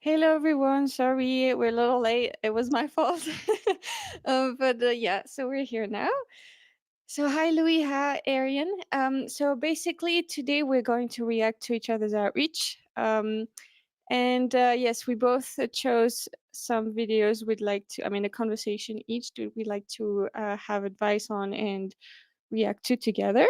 Hello everyone. Sorry, we're a little late. It was my fault. But yeah, so we're here now. So hi Louis, hi Arian. So basically today we're going to react to each other's outreach. And yes, we both chose some videos we'd like to, I mean, a conversation each we'd like to have advice on and react to together.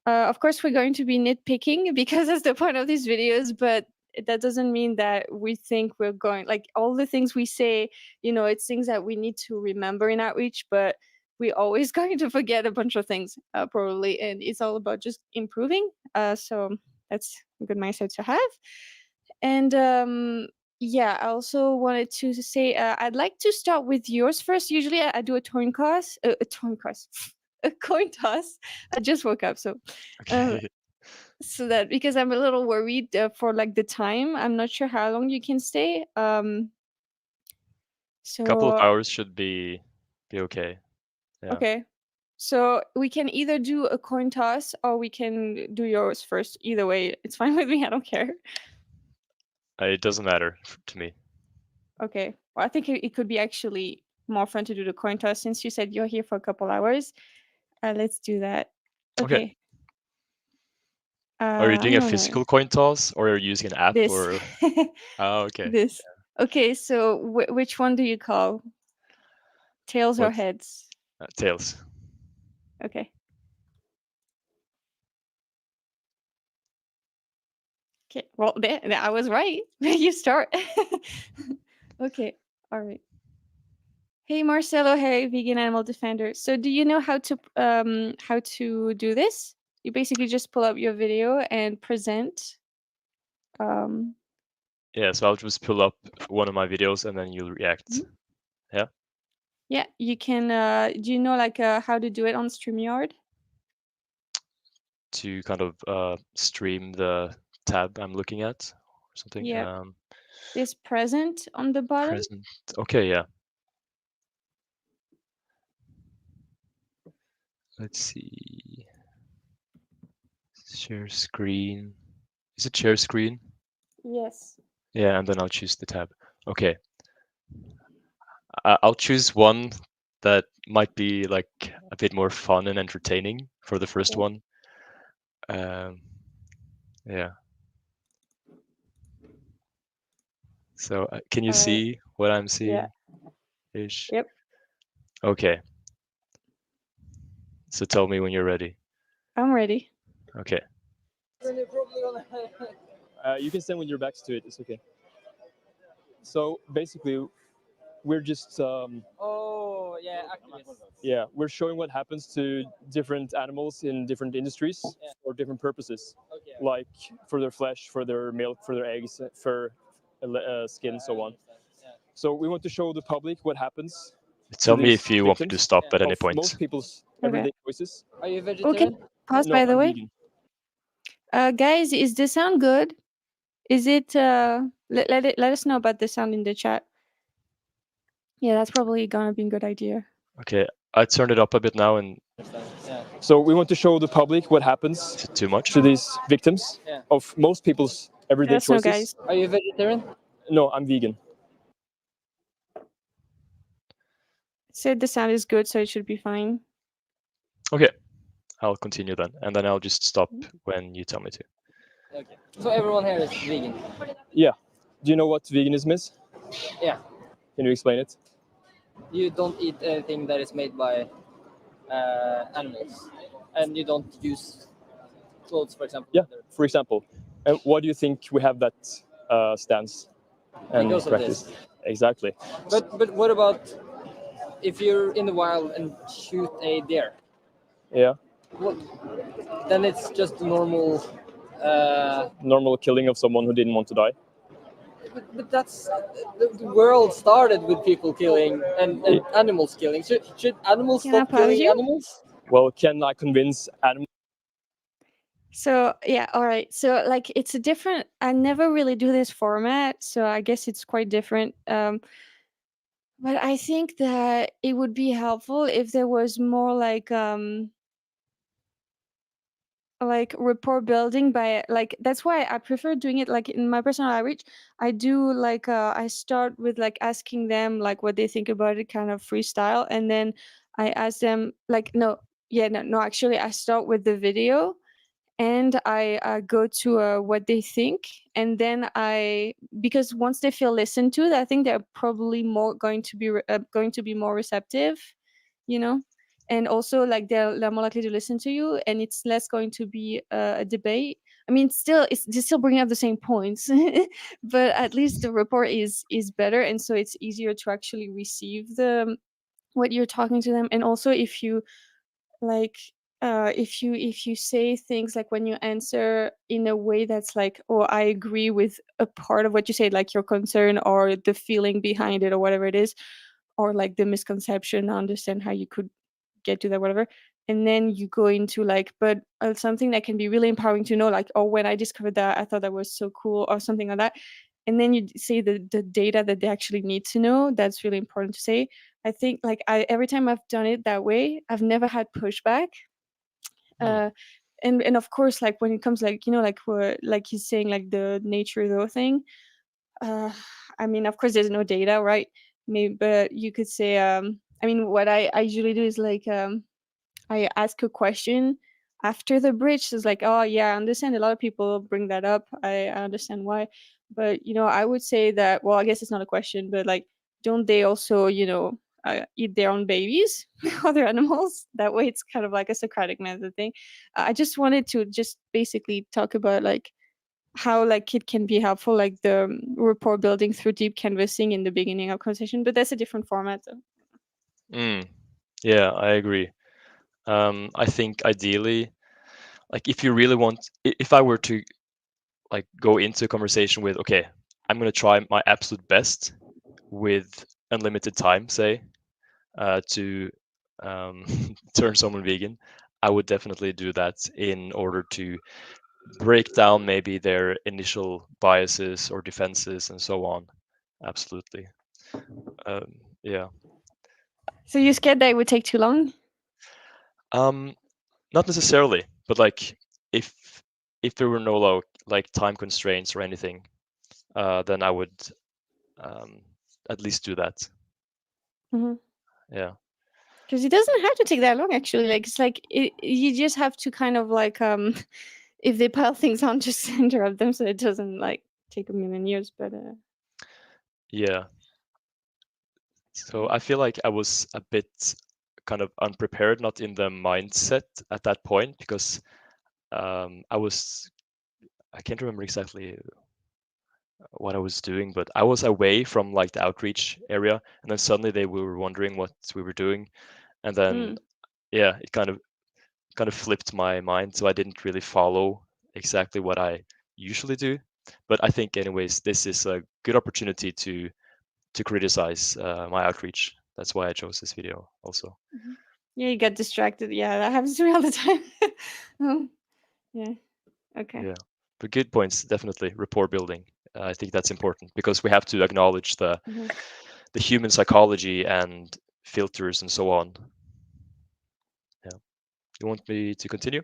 Of course, we're going to be nitpicking because that's the point of these videos, but that doesn't mean that we think we're going like all the things we say, it's things that we need to remember in outreach, but we're always going to forget a bunch of things, probably. And it's all about just improving. So that's a good mindset to have. And yeah, I also wanted to say I'd like to start with yours first. Usually I do a coin toss. I just woke up, so uh, Okay. so that because I'm a little worried for like the time. I'm not sure how long you can stay. Couple of So hours should be okay. Yeah. okay. So we can either do a coin toss or we can do yours first. Either way, it's fine with me. I don't care. It doesn't matter to me. Okay. Well, I think it could be actually more fun to do the coin toss since you said you're here for a couple hours. Let's do that. Okay. Okay. Are you doing I'm a gonna physical coin toss or are you using an app this or? Oh, okay. this. Okay. So which one do you call? Tails or What? heads? Tails. Okay. Okay. Well, there I was right. You start. Okay. All right. Hey Marcelo, hey vegan animal defender. So do you know how to do this? You basically just pull up your video and present. Um, Yeah, so I'll just pull up one of my videos and then you'll react. mhm. Yeah. Yeah, you can. Do you know like how to do it on StreamYard? To kind of stream the tab I'm looking at or something. Yeah, this present on the bottom. Present. Okay, yeah. Let's see. Share screen. Is it share screen? Yes. Yeah, and then I'll choose the tab. Okay. I'll choose one that might be like a bit more fun and entertaining for the first Okay. one. Yeah. So can you All right. see what I'm Yeah. seeing? Ish. Yep. Okay. So tell me when you're ready. I'm ready. Okay. You can stand with your backs to it. It's okay. So basically, we're just Oh, yeah, activists. yeah, we're showing what happens to different animals in different industries Yeah. for different purposes, Okay. like for their flesh, for their milk, for their eggs, fur, skin, so on. Yeah. So we want to show the public what happens Tell to me these if you want me to victims stop at any of point. most people's Okay. everyday choices. Are you Okay. vegetarian? Pause. No, By the I'm way, vegan. guys, is the sound good? Is it? Let us know about the sound in the chat. Yeah, that's probably gonna be a good idea. Okay, I turned it up a bit now, and Yeah. So we want to show the public what happens is it too much? to these victims Yeah. of most people's everyday Let us know, choices. guys. Are you vegetarian? No, I'm vegan. Said the sound is good, so it should be fine. Okay, I'll continue then, and then I'll just stop when you tell me to. Okay. So everyone here is vegan. Yeah. Do you know what veganism is? Yeah. Can you explain it? You don't eat anything that is made by animals, and you don't use clothes, for example. Yeah, for example. And why do you think we have that stance and Because of practice? this. Exactly. But what about if you're in the wild and shoot a deer? Yeah. What? Then it's just normal. Normal killing of someone who didn't want to die. But that's the world started with people killing and animals killing. Should animals Can I stop pause killing you? animals? Well, can I convince animals? So yeah, all right. So like it's a different. I never really do this format, so I guess it's quite different. But I think that it would be helpful if there was more like like rapport building by like that's why I prefer doing it like in my personal outreach. I do like I start with like asking them like what they think about it, kind of freestyle, and then I ask them like no, actually I start with the video and I go to what they think, and then because once they feel listened to, I think they're probably more going to be more receptive, you know, and also like they're more likely to listen to you, and it's less going to be a debate. I mean, still they still bring up the same points, but at least the rapport is better, and so it's easier to actually receive the what you're talking to them. And also if you like if you say things like when you answer in a way that's like, oh, I agree with a part of what you say, like your concern or the feeling behind it or whatever it is, or like the misconception, I understand how you could get to that, whatever. And then you go into like, but something that can be really empowering to know, like, oh, when I discovered that, I thought that was so cool, or something like that. And then you say the data that they actually need to know. That's really important to say. I think like every time I've done it that way, I've never had pushback. Hmm. Uh, and of course, like when it comes like, you know, like he's saying like the nature though thing. Uh, I mean, of course, there's no data, right? Maybe, but you could say, I mean, what I usually do is like, I ask a question after the bridge. So it's like, oh yeah, I understand a lot of people bring that up. I understand why. But, you know, I would say that, well, I guess it's not a question, but like, don't they also, you know, eat their own babies, other animals? That way it's kind of like a Socratic method thing. I just wanted to just basically talk about like how like it can be helpful, like the rapport building through deep canvassing in the beginning of conversation, but that's a different format. So. Yeah, I agree. I think ideally, like if you really want, if I were to like go into a conversation with, okay, I'm going to try my absolute best with unlimited time, say, to turn someone vegan, I would definitely do that in order to break down maybe their initial biases or defenses and so on. Absolutely. Yeah. So you scared that it would take too long? Not necessarily, but like if there were no like time constraints or anything, then I would at least do that. Mm-hmm. Yeah. Because it doesn't have to take that long, actually. Like it's like you just have to kind of like if they pile things on, just interrupt them so it doesn't like take a million years. But Yeah. So I feel like I was a bit kind of unprepared, not in the mindset at that point, because I can't remember exactly what I was doing, but I was away from like the outreach area, and then suddenly they were wondering what we were doing, and then yeah, it kind of flipped my mind, so I didn't really follow exactly what I usually do. But I think anyways, this is a good opportunity to criticize my outreach. That's why I chose this video also. yeah, you get distracted. Yeah, that happens to me all the time. Yeah. Okay. Yeah, but good points, definitely. Rapport building. I think that's important because we have to acknowledge the human psychology and filters and so on. Yeah. You want me to continue?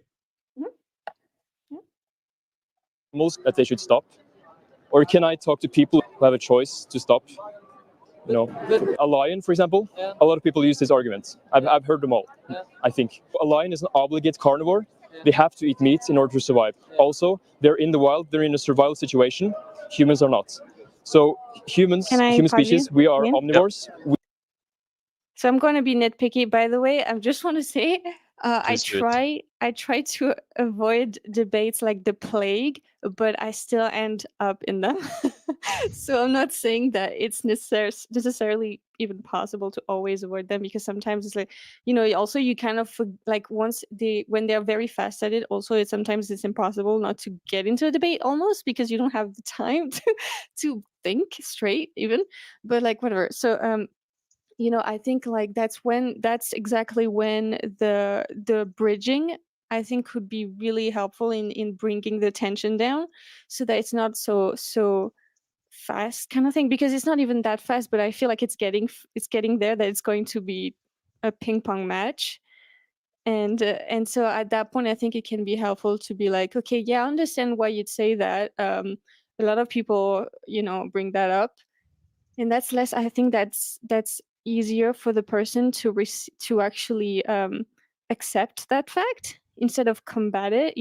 Most that they should stop, or can I talk to people who have a choice to stop? You know, a lion, for example. Yeah. A lot of people use this argument. I've heard them all. Yeah. I think a lion is an obligate carnivore. They have to eat meat in order to survive. Also, they're in the wild. They're in a survival situation. Humans are not. So humans, Can I human pause you species, we are again? omnivores. So I'm going to be nitpicky. By the way, I just want to say Please do it. I try to avoid debates like the plague, but I still end up in them. So I'm not saying that it's necessarily even possible to always avoid them, because sometimes it's like, you know, also you kind of like when they're very fast at it, also sometimes it's impossible not to get into a debate almost because you don't have the time to think straight even. But like whatever. So you know, I think like that's exactly when the bridging, I think, could be really helpful in bringing the tension down, so that it's not so fast kind of thing, because it's not even that fast, but I feel like it's getting there, that it's going to be a ping pong match. And so at that point I think it can be helpful to be like, okay, yeah, I understand why you'd say that. A lot of people, bring that up, and that's less, I think that's easier for the person to actually accept that fact instead of combat it,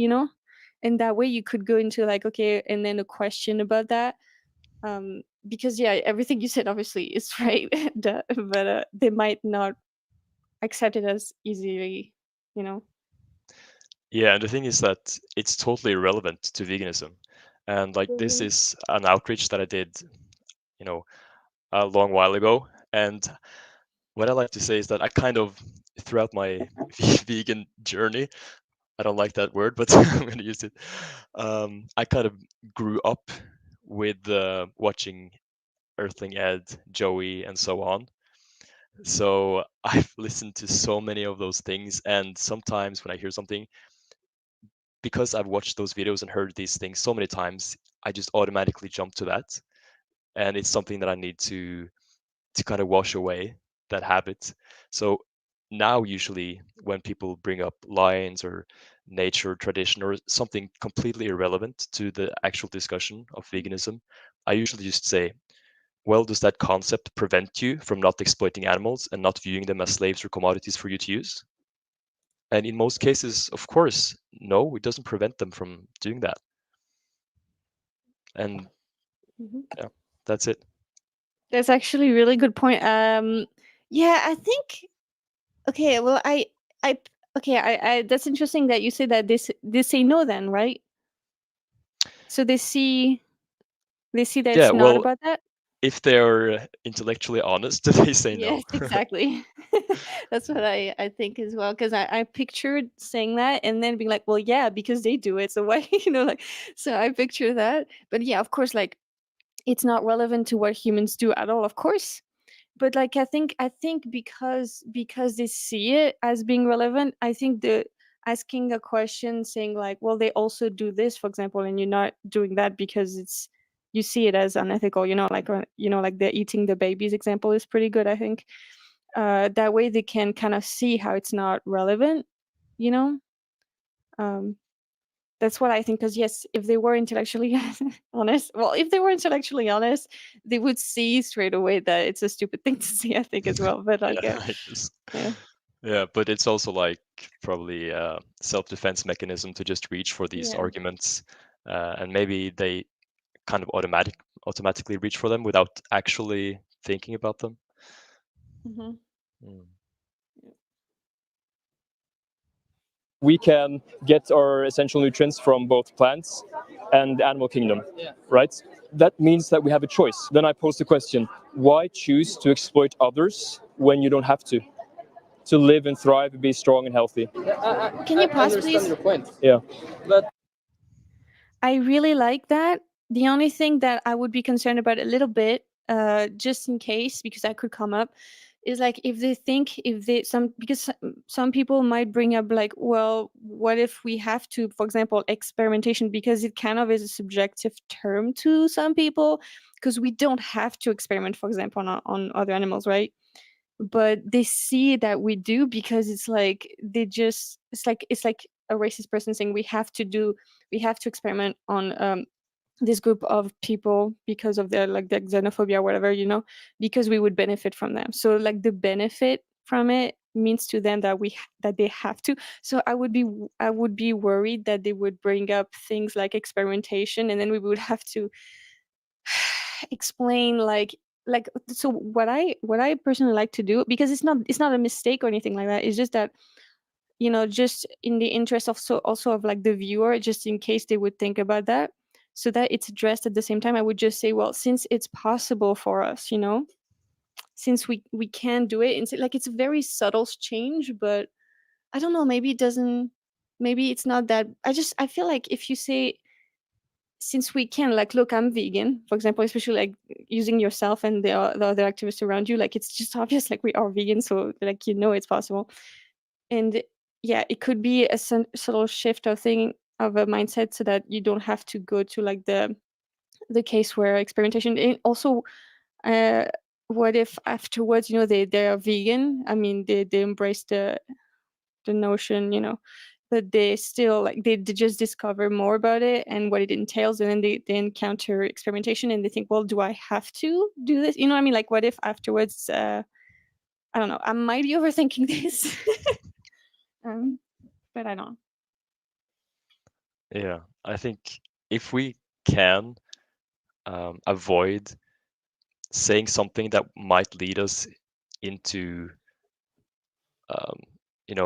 and that way you could go into like, okay, and then a question about that, because yeah, everything you said obviously is right, but they might not accept it as easily, Yeah, and the thing is that it's totally irrelevant to veganism. And like this is an outreach that I did, a long while ago. And what I like to say is that I kind of, throughout my vegan journey, I don't like that word, but I'm going to use it. I kind of grew up with watching Earthling Ed, Joey, and so on. So I've listened to so many of those things, and sometimes when I hear something, because I've watched those videos and heard these things so many times, I just automatically jump to that, and it's something that I need to kind of wash away that habit. So now usually when people bring up lions or nature, tradition, or something completely irrelevant to the actual discussion of veganism, I usually just say, well, does that concept prevent you from not exploiting animals and not viewing them as slaves or commodities for you to use? And in most cases, of course, no, it doesn't prevent them from doing that. And yeah, that's it. That's actually a really good point. Yeah, I think. Okay, well, I, okay, I. That's interesting that you say that they say no. Then, right? So they see that Yeah, it's not well, about that. if they're intellectually honest, they say no. Yes, exactly. That's what I think as well. Because I pictured saying that and then being like, well, yeah, because they do it. So why, like, so I picture that. But yeah, of course, like, it's not relevant to what humans do at all, of course. But like, I think because they see it as being relevant, I think the asking a question saying like, well, they also do this, for example, and you're not doing that because you see it as unethical, like the eating the babies example is pretty good, I think. That way they can kind of see how it's not relevant, you know um that's what I think. Because yes, if they were intellectually honest, well, if they were intellectually honest, they would see straight away that it's a stupid thing to say, I think, as well. But like, Yeah, I guess. yeah. Yeah, but it's also like probably a self-defense mechanism to just reach for these Yeah. arguments, and maybe they kind of automatically reach for them without actually thinking about them. Hmm. Mm. We can get our essential nutrients from both plants and the animal kingdom, Yeah. right? That means that we have a choice. Then I pose the question, why choose to exploit others when you don't have to? To live and thrive and be strong and healthy. Can you I pause, understand please? your point, Yeah. but I really like that. The only thing that I would be concerned about a little bit, just in case, because that could come up, is like if they think if they some because some people might bring up like, well, what if we have to, for example, experimentation, because it kind of is a subjective term to some people, because we don't have to experiment, for example, on other animals, right? But they see that we do, because it's like it's like a racist person saying we have to experiment on this group of people because of their like their xenophobia or whatever, because we would benefit from them. So like the benefit from it means to them that that they have to. So I would be worried that they would bring up things like experimentation, and then we would have to explain like so what I personally like to do, because it's not a mistake or anything like that. It's just that, just in the interest of also of like the viewer, just in case they would think about that, so that it's addressed at the same time. I would just say, well, since it's possible for us, since we can do it, and like it's a very subtle change, but I don't know, maybe it's not that. I feel like if you say, since we can, like, look, I'm vegan, for example, especially like using yourself and the other activists around you, like it's just obvious, like we are vegan, so like it's possible. And yeah, it could be a subtle shift of thing of a mindset, so that you don't have to go to like the case where experimentation. And also, uh what if afterwards, they are vegan, I mean, they embrace the notion, but they still like they just discover more about it and what it entails, and then they encounter experimentation and they think, well, do I have to do this? You know what I mean? Like, what if afterwards, I don't know, I might be overthinking this. But I don't. Yeah, I think if we can avoid saying something that might lead us into,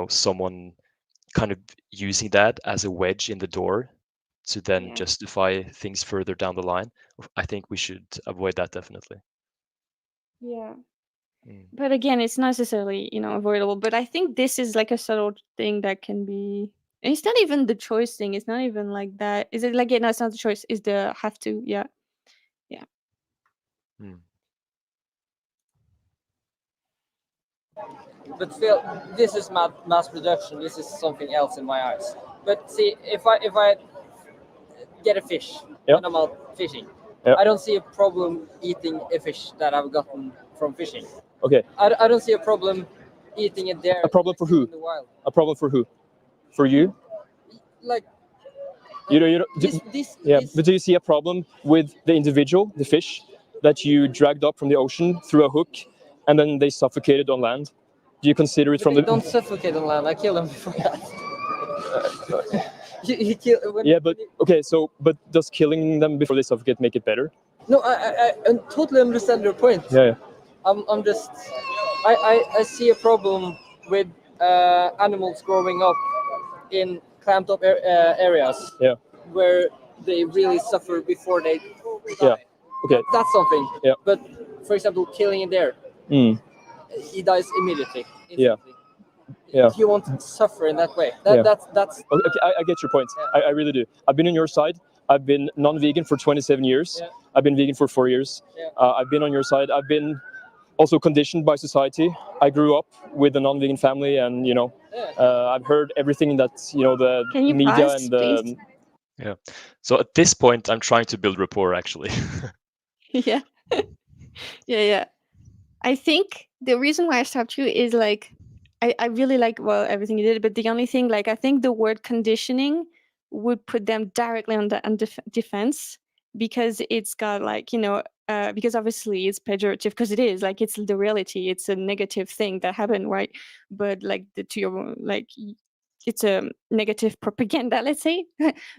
someone kind of using that as a wedge in the door to then Yeah. justify things further down the line, I think we should avoid that definitely. Yeah. Mm. But again, it's not necessarily, avoidable. But I think this is like a subtle thing that can be. And it's not even the choice thing. It's not even like that. Is it like, yeah, no, it's not the choice. It's the have to. Yeah. Yeah. Mm. But still, this is mass production. This is something else in my eyes. But see, if I get a fish Yeah. when I'm out fishing, Yeah. I don't see a problem eating a fish that I've gotten from fishing. Okay. I don't see a problem eating it there. A problem for who? In the wild. A problem for who? For you? Like You know, this. but do you see a problem with the individual, the fish, that you dragged up from the ocean through a hook, and then they suffocated on land? Do you consider it from They the? don't suffocate on land. I kill them before that. you kill, Yeah, but okay. So, but does killing them before they suffocate make it better? No, I totally understand your point. Yeah. I'm just I see a problem with animals growing up in clamped up areas. Yeah. Where they really suffer before they die. Yeah. Okay. That's something. Yeah. But for example, killing it there, he dies immediately. Yeah. Yeah. You won't suffer in that way. That's. Okay, I get your point. Yeah. I really do. I've been on your side. I've been non-vegan for 27 years. Yeah. I've been vegan for 4 years. Yeah. I've been on your side. I've been also conditioned by society. I grew up with a non-vegan family, and I've heard everything that the media pause, and the. Please? Yeah. So at this point, I'm trying to build rapport, actually. Yeah. Yeah. I think the reason why I stopped you is like, I really like, well, everything you did, but the only thing, like, I think the word conditioning would put them directly on defense, because it's got like, because obviously it's pejorative, because it is like, it's the reality, it's a negative thing that happened, right? But like it's a negative propaganda, let's say.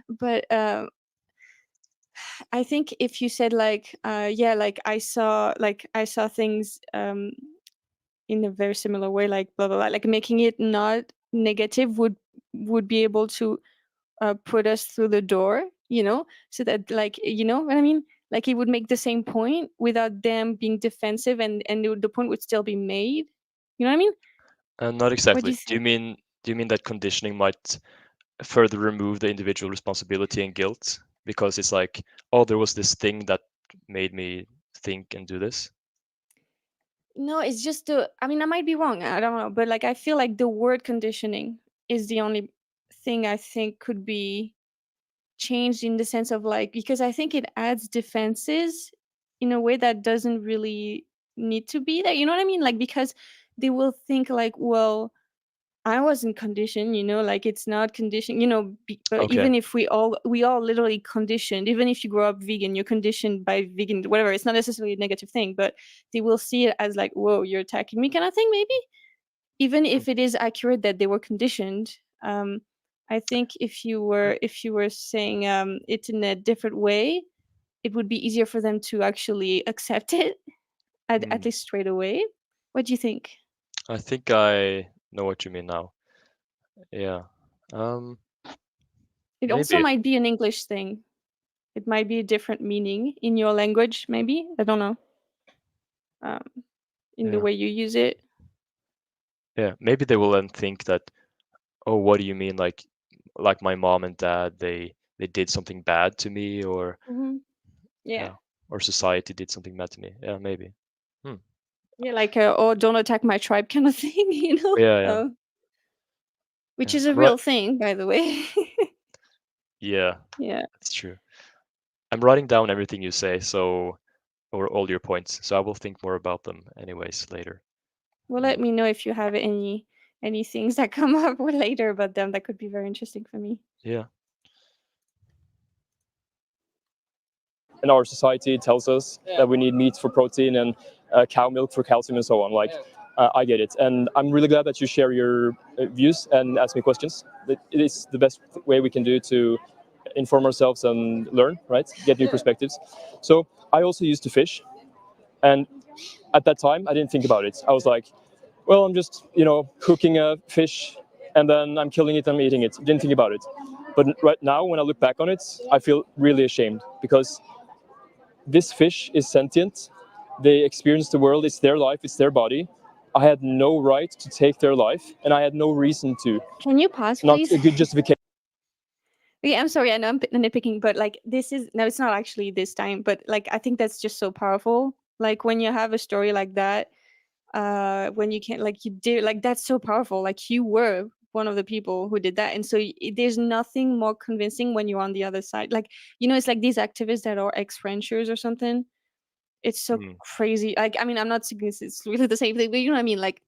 But I think if you said like, like I saw things in a very similar way, like blah blah blah, like making it not negative would be able to put us through the door, so that, like, you know what I mean, like it would make the same point without them being defensive, and the point would still be made. You know what I mean? Not exactly. What do you Do you mean that conditioning might further remove the individual responsibility and guilt, because it's like, oh, there was this thing that made me think and do this? No, it's just I mean, I might be wrong, I don't know, but like I feel like the word conditioning is the only thing I think could be changed, in the sense of like, because I think it adds defenses in a way that doesn't really need to be there. You know what I mean? Like, because they will think like, well, I wasn't conditioned, like it's not conditioned, but Okay. even if we all literally conditioned, even if you grow up vegan, you're conditioned by vegan, whatever. It's not necessarily a negative thing, but they will see it as like, whoa, you're attacking me kind of thing, maybe. Even if it is accurate that they were conditioned. I think if you were saying it in a different way, it would be easier for them to actually accept it at least straight away. What do you think? I think I know what you mean now. Yeah. It also might be an English thing. It might be a different meaning in your language, maybe. I don't know. In the way you use it. Yeah, maybe they will then think that, oh, what do you mean? Like my mom and dad, they did something bad to me, or Yeah. or society did something bad to me. Yeah, maybe. Yeah, like or don't attack my tribe kind of thing, Yeah. Which is a real thing, by the way. Yeah. Yeah. That's true. I'm writing down everything you say, or all your points, so I will think more about them anyways later. Well, let me know if you have any any things that come up later about them that could be very interesting for me. Yeah. And our society tells us that we need meat for protein and cow milk for calcium and so on. Like, I get it. And I'm really glad that you share your views and ask me questions. It is the best way we can do to inform ourselves and learn, right? Get new perspectives. So I also used to fish. And at that time, I didn't think about it. I was like, well, I'm just, cooking a fish and then I'm killing it, I'm eating it. Didn't think about it. But right now, when I look back on it, I feel really ashamed because this fish is sentient. They experience the world. It's their life. It's their body. I had no right to take their life, and I had no reason to. Can you pause, Not please? a good justification. Yeah, I'm sorry. I know I'm nitpicking, but like this is no, it's not actually this time. But like I think that's just so powerful. Like when you have a story like that, when you can't like you did like that's so powerful. Like you were one of the people who did that, and so there's nothing more convincing when you're on the other side. Like it's like these activists that are ex-ranchers or something. It's so crazy. Like I mean, I'm not saying it's really the same thing, but you know what I mean. Like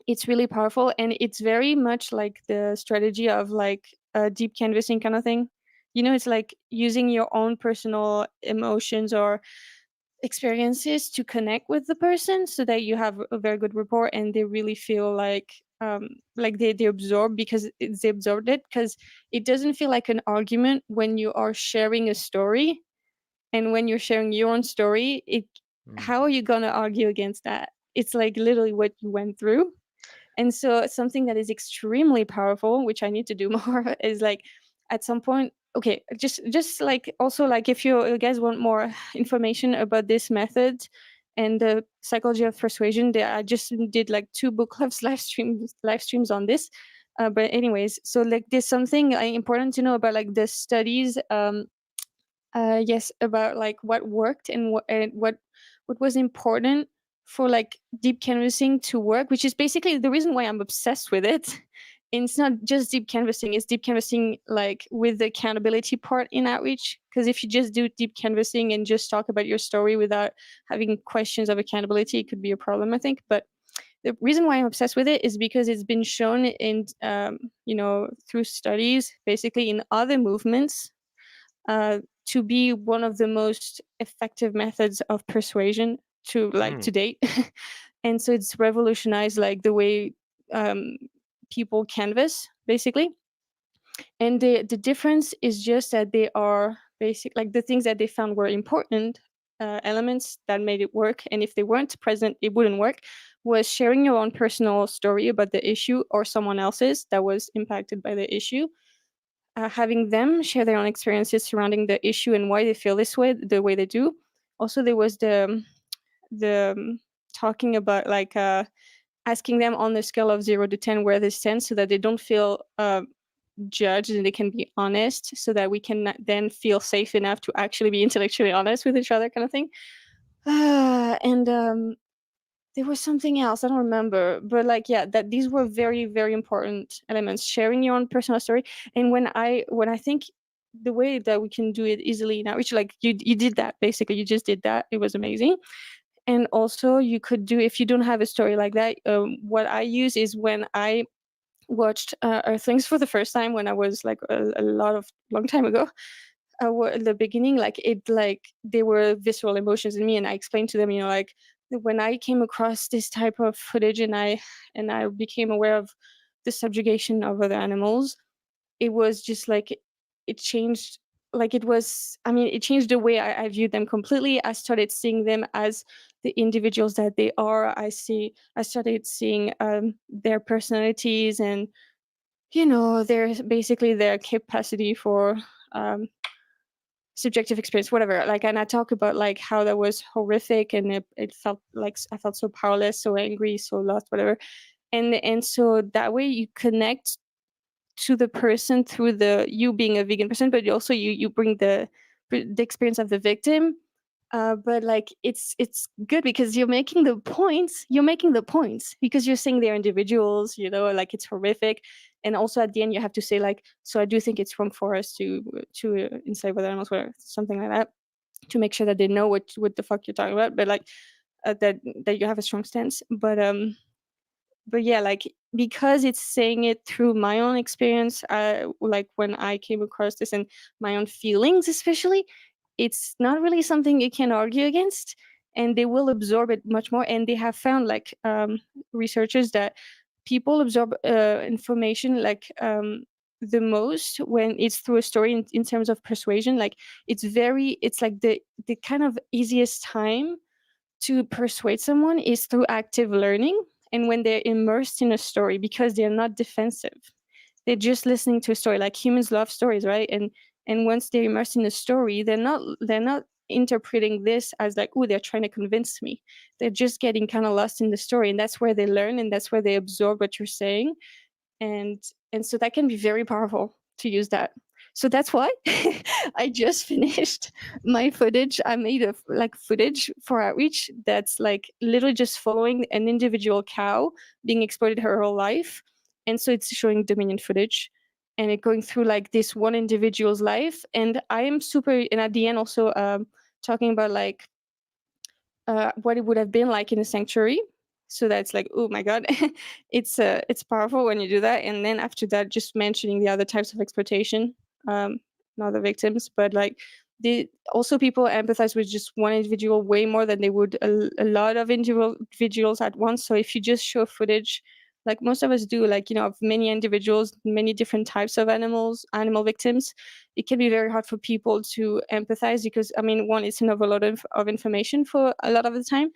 it's really powerful, and it's very much like the strategy of like a deep canvassing kind of thing. It's like using your own personal emotions or experiences to connect with the person so that you have a very good rapport and they really feel like they absorb because they absorbed it, because it doesn't feel like an argument when you are sharing a story. And when you're sharing your own story, how are you gonna argue against that? It's like literally what you went through. And so something that is extremely powerful, which I need to do more, is like at some point, okay, just like also like if you guys want more information about this method and the psychology of persuasion, I just did like 2 book clubs live streams on this. But anyways, so like there's something important to know about like the studies. Yes, about like what worked and what was important for like deep canvassing to work, which is basically the reason why I'm obsessed with it. And it's not just deep canvassing; it's deep canvassing like with the accountability part in outreach. Because if you just do deep canvassing and just talk about your story without having questions of accountability, it could be a problem, I think. But the reason why I'm obsessed with it is because it's been shown in, through studies, basically in other movements, to be one of the most effective methods of persuasion to date. And so it's revolutionized like the way um, people canvas, basically. And the difference is just that they are basic, like the things that they found were important elements that made it work, and if they weren't present it wouldn't work, was sharing your own personal story about the issue or someone else's that was impacted by the issue, having them share their own experiences surrounding the issue and why they feel this way, the way they do. Also, there was the talking about like asking them on the scale of 0 to 10 where they stand, so that they don't feel judged and they can be honest, so that we can then feel safe enough to actually be intellectually honest with each other, kind of thing. And there was something else I don't remember, but like yeah, that these were very very important elements, sharing your own personal story. And when I think the way that we can do it easily now, which like you did that, basically you just did that, it was amazing. And also you could do, if you don't have a story like that, what I use is when I watched Earthlings for the first time when I was like a long time ago. At the beginning, like it, like they were visceral emotions in me, and I explained to them, like when I came across this type of footage and I became aware of the subjugation of other animals, it was just like it changed. Like it was, I mean, it changed the way I viewed them completely. I started seeing them as the individuals that they are. I started seeing their personalities and their basically their capacity for um, subjective experience, whatever. Like, and I talk about like how that was horrific, and it felt like I felt so powerless, so angry, so lost, whatever. And so that way you connect to the person through the you being a vegan person, but also you bring the experience of the victim. But like it's good because you're making the points because you're saying they're individuals, like it's horrific. And also at the end you have to say like, so I do think it's wrong for us to enslave other animals, or something like that, to make sure that they know what the fuck you're talking about. But like that you have a strong stance. But yeah, like because it's saying it through my own experience, like when I came across this and my own feelings, especially, it's not really something you can argue against, and they will absorb it much more. And they have found, like researchers, that people absorb information like the most when it's through a story in terms of persuasion. Like it's like the kind of easiest time to persuade someone is through active learning, and when they're immersed in a story, because they're not defensive, they're just listening to a story. Like humans love stories, right? And once they're immersed in the story, they're not interpreting this as like, oh, they're trying to convince me. They're just getting kind of lost in the story, and that's where they learn, and that's where they absorb what you're saying. And so that can be very powerful to use that. So that's why I just finished my footage. I made a like footage for outreach that's like literally just following an individual cow being exploited her whole life. And so it's showing Dominion footage and it going through like this one individual's life. And I am super, and at the end also talking about like what it would have been like in a sanctuary. So that's like, oh my god, it's powerful when you do that. And then after that, just mentioning the other types of exploitation, not the victims, but like the also people empathize with just one individual way more than they would a lot of individuals at once. So if you just show footage, like most of us do, like, you know, of many individuals, many different types of animal victims, it can be very hard for people to empathize because, I mean, one, it's an overload of information for a lot of the time.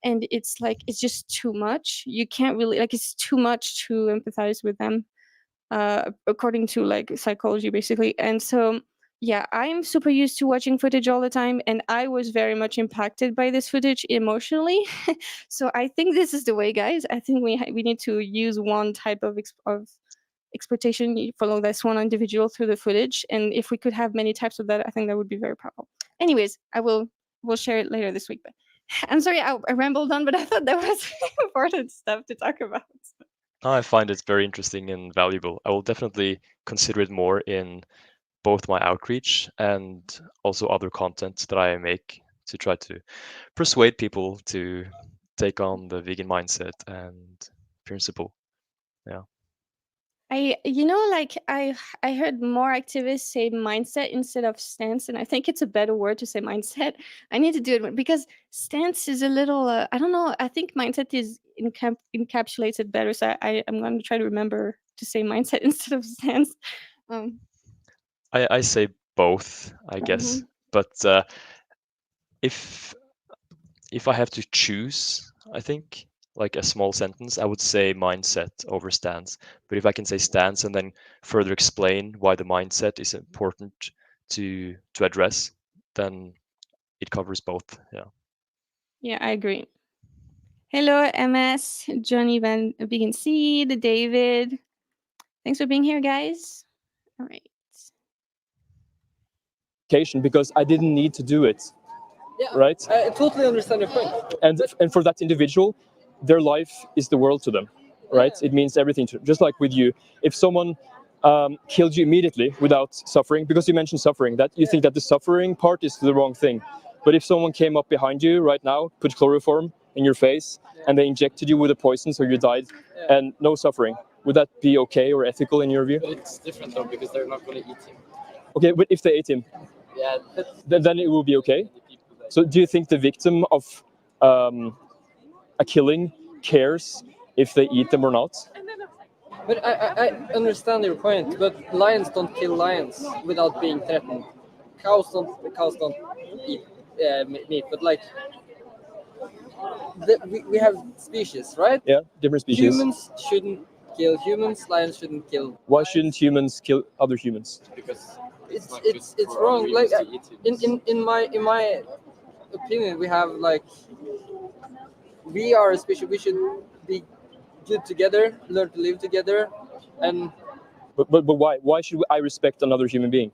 And it's like, it's just too much. You can't really, like, it's too much to empathize with them, according to like psychology, basically. And so, yeah, I'm super used to watching footage all the time. And I was very much impacted by this footage emotionally. So I think this is the way, guys. I think we need to use one type of exploitation, you follow this one individual through the footage, and if we could have many types of that, I think that would be very powerful. Anyways, we'll share it later this week. But I'm sorry, I rambled on, but I thought that was important stuff to talk about. I find it very interesting and valuable. I will definitely consider it more in both my outreach and also other content that I make to try to persuade people to take on the vegan mindset and principle. Yeah. I heard more activists say mindset instead of stance, and I think it's a better word to say mindset. I need to do it because stance is a little I don't know. I think mindset is encapsulated better, so I'm going to try to remember to say mindset instead of stance. Um, I say both, I guess. mhm. But if I have to choose, I think like a small sentence, I would say mindset over stance. But if I can say stance and then further explain why the mindset is important to address, then it covers both. Yeah. Yeah, I agree. Hello, MS, Johnny Van Vegan Seed, David. Thanks for being here, guys. All right. Because I didn't need to do it. Yeah, right? I totally understand your point. And for that individual, their life is the world to them, right? Yeah. It means everything to, just like with you. If someone killed you immediately without suffering, because you mentioned suffering, that you think that the suffering part is the wrong thing. But if someone came up behind you right now, put chloroform in your face, and they injected you with a poison so you died, and no suffering, would that be okay or ethical in your view? But it's different though, because they're not going to eat him. Okay, but if they ate him, Yeah, then it will be okay. So do you think the victim of a killing cares if they eat them or not? but I understand your point. But lions don't kill lions without being threatened. Cows don't eat meat. But like we have species, right? Yeah, different species. Humans shouldn't kill humans. Lions shouldn't kill. Why shouldn't humans kill other humans? Because it's wrong. Like in my opinion, we have like we are a species. We should be good together, learn to live together, and But why? Why should I respect another human being?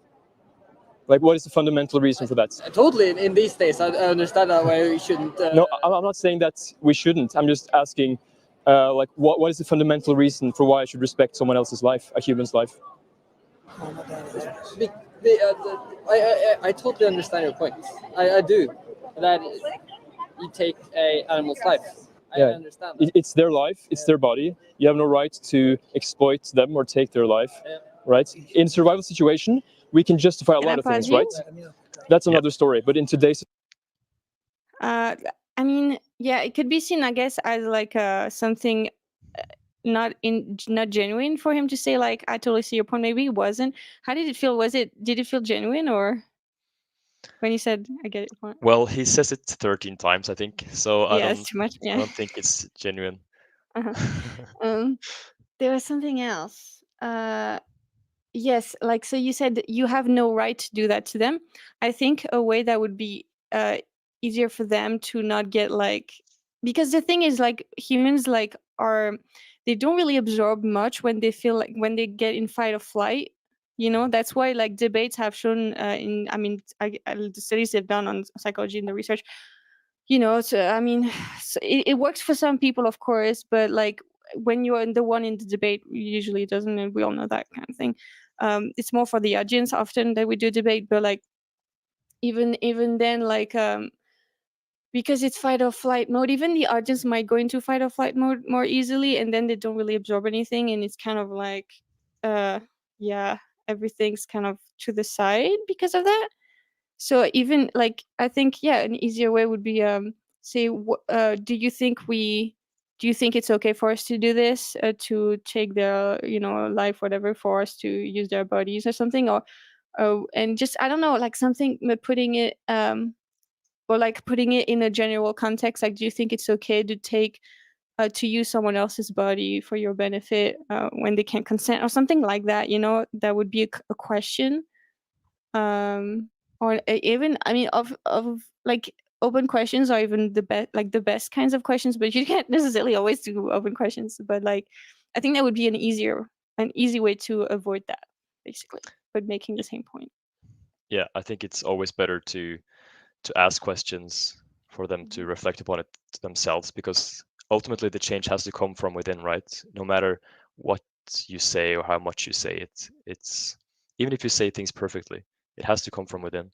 Like, what is the fundamental reason for that? totally in these days, I understand that why we shouldn't. No, I'm not saying that we shouldn't. I'm just asking, like, what is the fundamental reason for why I should respect someone else's life, a human's life? I totally understand your point. I do that you take a animal's life. Yeah. understand that. It's their life, it's their body. You have no right to exploit them or take their life, right? In survival situation, we can justify a Can I lot of things, pause you? right? That's another story. But in today's I mean, yeah, it could be seen, I guess, as like something not genuine for him to say like, I totally see your point. Maybe it wasn't. How did it feel? Did it feel genuine, or when he said, I get your point? Well, he says it 13 times, I think. So Yeah, it's too much. I Yeah. don't think it's genuine. Uh-huh. There was something else. Yes, like, so you said that you have no right to do that to them. I think a way that would be easier for them to not get like, because the thing is like humans like are, they don't really absorb much when they feel like, when they get in fight or flight. You know, that's why like debates have shown in, I mean, the studies they've done on psychology and the research, you know, so I mean, so it works for some people, of course, but like when you're the one in the debate, usually it doesn't, and we all know that kind of thing. It's more for the audience often that we do debate, but like even then, like because it's fight or flight mode, even the audience might go into fight or flight mode more easily, and then they don't really absorb anything, and it's kind of like, uh, yeah, everything's kind of to the side because of that. So even like, I think, yeah, an easier way would be say, do you think it's okay for us to do this, to take their, you know, life, whatever, for us to use their bodies or something, or and just, I don't know, like something, putting it or like putting it in a general context, like, do you think it's okay to take to use someone else's body for your benefit when they can't consent or something like that, you know? That would be a question. um or even, I mean, of like, open questions are even the best, like the best kinds of questions, but you can't necessarily always do open questions. But like, I think that would be an easy way to avoid that, basically, but making the same point. Yeah, I think it's always better to ask questions for them to reflect upon it themselves, because ultimately the change has to come from within, right? No matter what you say or how much you say it, it's, even if you say things perfectly, it has to come from within.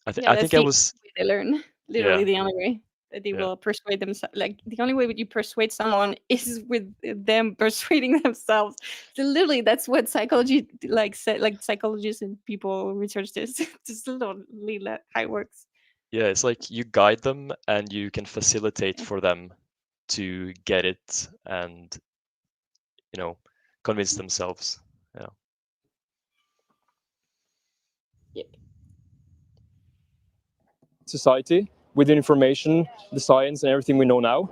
Yeah, I that's think I the was, only way they learn. Literally yeah, the only way that they yeah, will persuade themselves. Like, the only way that you persuade someone is with them persuading themselves. So literally, that's what psychology like said. Like, psychologists and people research this. Just literally how it works. yeah. It's like you guide them and you can facilitate for them to get it and, you know, convince themselves. Yeah. Yeah. society, with the information, the science, and everything we know now,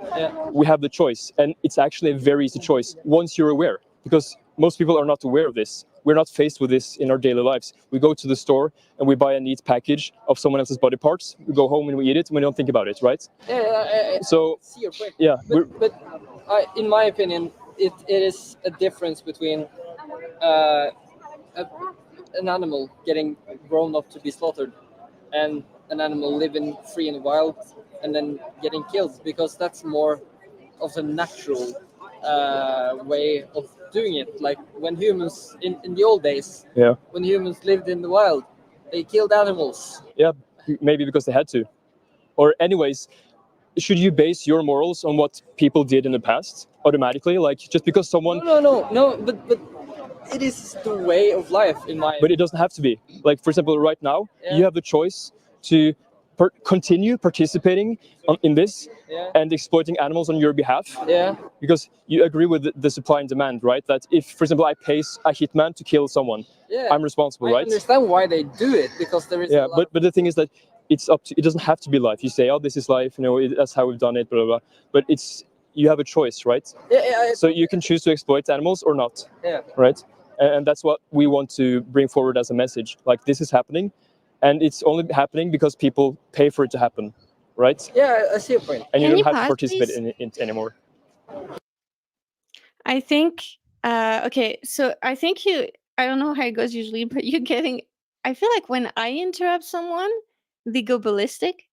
we have the choice. And it's actually a very easy choice once you're aware, because most people are not aware of this. We're not faced with this in our daily lives. We go to the store and we buy a neat package of someone else's body parts. We go home and we eat it and we don't think about it, right? So, I see your point. yeah. But in my opinion, it is a difference between uh, a, an animal getting grown up to be slaughtered and an animal living free in the wild and then getting killed, because that's more of a natural way of doing it. Like when humans in the old days, Yeah. when humans lived in the wild, they killed animals. Yeah, maybe because they had to. Or anyways, should you base your morals on what people did in the past automatically? Like, just because someone... No, but it is the way of life in my... But it doesn't have to be. Like, for example, right now, Yeah. you have the choice to continue participating in this Yeah. and exploiting animals on your behalf. Yeah. Because you agree with the supply and demand, right? That if, for example, I pay a hitman to kill someone, Yeah. I'm responsible, I right? understand why they do it, because there is Yeah, but the thing is that it's up to... It doesn't have to be life. You say, oh, this is life, you know, that's how we've done it, blah, blah, blah. But you have a choice, right? Yeah. So you can choose to exploit animals or not. Yeah. Right? And that's what we want to bring forward as a message. Like, this is happening, and it's only happening because people pay for it to happen, right? Yeah, I see your point. And you Can don't you have to pause, participate please? in it anymore. I think okay, so I think I don't know how it goes usually, but you're getting, I feel like when I interrupt someone, they go ballistic.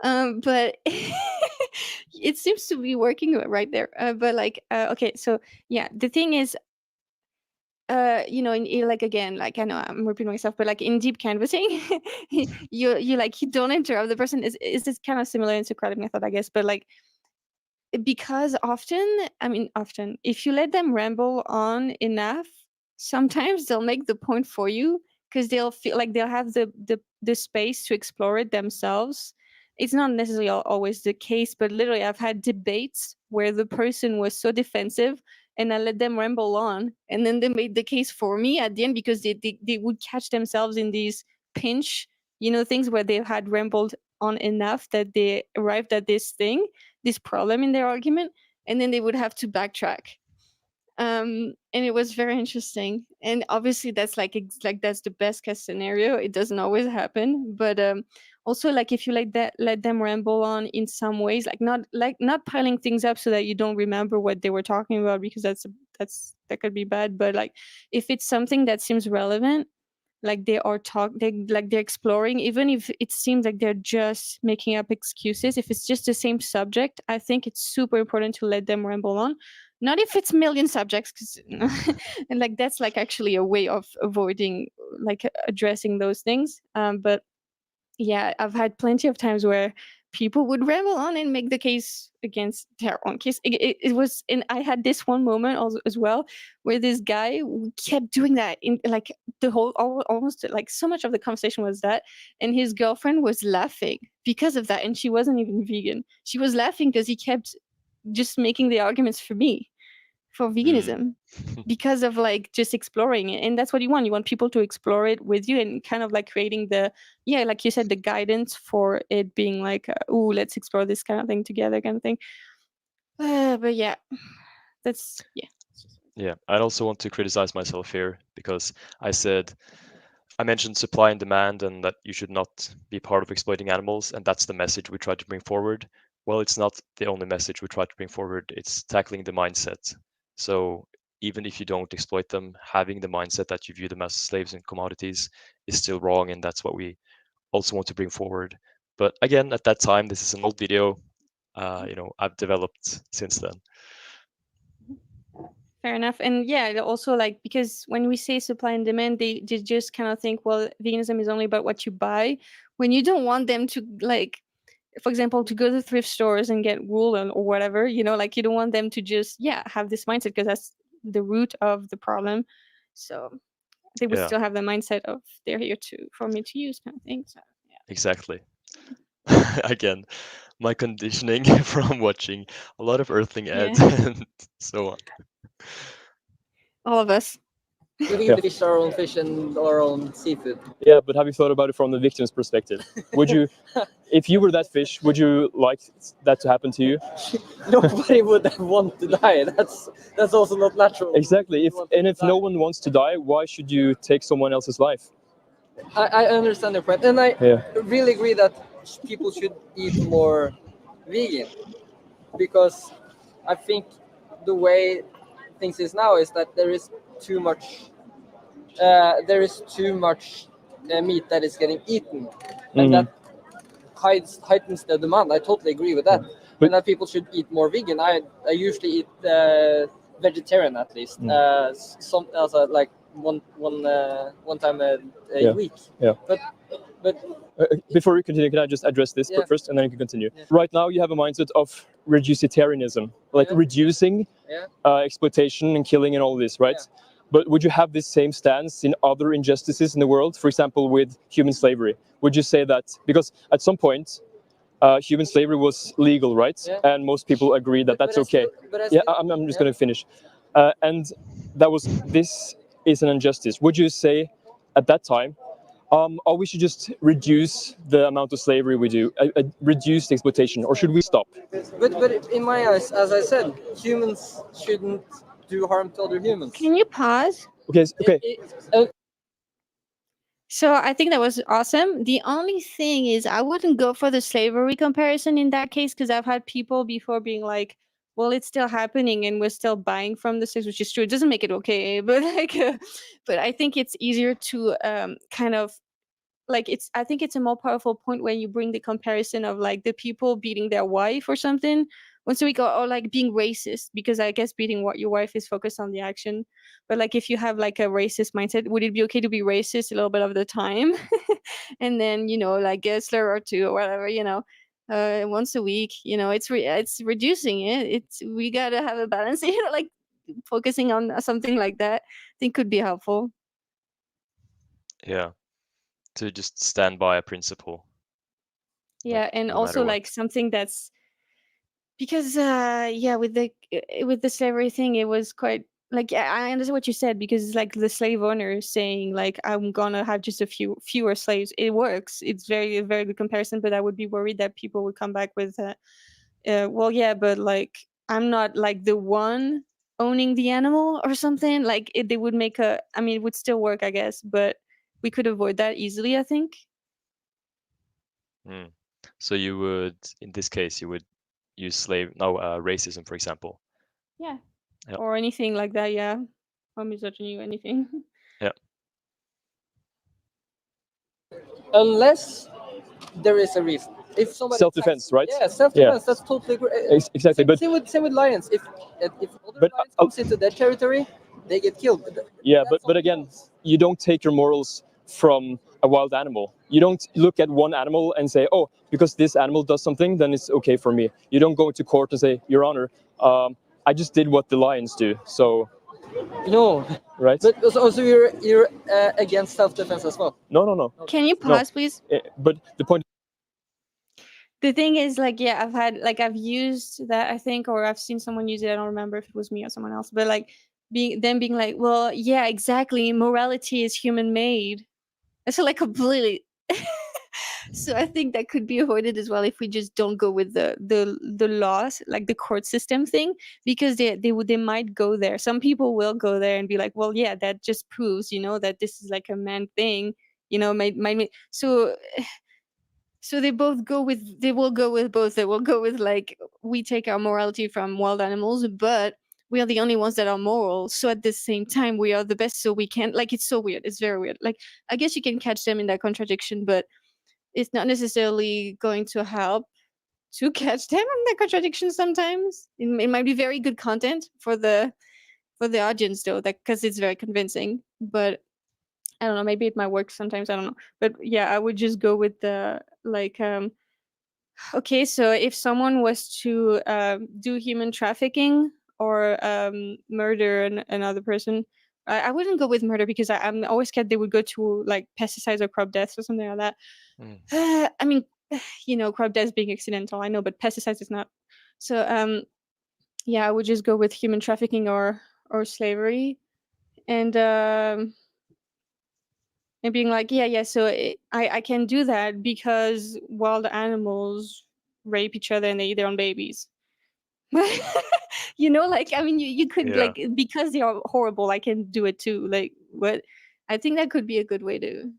But it seems to be working right there. But like okay, so yeah, the thing is, you know, like, again, like, I know I'm repeating myself, but like in deep canvassing, you like, you don't interrupt the person. Is this kind of similar in Socratic method, I guess, but like, because often, if you let them ramble on enough, sometimes they'll make the point for you because they'll feel like they'll have the space to explore it themselves. It's not necessarily always the case, but literally I've had debates where the person was so defensive and I let them ramble on, and then they made the case for me at the end because they would catch themselves in these pinch, things where they had rambled on enough that they arrived at this problem in their argument, and then they would have to backtrack. And it was very interesting. And obviously, that's like that's the best case scenario. It doesn't always happen, but also like if you let them ramble on in some ways, like not piling things up so that you don't remember what they were talking about, because that could be bad. But like if it's something that seems relevant, like they're exploring, even if it seems like they're just making up excuses, if it's just the same subject, I think it's super important to let them ramble on. Not if it's million subjects, because and like that's like actually a way of avoiding like addressing those things. But yeah, I've had plenty of times where people would ramble on and make the case against their own case. It was, and I had this one moment also as well where this guy kept doing that in like the whole almost like so much of the conversation was that, and his girlfriend was laughing because of that, and she wasn't even vegan. She was laughing because he kept just making the arguments for me for veganism because of like just exploring it. And that's what you want people to explore it with you and kind of like creating like you said, the guidance for it being like oh, let's explore this kind of thing together kind of thing. But yeah, that's Yeah, I'd also want to criticize myself here because I mentioned supply and demand and that you should not be part of exploiting animals, and that's the message we try to bring forward. Well, it's not the only message we try to bring forward. It's tackling the mindset. So even if you don't exploit them, having the mindset that you view them as slaves and commodities is still wrong, and that's what we also want to bring forward. But again, at that time, this is an old video. I've developed since then. fair enough. And yeah, also like because when we say supply and demand, they just kind of think, well, veganism is only about what you buy, when you don't want them to like, for example, to go to thrift stores and get wool or whatever, like you don't want them to just have this mindset, because that's the root of the problem. So they would Yeah, still have the mindset of they're here for me to use kind of thing. So yeah. exactly. Again, my conditioning from watching a lot of Earthling ads and so on. All of us. We Yeah. fish our own fish and our own seafood. Yeah, but have you thought about it from the victim's perspective? Would you, if you were that fish, would you like that to happen to you? Nobody would want to die. That's also not natural. Exactly. If no one wants to die, why should you take someone else's life? I understand your point, and I Yeah. really agree that people should eat more vegan, because I think the way things is now is that there is too much meat that is getting eaten, and that heightens the demand. I totally agree with that. But- And that people should eat more vegan. I usually eat vegetarian at least. Some also like one time a week. Yeah. But Before we continue, can I just address this first, and then you can continue? Yeah. Right now, you have a mindset of reducitarianism, like reducing exploitation and killing and all this, right? Yeah. But would you have this same stance in other injustices in the world? For example, with human slavery, would you say that because at some point human slavery was legal, right? Yeah. And most people agree that that's okay. I'm just going to finish. And this is an injustice. Would you say at that time, or we should just reduce the amount of slavery we do, reduce the exploitation, or should we stop? But in my eyes, as I said, humans shouldn't do harm to other humans. Can you pause? Okay. So I think that was awesome. The only thing is I wouldn't go for the slavery comparison in that case, because I've had people before being like, well, it's still happening and we're still buying from the slaves, which is true. It doesn't make it okay, but but I think it's easier to kind of like I think it's a more powerful point when you bring the comparison of like the people beating their wife or something once a week, or like being racist, because I guess beating your wife is focused on the action. But like if you have like a racist mindset, would it be okay to be racist a little bit of the time and then like a slur or two or whatever, once a week. It's it's reducing it. We gotta have a balance. Like focusing on something like that, I think could be helpful. Yeah, to just stand by a principle. Yeah, and no matter also what. like something that's because with the slavery thing, it was quite like I understand what you said, because it's like the slave owner saying like I'm gonna have just a fewer slaves. It works. It's a very good comparison, but I would be worried that people would come back with well, yeah, but like I'm not like the one owning the animal or something. Like they would make I mean, it would still work, I guess, but we could avoid that easily, I think. So you would, in this case, you would use racism, for example. Yeah. Yeah. Or anything like that, yeah. Or misogyny, anything. Yeah. Unless there is a reason. If somebody Self-defense, right? Yeah, self-defense. That's totally great. Exactly, but same with lions. If other But, lions comes into their territory, they get killed. yeah, That's but again, you don't take your morals from a wild animal. You don't look at one animal and say, oh, because this animal does something, then it's okay for me. You don't go to court and say, Your Honor, I just did what the lions do. So no, right? But also you're against self-defense as well. No. Can you pause, please? But the point. The thing is, like, yeah, I've used that, I think, or I've seen someone use it. I don't remember if it was me or someone else, but like being like, well, yeah, exactly. Morality is human made. So like completely. So I think that could be avoided as well if we just don't go with the laws, like the court system thing, because they might go there. Some people will go there and be like, well, yeah, that just proves, that this is like a man thing, so they will go with both. They will go with like, we take our morality from wild animals, but we are the only ones that are moral. So at the same time, we are the best. So we can't, like, it's so weird. It's very weird. Like, I guess you can catch them in that contradiction, but it's not necessarily going to help to catch them in that contradiction sometimes. It might be very good content for the audience though, that because it's very convincing. But I don't know, maybe it might work sometimes, I don't know. But yeah, I would just go with the like okay, so if someone was to do human trafficking or murder another person, I wouldn't go with murder, because I'm always scared they would go to like pesticides or crop deaths or something like that. I mean, crop deaths being accidental, I know, but pesticides is not. So yeah, I would just go with human trafficking or slavery, and being like, yeah, so I can do that because wild animals rape each other and they eat their own babies. Like, I mean, you could, Yeah. like, because they are horrible, I can do it too. Like, what? I think that could be a good way to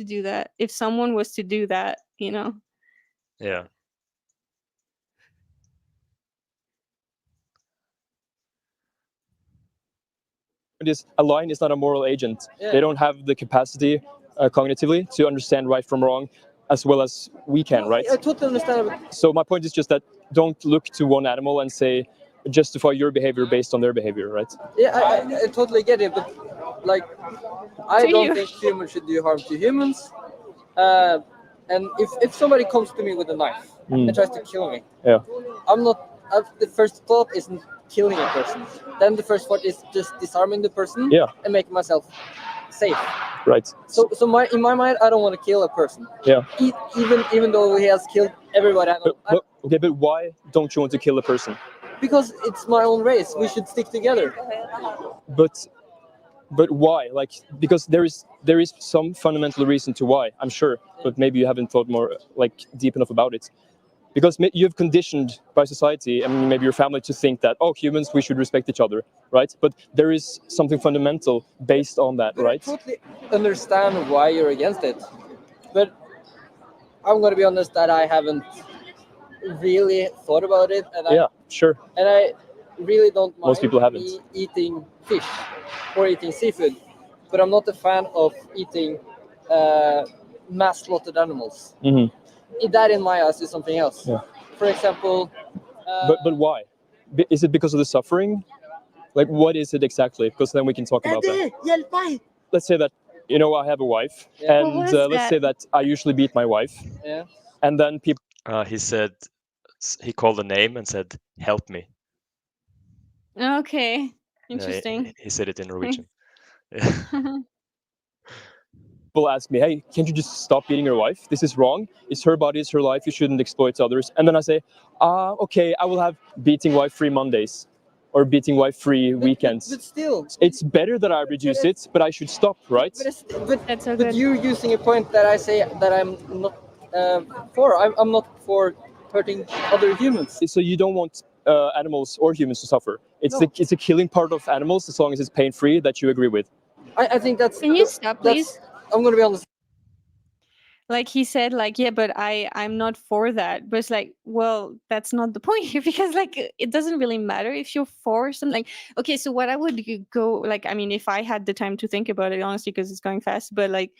do that if someone was to do that. Yeah. A lion is not a moral agent. They don't have the capacity cognitively to understand right from wrong as well as we can, right? I totally understand. So my point is just that don't look to one animal and say justify your behavior based on their behavior, right? Yeah, I totally get it, but like, I don't think humans should do harm to humans. And if somebody comes to me with a knife and tries to kill me, I'm not. The first thought isn't killing a person. Then the first thought is just disarming the person and making myself safe. Right. So in my mind, I don't want to kill a person. Yeah. Even though he has killed everybody. But why don't you want to kill a person? Because it's my own race. We should stick together. But why? Like, because there is some fundamental reason to why, I'm sure, but maybe you haven't thought more like deep enough about it. Because you've conditioned by society and maybe your family to think that, oh, humans, we should respect each other, right? But there is something fundamental based on that, right? I totally understand why you're against it, but I'm going to be honest that I haven't really thought about it. And sure. And I really don't mind Most people haven't. me eating fish or eating seafood, but I'm not a fan of eating mass slaughtered animals. Mm-hmm. That, in my eyes, is something else. Yeah. For example, but why? Is it because of the suffering? Like, what is it exactly? Because then we can talk about that. Let's say that I have a wife, and let's say that I usually beat my wife, and then people. He said he called a name and said, "Help me." Okay, He, interesting. he said it in Norwegian. People ask me, hey, can't you just stop beating your wife? This is wrong. It's her body, it's her life. You shouldn't exploit others. And then I say, okay, I will have beating wife-free Mondays or beating wife-free weekends. But still, It's better that I reduce it, but I should stop, right? That's so but good. you're using a point that I say that I'm not for. I'm not for hurting other humans. So you don't want animals or humans to suffer. It's No. it's a killing part of animals as long as it's pain-free that you agree with. I think that's. Can you stop, please? I'm gonna be honest. Like he said, like, yeah, but I'm not for that. But it's like, well, that's not the point here, because like it doesn't really matter if you're for something. Like, okay, so what I would go, like, I mean, if I had the time to think about it, honestly, because it's going fast, but like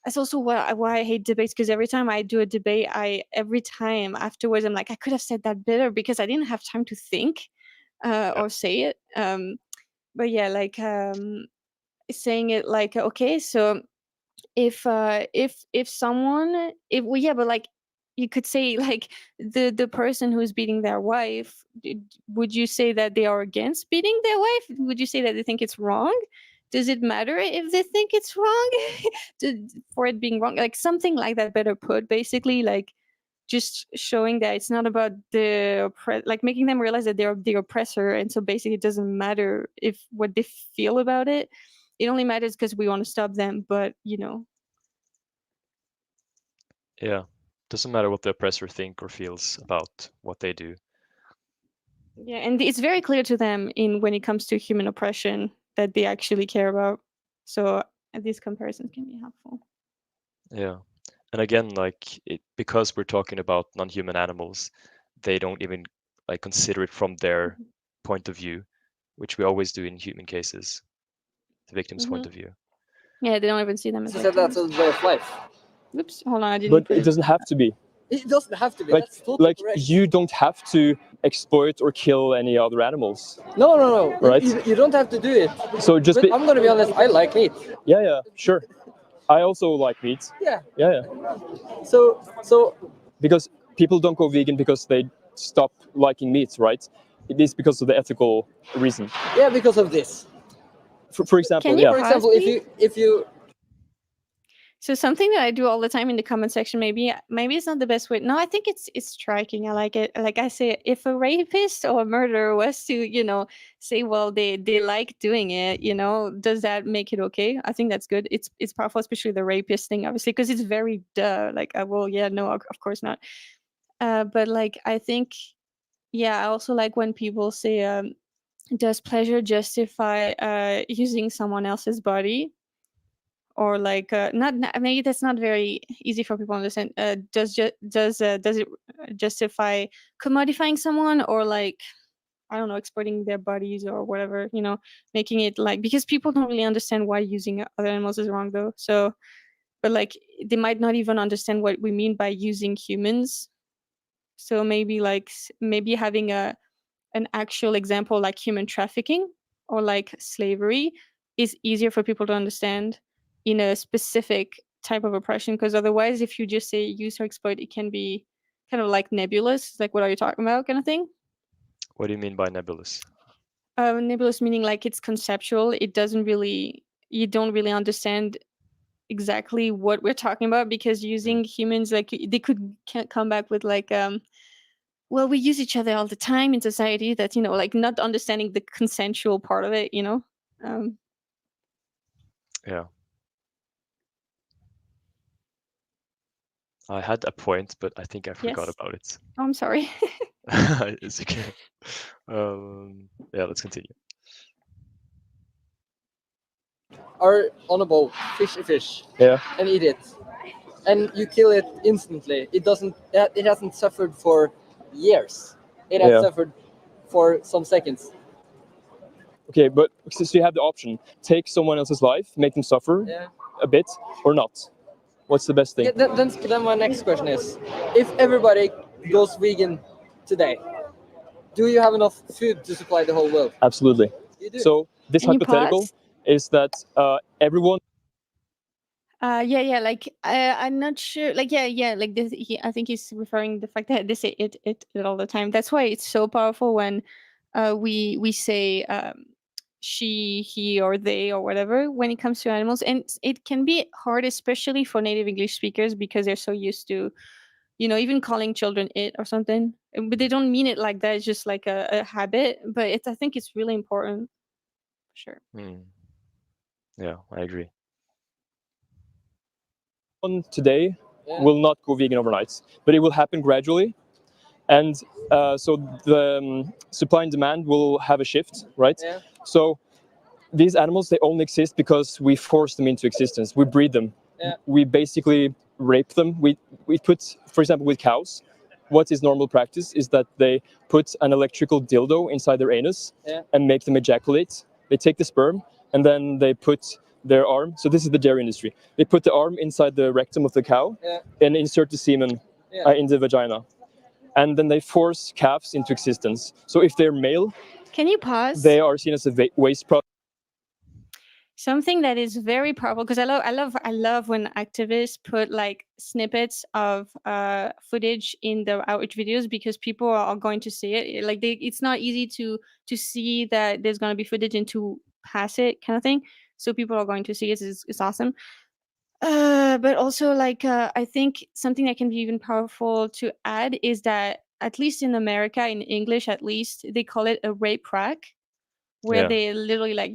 that's also why I hate debates, because every time I do a debate, every time afterwards I'm like, I could have said that better because I didn't have time to think or say it. But yeah, like saying it like, okay, so if someone, if well, yeah, but like you could say like the person who's beating their wife, would you say that they are against beating their wife? Would you say that they think it's wrong? Does it matter if they think it's wrong for it being wrong? Like something like that, better put, basically, like just showing that it's not about like making them realize that they're the oppressor, and so basically it doesn't matter if what they feel about it. It only matters because we want to stop them, but Yeah, doesn't matter what the oppressor think or feels about what they do. yeah, and it's very clear to them in when it comes to human oppression that they actually care about. So these comparisons can be helpful. Yeah, and again, like because we're talking about non-human animals, they don't even like consider it from their point of view, which we always do in human cases, the victim's point of view. Yeah, they don't even see them as She said that's a way of life. Oops, hold on, I didn't But put it doesn't have to be. It doesn't have to be. Like, That's totally like correct. you don't have to exploit or kill any other animals. No. Right. You don't have to do it. So just But I'm gonna be honest. I like meat. yeah, sure. I also like meat. Yeah. Yeah. So Because people don't go vegan because they stop liking meat, right? It is because of the ethical reason. yeah, because of this. For example, Can you yeah. For example, please? if you So something that I do all the time in the comment section, maybe it's not the best way. No, I think it's striking. I like it. Like I say, if a rapist or a murderer was to, say, well, they like doing it, does that make it okay? I think that's good. It's powerful, especially the rapist thing, obviously, because it's very like, well, yeah, no, of course not. But like, I think, yeah, I also like when people say, does pleasure justify using someone else's body? Or like maybe that's not very easy for people to understand. Does it justify commodifying someone, or like, I don't know, exploiting their bodies or whatever, making it like, because people don't really understand why using other animals is wrong, though. So, but like they might not even understand what we mean by using humans. So maybe like maybe having an actual example like human trafficking or like slavery is easier for people to understand in a specific type of oppression, because otherwise if you just say use or exploit, it can be kind of like nebulous, like what are you talking about kind of thing. What do you mean by nebulous? Nebulous meaning like it's conceptual, it doesn't really, you don't really understand exactly what we're talking about, because using humans, like they can't come back with like well, we use each other all the time in society, that like not understanding the consensual part of it. Yeah. I had a point, but I think I forgot Yes. about it. Oh, I'm sorry. It's okay. Yeah, let's continue. are on a boat, fish a fish, Yeah. and eat it, and you kill it instantly, it hasn't suffered for years. It has Yeah. suffered for some seconds. Okay, but so you have the option: take someone else's life, make them suffer Yeah. a bit, or not. What's the best thing? Yeah, then my next question is, if everybody goes vegan today, do you have enough food to supply the whole world? Absolutely. You do. So this Any hypothetical pause? is that everyone. Yeah, like I'm not sure. Like, yeah, like this. I think he's referring the fact that they say it all the time. That's why it's so powerful when we say she, he, or they, or whatever when it comes to animals, and it can be hard, especially for native English speakers, because they're so used to, even calling children it or something, but they don't mean it like that. It's just like a habit. But I think it's really important. Sure. Yeah, I agree. Today will not go vegan overnight, but it will happen gradually. And so the supply and demand will have a shift, right? Yeah. So these animals, they only exist because we force them into existence. We breed them. Yeah. We basically rape them. We put, for example, with cows, what is normal practice is that they put an electrical dildo inside their anus and make them ejaculate. They take the sperm and then they put their arm. So this is the dairy industry. They put the arm inside the rectum of the cow and insert the semen in the vagina. And then they force calves into existence. So if they're male, Can you pause? they are seen as a waste product. Something that is very powerful, because I love when activists put like snippets of footage in their outreach videos, because people are going to see it. Like it's not easy to see that there's going to be footage and to pass it, kind of thing. So people are going to see it. It's awesome. But also, like, I think something that can be even powerful to add is that, at least in America, in English at least, they call it a rape rack, where Yeah. they literally, like,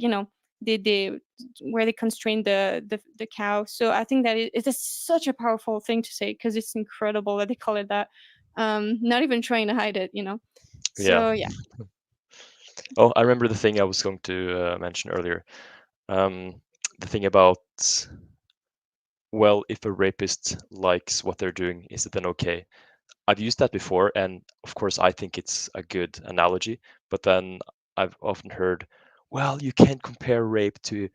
they where they constrain the cow. So I think that it's such a powerful thing to say, because it's incredible that they call it that. Not even trying to hide it. So yeah. Oh, I remember the thing I was going to mention earlier. The thing about, well, if a rapist likes what they're doing, is it then okay? I've used that before, and of course, I think it's a good analogy. But then I've often heard, well, you can't compare rape to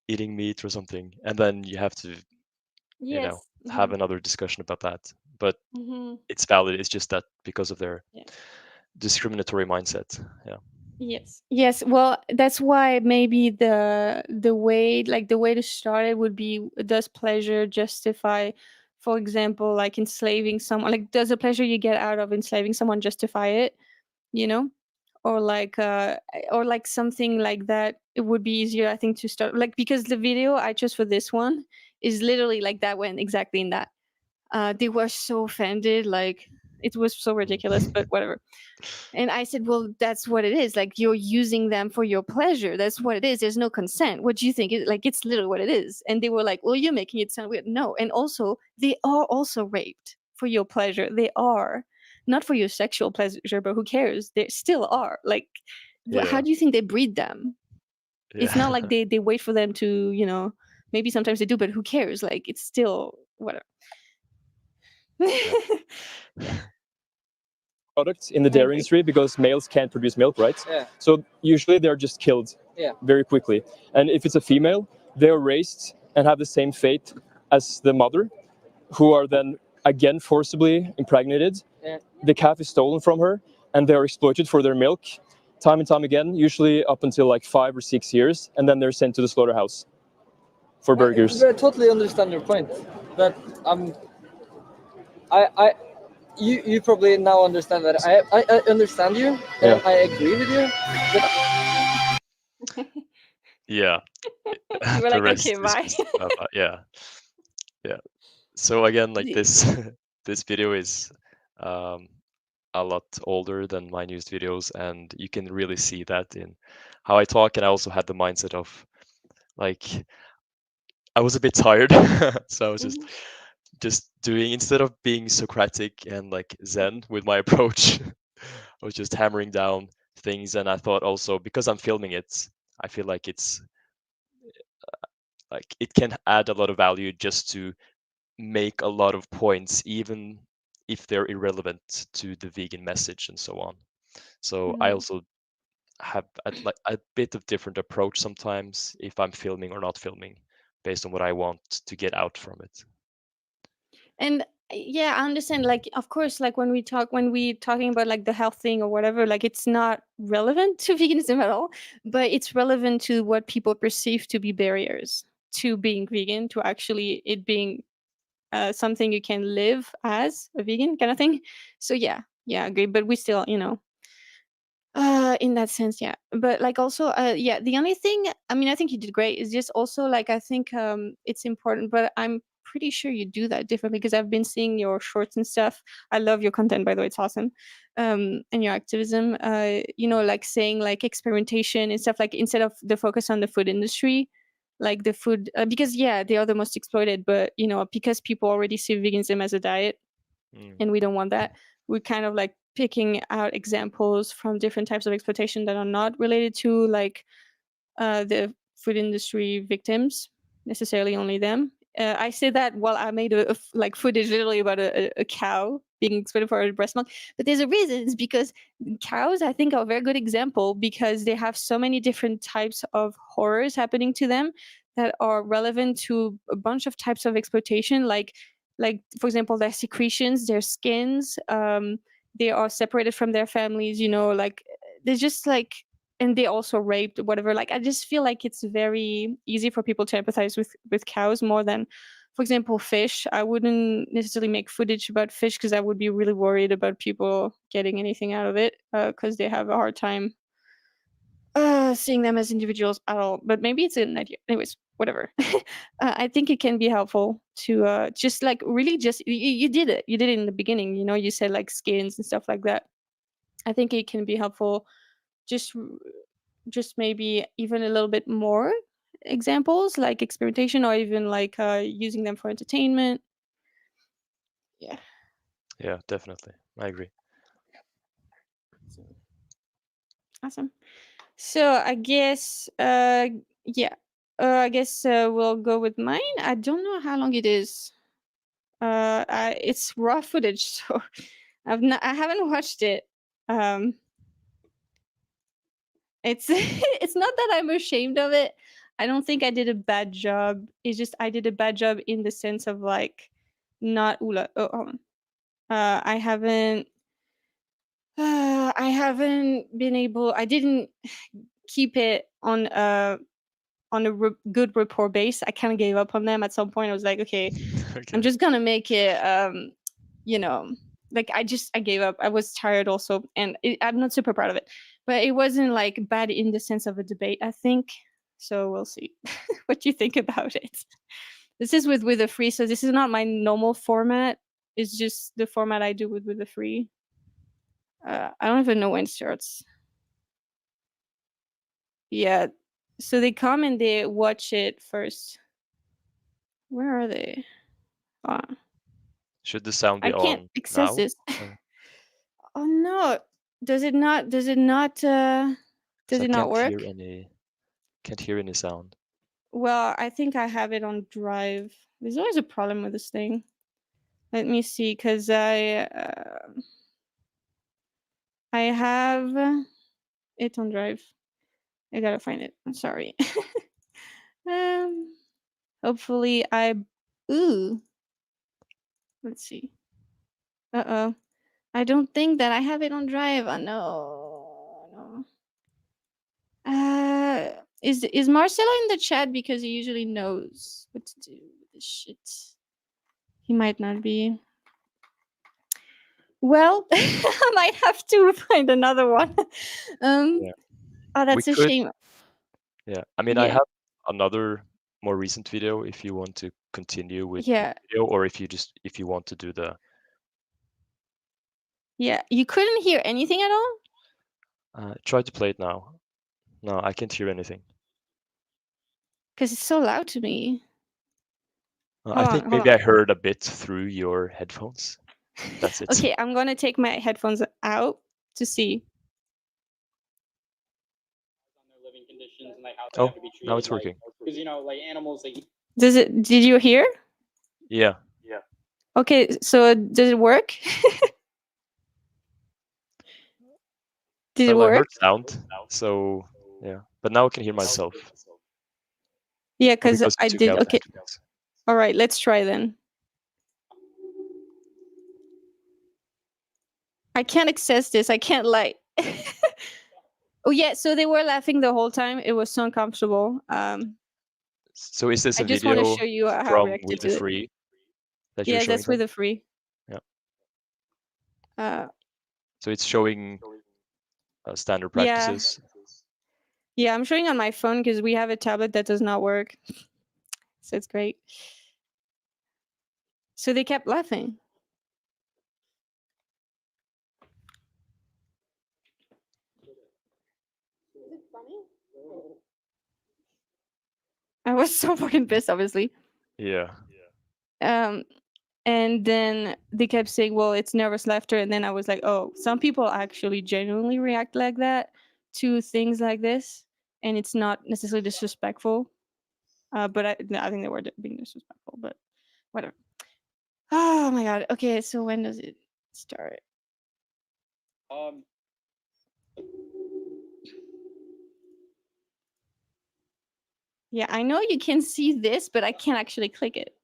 eating meat or something, and then you have to, Yes. have another discussion about that. But Mm-hmm. it's valid. It's just that because of their Yeah. discriminatory mindset. Yeah. Yes. Well, that's why maybe the way to start it would be, does pleasure justify, for example, like enslaving someone? Like, does the pleasure you get out of enslaving someone justify it? You know, or like something like that. It would be easier, I think, to start, like, because the video I chose for this one is literally like that, went exactly in that. They were so offended, like it was so ridiculous, but whatever. And I said, well, that's what it is. Like, you're using them for your pleasure. That's what it is. There's no consent. What do you think? Like, it's literally what it is. And they were like, well, you're making it sound weird. No. And also, they are also raped for your pleasure. They are. Not for your sexual pleasure, but who cares? They still are. Like, how Yeah. do you think they breed them? It's not like they wait for them to, maybe sometimes they do, but who cares? Like, it's still whatever. Yeah. Products in the I dairy agree. industry because males can't produce milk, right? Yeah. So usually they're just killed very quickly. And if it's a female, they're raised and have the same fate as the mother, who are then again forcibly impregnated. Yeah. The calf is stolen from her and they're exploited for their milk time and time again, usually up until like 5 or 6 years, and then they're sent to the slaughterhouse for burgers. I totally understand your point, but I you probably now understand that I understand you and I agree with you, but Yeah. You were The like, rest okay, is bye. just yeah. So again, like this this video is a lot older than my newest videos, and you can really see that in how I talk. And I also had the mindset of, like, I was a bit tired, so I was just doing, instead of being Socratic and like Zen with my approach, I was just hammering down things. And I thought also, because I'm filming it, I feel like it's like it can add a lot of value just to make a lot of points, even if they're irrelevant to the vegan message and so on. So I also have like a bit of different approach sometimes, if I'm filming or not filming, based on what I want to get out from it. And yeah, I understand. Like, of course, like when we talking about like the health thing or whatever, like it's not relevant to veganism at all, but it's relevant to what people perceive to be barriers. to being vegan, to actually it being something you can live as a vegan kind of thing. So yeah, I agree. But we still, in that sense, yeah. But like also, yeah, the only thing, I mean, I think you did great. Is just also like I think it's important, but I'm pretty sure you do that differently because I've been seeing your shorts and stuff. I love your content, by the way. It's awesome. And your activism, like saying like experimentation and stuff, like instead of the focus on the food industry, like the food, because yeah, they are the most exploited, but because people already see veganism as a diet and we don't want that, we're kind of like picking out examples from different types of exploitation that are not related to like the food industry victims necessarily, only them. I say that while I made like footage literally about a cow being exploited for her breast milk, but there's a reason. It's because cows, I think, are a very good example because they have so many different types of horrors happening to them that are relevant to a bunch of types of exploitation, like for example, their secretions, their skins. They are separated from their families. Like they're just like, and they also raped, whatever. Like I just feel like it's very easy for people to empathize with cows more than, for example, fish. I wouldn't necessarily make footage about fish because I would be really worried about people getting anything out of it because they have a hard time seeing them as individuals at all. But maybe it's an idea. Anyways, whatever. I think it can be helpful to just like really just you did it. You did it in the beginning. You said like skins and stuff like that. I think it can be helpful. Just maybe even a little bit more examples like experimentation or even like using them for entertainment. Yeah. Yeah, definitely. I agree. Awesome. So I guess yeah. I guess we'll go with mine. I don't know how long it is. It's raw footage, so I haven't watched it. It's it's not that I'm ashamed of it. I don't think I did a bad job. It's just I did a bad job in the sense of like not hold on. I haven't been able. I didn't keep it on a good rapport base. I kind of gave up on them at some point. I was like, okay, I'm just gonna make it. Like I gave up. I was tired also, and I'm not super proud of it. But it wasn't like bad in the sense of a debate, I think. So we'll see what you think about it. This is with a free, so this is not my normal format. It's just the format I do with the free. I don't even know when it starts. Yeah, so they come and they watch it first. Where are they? Should the sound be I can't on access now? this. Oh no! Does it not? Does it not? Does it not work? Can't hear any sound. Well, I think I have it on Drive. There's always a problem with this thing. Let me see, because I have it on Drive. I gotta find it. I'm sorry. Hopefully ooh. Let's see. Uh-oh. I don't think that I have it on Drive. Oh, no. Is Marcelo in the chat because he usually knows what to do with this shit? He might not be. Well, I might have to find another one. Yeah. Oh, that's a shame. Yeah, I mean, I have another more recent video if you want to continue with the video, or if you want to do the. Yeah, you couldn't hear anything at all? Try to play it now. No, I can't hear anything. Because it's so loud to me. I think maybe I heard a bit through your headphones. That's it. Okay, I'm gonna take my headphones out to see. Oh, now it's working. Because like animals, like. Did you hear? Yeah. Okay, so does it work? Did it work? I heard sound, so yeah. But now I can hear myself. Yeah, because I did. Okay. Headphones. All right, let's try then. I can't access this. I can't like. Oh yeah, so they were laughing the whole time. It was so uncomfortable. So is this I a just want to video show you how I from reacted with the to it. free that you're Yeah, showing that's with from? the free. Yeah. Uh, So it's showing standard yeah, practices. yeah. I'm showing on my phone because we have a tablet that does not work, so it's great. So they kept laughing. Is it funny? I was so fucking pissed, obviously. Yeah. Um, and then they kept saying, "Well, it's nervous laughter," and then I was like, "Oh, some people actually genuinely react like that to things like this, and it's not necessarily disrespectful." But no, I think they were being disrespectful, but whatever. Oh my god. Okay, so when does it start? Yeah, I know you can see this, but I can't actually click it.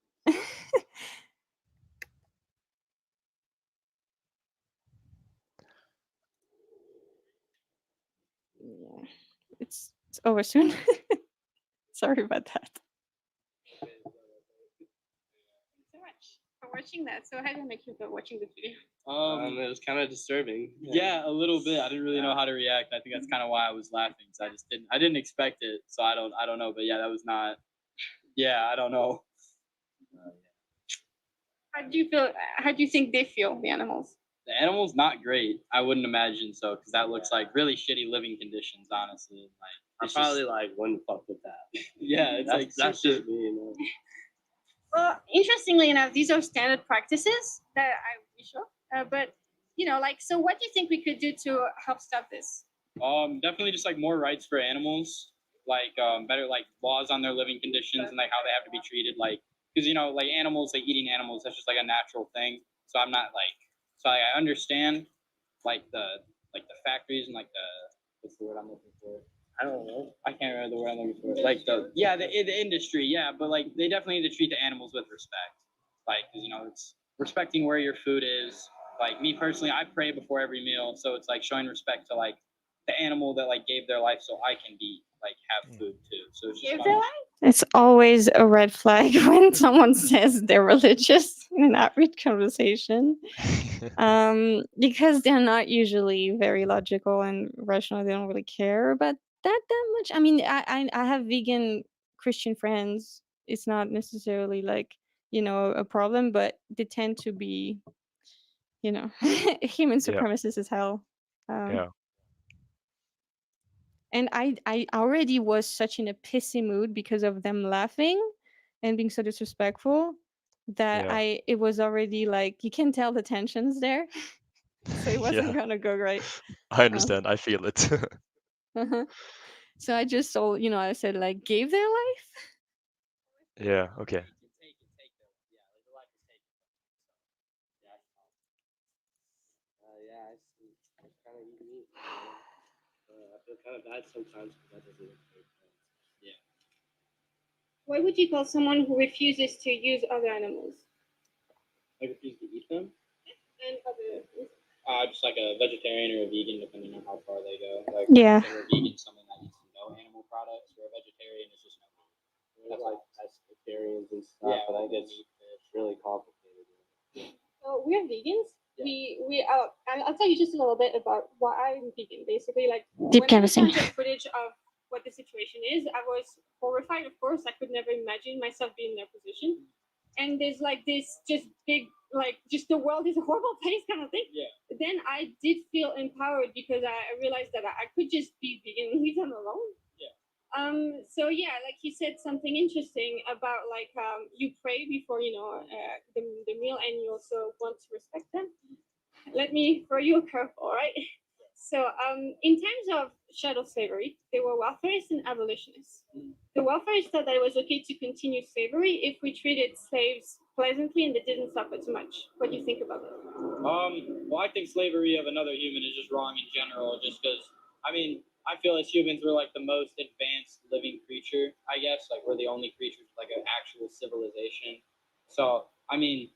Yeah, it's over soon. Sorry about that. Thanks so much for watching that. So how did it make you feel watching the video? It was kind of disturbing. Yeah, a little bit. I didn't really know how to react. I think that's kind of why I was laughing. So I didn't expect it. So I don't know. But yeah, that was not. Yeah, I don't know. How do you feel? How do you think they feel, the animals? The animal's not great. I wouldn't imagine so, because that looks like really shitty living conditions. Honestly, like I it's probably just, like wouldn't fuck with that. yeah, it's like That's super- just me, you know. Well, interestingly enough, these are standard practices that I show. But like, so what do you think we could do to help stop this? definitely just like more rights for animals, like better like laws on their living conditions and like how they have to be treated, like because like animals, like eating animals, that's just like a natural thing. So I'm not like so I understand like the factories and like the what's the word I'm looking for? I don't know. I can't remember the word I'm looking for. Like the industry, yeah, but like they definitely need to treat the animals with respect, like because it's respecting where your food is. Like me personally, I pray before every meal, so it's like showing respect to like the animal that like gave their life so I can be like have food too. So it's just Give their life? It's always a red flag when someone says they're religious in an outreach conversation. Because they're not usually very logical and rational. They don't really care about that much. I mean, I have vegan Christian friends. It's not necessarily like a problem, but they tend to be human Yeah. supremacists as hell. Yeah. And I already was such in a pissy mood because of them laughing and being so disrespectful that Yeah. it was already like you can tell the tensions there. So it wasn't Yeah. gonna go great. I understand. I feel it. Uh-huh. So I just told, I said like gave their life. Yeah. Okay. Yeah, I kind of eat meat. I feel kind of bad sometimes because that doesn't make sense. yeah. What would you call someone who refuses to use other animals I refuse to eat them. and other? Just like a vegetarian or a vegan, depending on how far they go. Like, Yeah. consider a vegan someone that eats no animal products, or a vegetarian is just no meat. That's like pescatarians and stuff, Yeah, but I guess it's really complicated. So we're vegans. Yeah. I'll tell you just a little bit about why I'm vegan. Basically, like Deep when I canvassing. found the footage of what the situation is, I was horrified. Of course, I could never imagine myself being in their position. And there's like this just big, like just the world is a horrible place kind of thing. Yeah. Then I did feel empowered because I realized that I could just be vegan and leave them alone. Yeah. So yeah, like he said something interesting about like you pray before the meal, and you also want to respect them. Let me throw you a curveball, right? So in terms of chattel slavery, there were welfarists and abolitionists. The welfarists thought that it was okay to continue slavery if we treated slaves pleasantly and they didn't suffer too much. What do you think about that? Well, I think slavery of another human is just wrong in general, just because, I mean, I feel as humans, we're like the most advanced living creature, I guess. Like, we're the only creatures with like an actual civilization. So, I mean,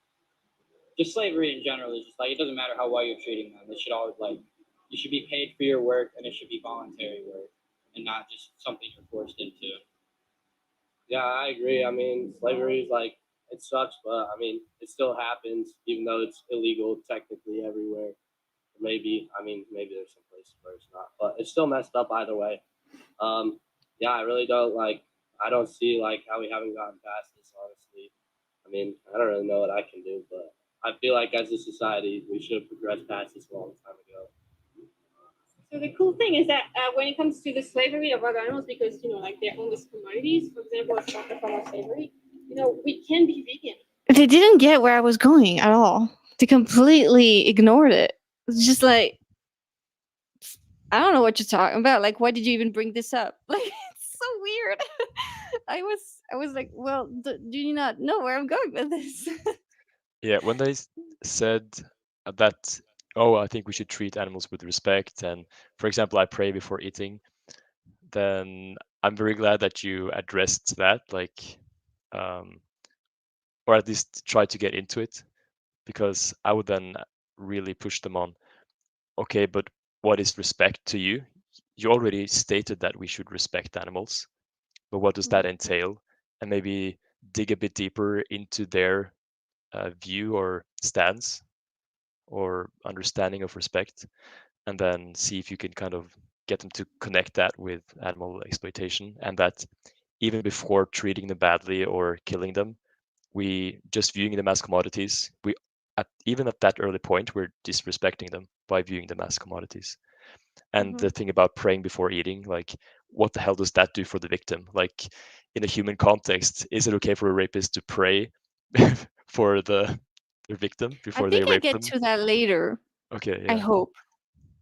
just slavery in general is just like, it doesn't matter how well you're treating them. It should always, like, you should be paid for your work, and it should be voluntary work, and not just something you're forced into. Yeah, I agree. I mean, slavery is like it sucks, but I mean, it still happens, even though it's illegal technically everywhere. Maybe I mean, maybe there's some places where it's not, but it's still messed up either way. Um, yeah, I really don't like. I don't see like how we haven't gotten past this. Honestly, I mean, I don't really know what I can do, but I feel like as a society, we should have progressed past this a long time ago. So the cool thing is that when it comes to the slavery of other animals, because like they're almost commodities, for example, it's not a form of slavery. We can be vegan. They didn't get where I was going at all. They completely ignored it. It's just like, I don't know what you're talking about. Like, why did you even bring this up? Like, it's so weird. I was like, well, do you not know where I'm going with this? Yeah, when they said that, oh, I think we should treat animals with respect, and for example, I pray before eating, then I'm very glad that you addressed that, like, or at least try to get into it, because I would then really push them on, okay, but what is respect to you? You already stated that we should respect animals, but what does that entail? And maybe dig a bit deeper into their view or stance or understanding of respect, and then see if you can kind of get them to connect that with animal exploitation, and that even before treating them badly or killing them, we just viewing them as commodities, even at that early point, we're disrespecting them by viewing them as commodities. And the thing about praying before eating, like, what the hell does that do for the victim? Like, in a human context, is it okay for a rapist to pray for their victim I before they think I rape get them? to that later. Okay, I yeah, hope.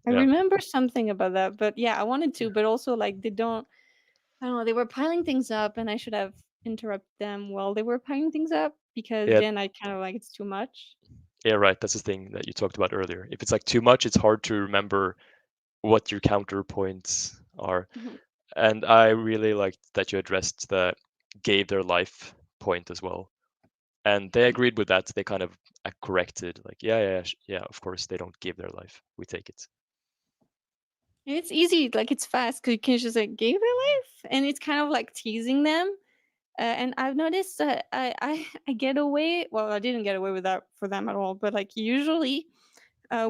I yeah, remember something about that, but yeah, I wanted to, but also like they don't. I don't know. They were piling things up, and I should have interrupted them while they were piling things up because yeah, then I kind of like it's too much. yeah. Right. That's the thing that you talked about earlier. If it's like too much, it's hard to remember what your counterpoints are. Mhm. And I really liked that you addressed the gave their life point as well. And they agreed with that. They kind of corrected, like, yeah, of course, they don't give their life. We take it. And it's easy, like it's fast because you can just like give their life, and it's kind of like teasing them. And I've noticed that I get away. Well, I didn't get away with that for them at all, but like usually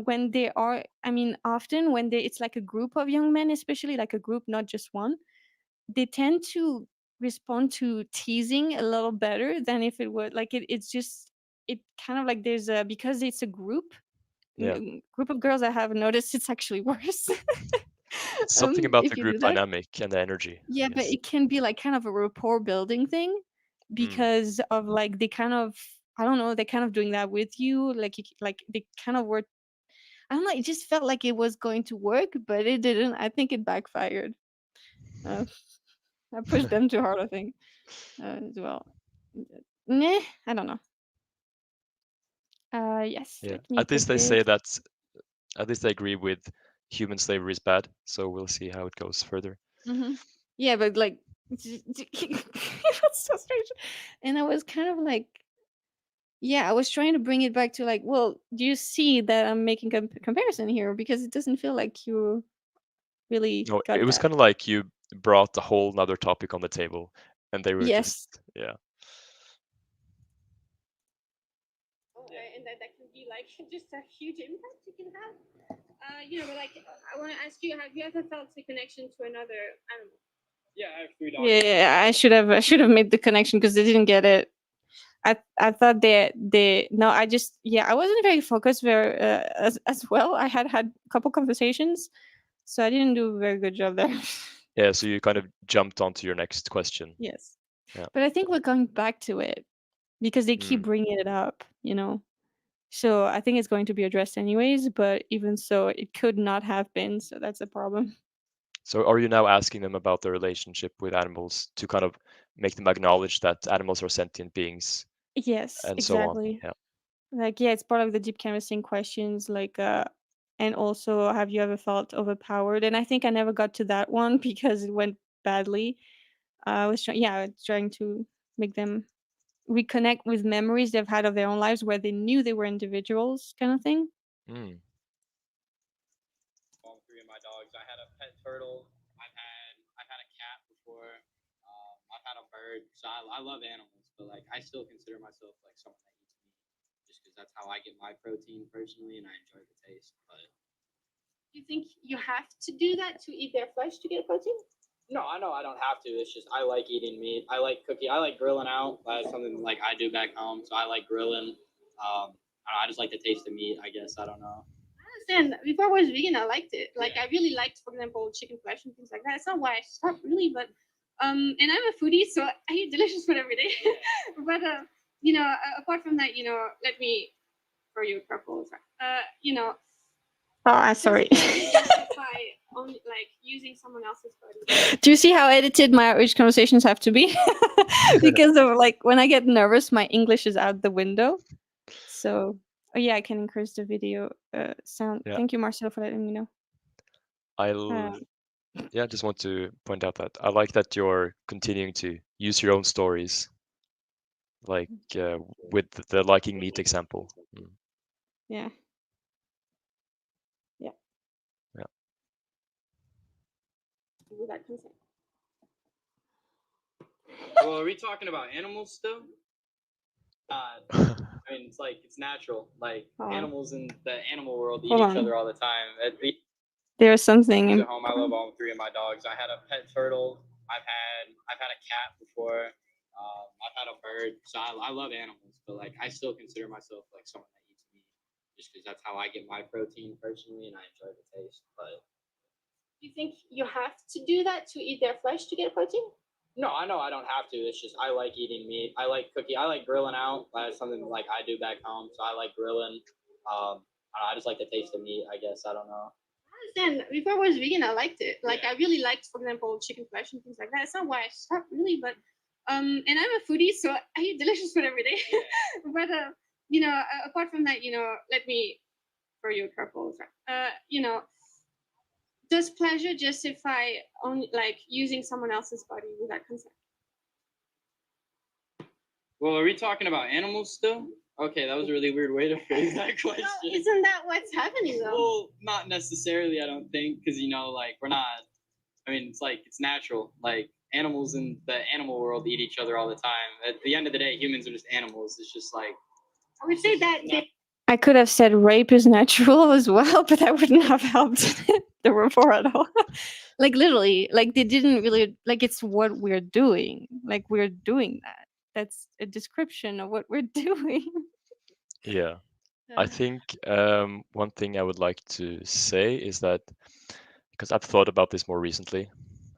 when they are, I mean, often when it's like a group of young men, especially like a group, not just one, they tend to respond to teasing a little better than if it would like it's just it kind of like there's a because it's a group Yeah. group of girls. I have noticed it's actually worse. It's something about the If you group do that. dynamic and the energy, I Yeah, but guess. it can be like kind of a rapport building thing Mm. because of like they kind of, I don't know, they're kind of doing that with you. Like like they kind of were, I don't know, it just felt like it was going to work, but it didn't. I think it backfired. Uh, I pushed them too hard, I think, as well. Nah, I don't know. Yes, Yeah. let me At least put they say this. that, at least they agree with human slavery is bad. So we'll see how it goes further. Hmm. Yeah, but like, it was so strange. And I was kind of like, yeah, I was trying to bring it back to like, well, do you see that I'm making a comparison here? Because it doesn't feel like you really No, it got was that. kind of like you brought a whole nother topic on the table, and they were just, Yes. yeah. And that can be like just a huge impact you can have. But like I want to ask you, have you ever felt a connection to another animal? Yeah, I have 3 dogs. Yeah, I should have made the connection because they didn't get it. I thought they no, I just, yeah, I wasn't very focused very as well. I had a couple conversations, so I didn't do a very good job there. Yeah, so you kind of jumped onto your next question. Yes. Yeah. But I think we're going back to it because they keep Mm. bringing it up. So I think it's going to be addressed anyways, but even so, it could not have been. So that's a problem. So are you now asking them about their relationship with animals to kind of make them acknowledge that animals are sentient beings Yes, and so on? exactly. Yeah. Like, yeah, it's part of the deep canvassing questions. Like, and also, have you ever felt overpowered? And I think I never got to that one because it went badly. I was trying to make them reconnect with memories they've had of their own lives where they knew they were individuals, kind of thing. Mm. All 3 of my dogs. I had a pet turtle. I've had a cat before. I I've had a bird. So I love animals, but like I still consider myself like someone that eats meat, just because that's how I get my protein personally, and I enjoy the taste. But You think you have to do that to eat their flesh to get protein? no, I know I don't have to. It's just I like eating meat. I like cooking. I like grilling out. That's something like I do back home. So I like grilling. I just like the taste of meat. I guess I don't know. I understand. Before I was vegan, I liked it. Like I really liked, for example, chicken flesh and things like that. It's not why I stopped really, but and I'm a foodie, so I eat delicious food every day. But apart from that, let me throw you a purple. Oh, sorry. Justify only like using someone else's body. Do you see how edited my Irish conversations have to be? Because of like when I get nervous, my English is out the window. So, oh yeah, I can increase the video sound. Yeah. Thank you, Marcel, for letting me know. Just want to point out that I like that you're continuing to use your own stories, like with the liking meat example. Yeah. Without consent. Well, are we talking about animals still? I mean, it's like it's natural. Like animals in the animal world eat each other all the time. There's something. At home, I love all three of my dogs. I had a pet turtle. I've had a cat before. I've had a bird. So I love animals, but like I still consider myself like someone that eats meat, just because that's how I get my protein personally, and I enjoy the taste. But you think you have to do that to eat their flesh to get protein? no, I know I don't have to. It's just I like eating meat. I like cooking. I like grilling out. That's something like I do back home. So I like grilling. I just like the taste of meat. I guess I don't know. I understand. Before I was vegan, I liked it. Like I really liked, for example, chicken flesh and things like that. It's not why I stopped really, but and I'm a foodie, so I eat delicious food every day. But apart from that, let me throw you a purple. Does pleasure justify only like using someone else's body without consent? Well, are we talking about animals still? Okay, that was a really weird way to phrase that question. No, isn't that what's happening though? Well, not necessarily, I don't think, because like we're not. I mean, it's like it's natural. Like animals in the animal world eat each other all the time. At the end of the day, humans are just animals. It's just like I would say that. I could have said rape is natural as well, but that wouldn't have helped the rapport at all. Like literally, like they didn't really like it's what we're doing. Like we're doing that. That's a description of what we're doing. Yeah. I think one thing I would like to say is that because I've thought about this more recently,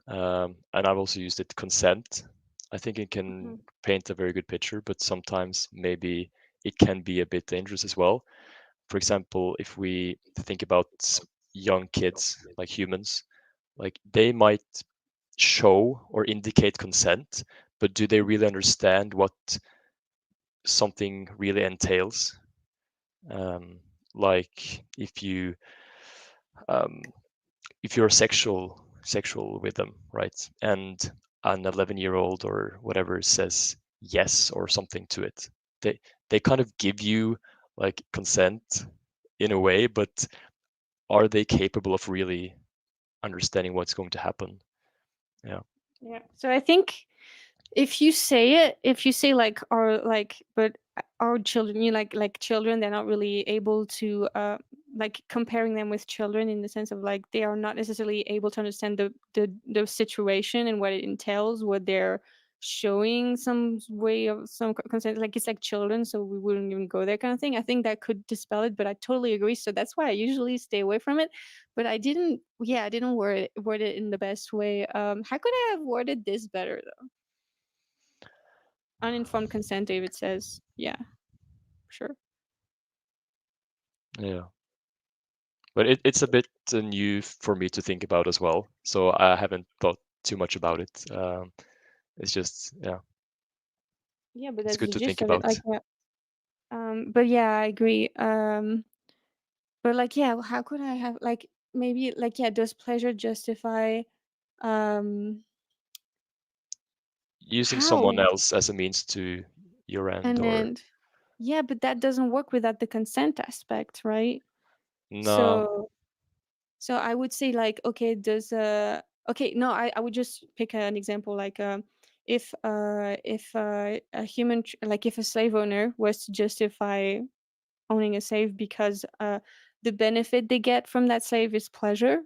and I've also used it, consent. I think it can paint a very good picture, but sometimes maybe it can be a bit dangerous as well. For example, if we think about young kids, like humans, like they might show or indicate consent, but do they really understand what something really entails? Like if you're sexual with them, right? And an 11-year-old or whatever says yes or something to it, they kind of give you like consent in a way, but are they capable of really understanding what's going to happen? Yeah. So I think if you say like but our children, like children, they're not really able to like comparing them with children in the sense of like they are not necessarily able to understand the situation and what it entails, what they're showing some way of some consent, like it's like children, so we wouldn't even go there kind of thing. I think that could dispel it, but I totally agree. So that's why I usually stay away from it. But I didn't word it in the best way. How could I have worded this better though? Uninformed consent, David says. Yeah, sure. Yeah. But it's a bit new for me to think about as well. So I haven't thought too much about it. It's just, yeah. Yeah, but It's that's good the to think gist of it. about. Like, but yeah, I agree. But like, yeah, how could I have like maybe like yeah, does pleasure justify Using someone how? else as a means to your end, And or then yeah, but that doesn't work without the consent aspect, right? no. So I would say like okay, does okay, no, I would just pick an example like if a human like if a slave owner was to justify owning a slave because the benefit they get from that slave is pleasure,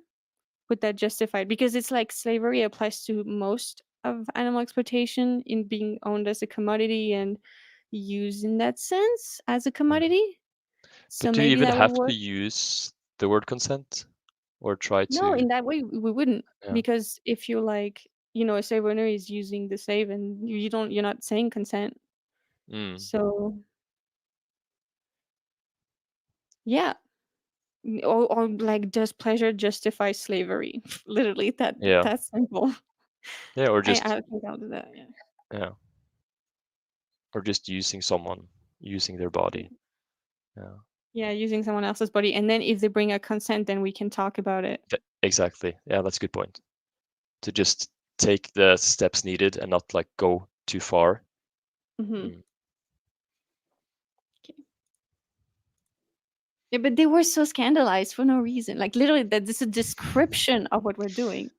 would that justify it? Because it's like slavery applies to most of animal exploitation in being owned as a commodity and used in that sense as a commodity. So But do you maybe even that would have to work. use the word consent, or try No, to? in that way we wouldn't, Yeah. because if you like, a slave owner is using the slave and you're not saying consent. Mm. So yeah. Or like, does pleasure justify slavery? Literally Yeah. that's simple. Yeah. Or I just think I'll do that. Yeah. yeah. Or just using someone, using their body. Yeah. Yeah, using someone else's body, and then if they bring a consent, then we can talk about it. Exactly. Yeah, that's a good point. To just take the steps needed and not like go too far. Hmm. Mm. Okay. Yeah, but they were so scandalized for no reason. Like literally, that this is a description of what we're doing,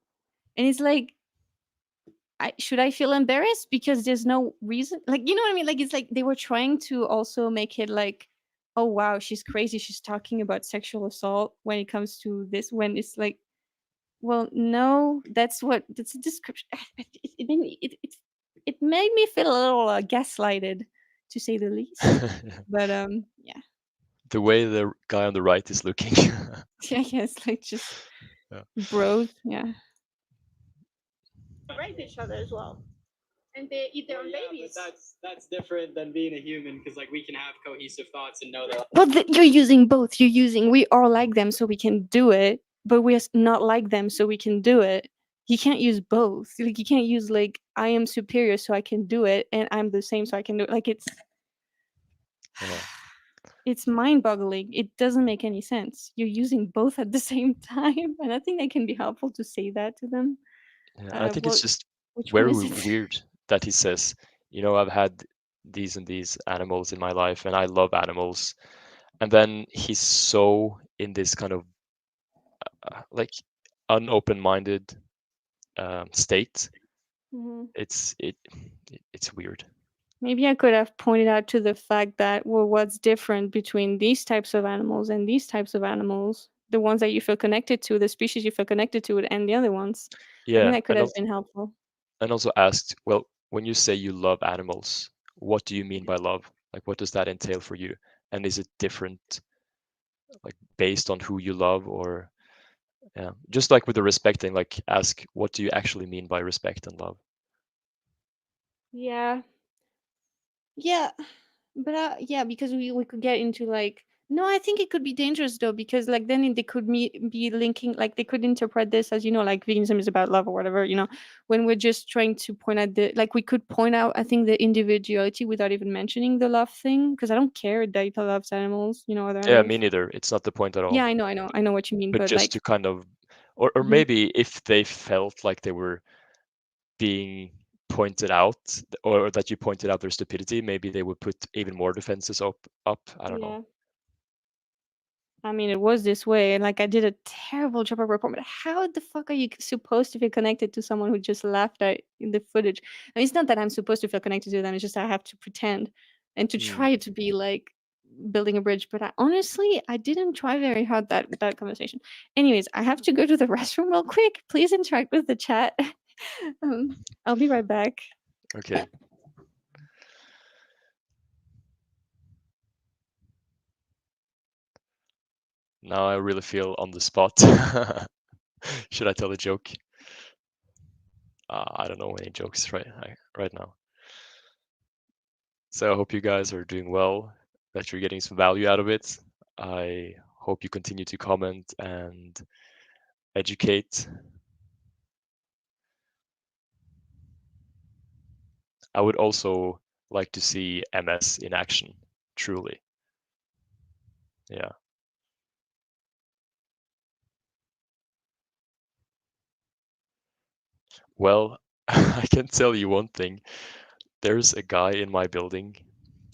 and it's like, should I feel embarrassed because there's no reason? Like, you know what I mean? Like, it's like they were trying to also make it like, oh wow, she's crazy. She's talking about sexual assault when it comes to this. When it's like, well, no, that's a description. It made me feel a little gaslighted, to say the least. But yeah, The way the guy on the right is looking. yeah, yes, like just Yeah. bros, yeah. Rape each other as well, and they eat their own But babies. that's different than being a human, because like we can have cohesive thoughts and know that. Well, you're using both. You're using we are like them, so we can do it, but we're not like them, so we can do it. You can't use both. Like you can't use like I am superior, so I can do it, and I'm the same, so I can do it. Like Yeah. it's mind-boggling. It doesn't make any sense. You're using both at the same time, and I think that can be helpful to say that to them. Yeah. I think Well, it's just which one very is it? weird that he says, I've had these and these animals in my life and I love animals. And then he's so in this kind of like unopen-minded state. Mhm. It's weird. Maybe I could have pointed out to the fact that, well, what's different between these types of animals and these types of animals? The ones that you feel connected to, the species you feel connected to, and the other ones. I think Yeah. that could have been helpful. And also asked, well, when you say you love animals, what do you mean by love? Like, what does that entail for you? And is it different, like based on who you love, or yeah, just like with the respecting, like ask, what do you actually mean by respect and love? Yeah. Yeah. But yeah, because we could get into like, no, I think it could be dangerous though, because like then they could be linking, like they could interpret this as, like veganism is about love or whatever, when we're just trying to point out like we could point out, I think, the individuality without even mentioning the love thing, because I don't care that he loves animals, other Yeah, me animals. neither. It's not the point at Yeah, all. I know what you mean, But but just like, to kind of, or mhm. maybe if they felt like they were being pointed out, or that you pointed out their stupidity, maybe they would put even more defenses up. I don't know. Yeah. I mean, it was this way, and like I did a terrible job of recording. But how the fuck are you supposed to feel connected to someone who just laughed at in the footage? I mean, it's not that I'm supposed to feel connected to them; it's just I have to pretend and to try to be like building a bridge. But honestly, I didn't try very hard that conversation. Anyways, I have to go to the restroom real quick. Please interact with the chat. I'll be right back. Okay. Now I really feel on the spot. Should I tell a joke? I don't know any jokes right now. So I hope you guys are doing well, that you're getting some value out of it. I hope you continue to comment and educate. I would also like to see MS in action, truly. Yeah. Well, I can tell you one thing. There's a guy in my building.